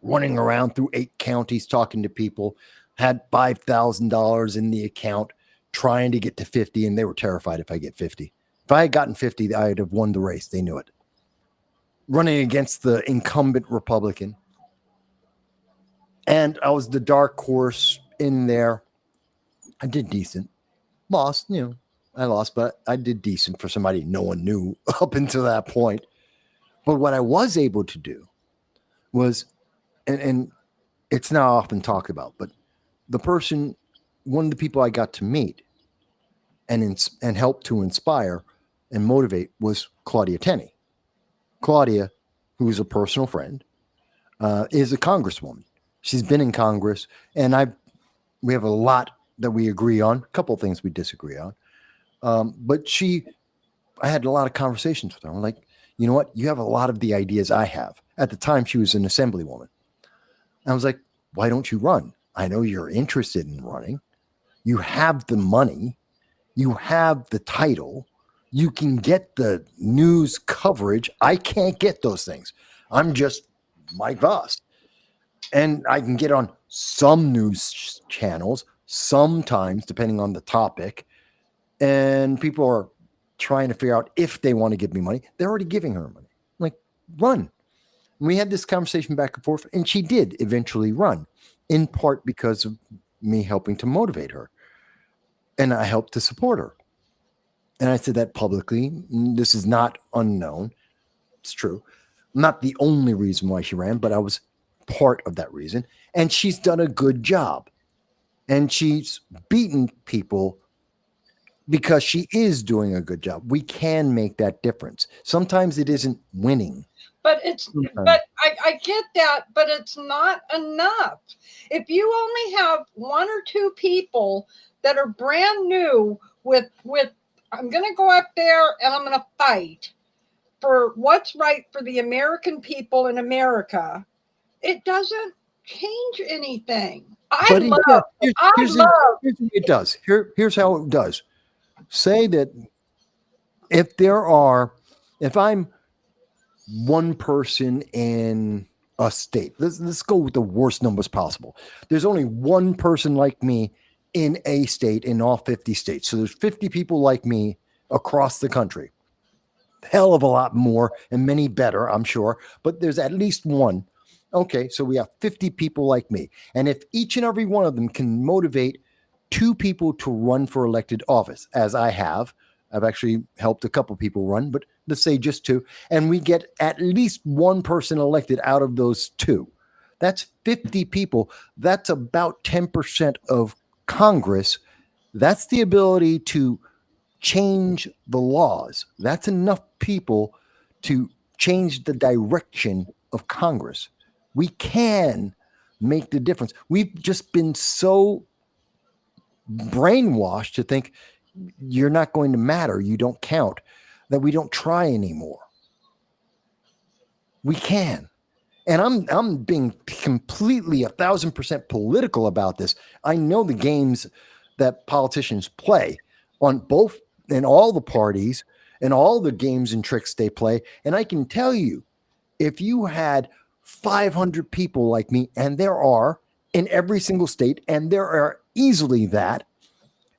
running around through 8 counties talking to people, had $5,000 in the account, trying to get to 50, and they were terrified if I get 50. If I had gotten 50, I'd have won the race. They knew it. Running against the incumbent Republican. And I was the dark horse in there. I did decent. Lost, I lost, but I did decent for somebody no one knew up until that point. But what I was able to do was, and it's not often talked about, but one of the people I got to meet and help to inspire and motivate was Claudia Tenney. Claudia, who's a personal friend, is a congresswoman. She's been in Congress, and we have a lot that we agree on, a couple of things we disagree on. But I had a lot of conversations with her. I'm like, you know what? You have a lot of the ideas I have. At the time, she was an assemblywoman. I was like, why don't you run? I know you're interested in running. You have the money. You have the title. You can get the news coverage. I can't get those things. I'm just Mike Voss. And I can get on some news channels, sometimes, depending on the topic. And people are trying to figure out if they want to give me money. They're already giving her money. I'm like, run. And we had this conversation back and forth, and she did eventually run, in part because of me helping to motivate her. And I helped to support her. And I said that publicly. This is not unknown. It's true. Not the only reason why she ran, but I was part of that reason. And she's done a good job. And she's beaten people because she is doing a good job. We can make that difference. Sometimes it isn't winning. But I get that, but it's not enough. If you only have 1 or 2 people that are brand new with I'm going to go up there and I'm going to fight for what's right for the American people in America, it doesn't change anything. Here's what it does. Here's how it does. Say that if I'm one person in a state, let's go with the worst numbers possible. There's only one person like me in a state in all 50 states. So there's 50 people like me across the country. Hell of a lot more and many better, I'm sure, but there's at least one. Okay, so we have 50 people like me. And if each and every one of them can motivate 2 people to run for elected office, as I've actually helped a couple people run, but let's say just 2, and we get at least 1 person elected out of those 2. That's 50 people. That's about 10% of Congress. That's the ability to change the laws. That's enough people to change the direction of Congress. We can make the difference. We've just been so brainwashed to think you're not going to matter, you don't count, that we don't try anymore. We can. And I'm being completely 1,000% political about this. I know the games that politicians play on both in all the parties and all the games and tricks they play. And I can tell you, if you had 500 people like me, and there are in every single state, and there are easily that,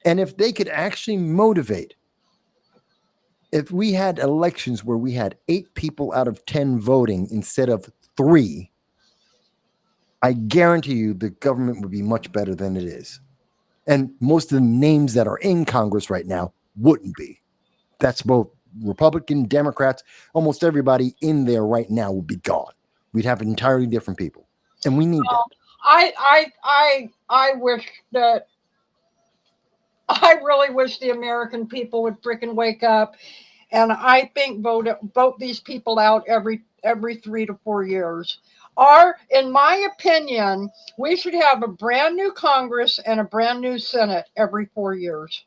and if they could actually motivate, if we had elections where we had 8 people out of 10 voting instead of 3, I guarantee you the government would be much better than it is. And most of the names that are in Congress right now wouldn't be. That's both Republican, Democrats, almost everybody in there right now would be gone. We'd have entirely different people. And we need that. I wish that I really wish the American people would freaking wake up, and I think vote these people out every 3 to 4 years. Or, in my opinion, we should have a brand new Congress and a brand new Senate every 4 years.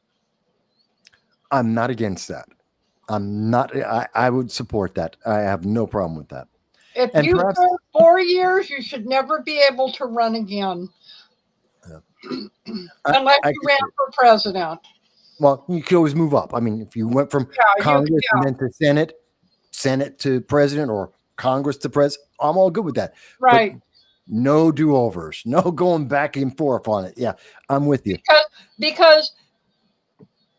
I'm not against that. I would support that. I have no problem with that. If And you perhaps- serve 4 years, you should never be able to run again. Unless you ran for president. Well, you could always move up. I mean, if you went from Congress and then to Senate to president, or Congress to president, I'm all good with that. Right. But no do-overs, no going back and forth on it. Yeah, I'm with you. Because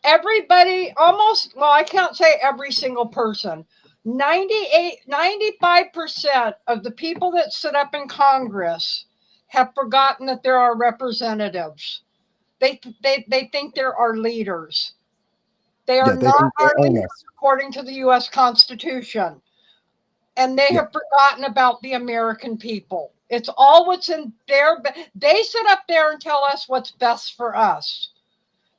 everybody, almost, well, I can't say every single person, 95% of the people that sit up in Congress have forgotten that there are representatives. They think there are leaders. They are not our leaders according to the U.S. Constitution. And they have forgotten about the American people. It's all what's in their, they sit up there and tell us what's best for us.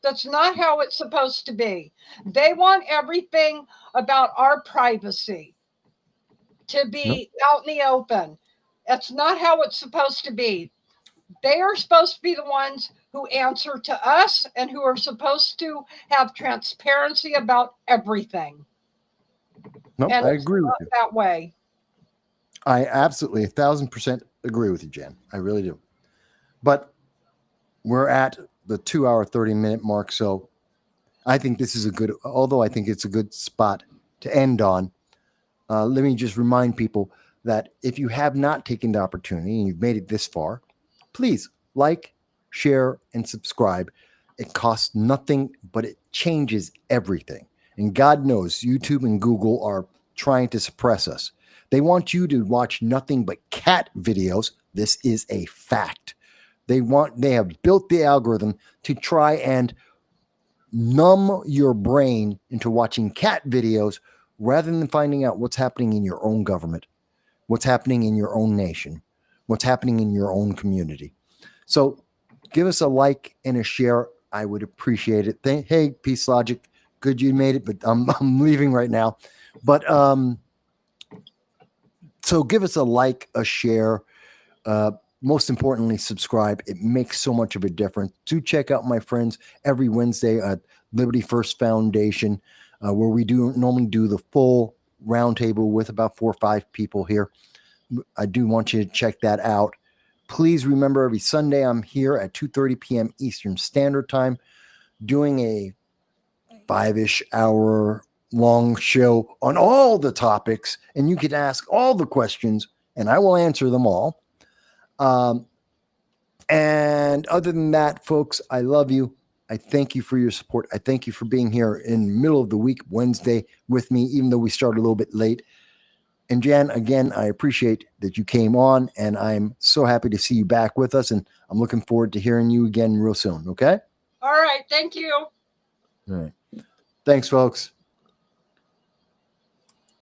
That's not how it's supposed to be. They want everything about our privacy to be out in the open. That's not how it's supposed to be. They are supposed to be the ones who answer to us and who are supposed to have transparency about everything. Nope, and I agree with you. That way. I absolutely 1,000% agree with you, Jan. I really do. But we're at the 2-hour, 30-minute mark. So I think this is although I think it's a good spot to end on. Let me just remind people that if you have not taken the opportunity and you've made it this far, please like, share, and subscribe. It costs nothing, but it changes everything. And God knows YouTube and Google are trying to suppress us. They want you to watch nothing but cat videos. This is a fact. They have built the algorithm to try and numb your brain into watching cat videos rather than finding out what's happening in your own government, what's happening in your own nation, what's happening in your own community. So give us a like and a share. I would appreciate it. Hey, Peace Logic, good you made it, but I'm leaving right now. But so give us a like, a share. Most importantly, subscribe. It makes so much of a difference. Do check out my friends every Wednesday at Liberty First Foundation, where we normally do the full roundtable with about 4 or 5 people here. I do want you to check that out. Please remember, every Sunday I'm here at 2:30 p.m. Eastern Standard Time doing a 5-ish hour long show on all the topics, and you can ask all the questions and I will answer them all. And other than that, folks, I love you. I thank you for your support. I thank you for being here in the middle of the week, Wednesday, with me, even though we started a little bit late. And Jan, again, I appreciate that you came on, and I'm so happy to see you back with us. And I'm looking forward to hearing you again real soon. Okay? All right. Thank you. All right. Thanks, folks.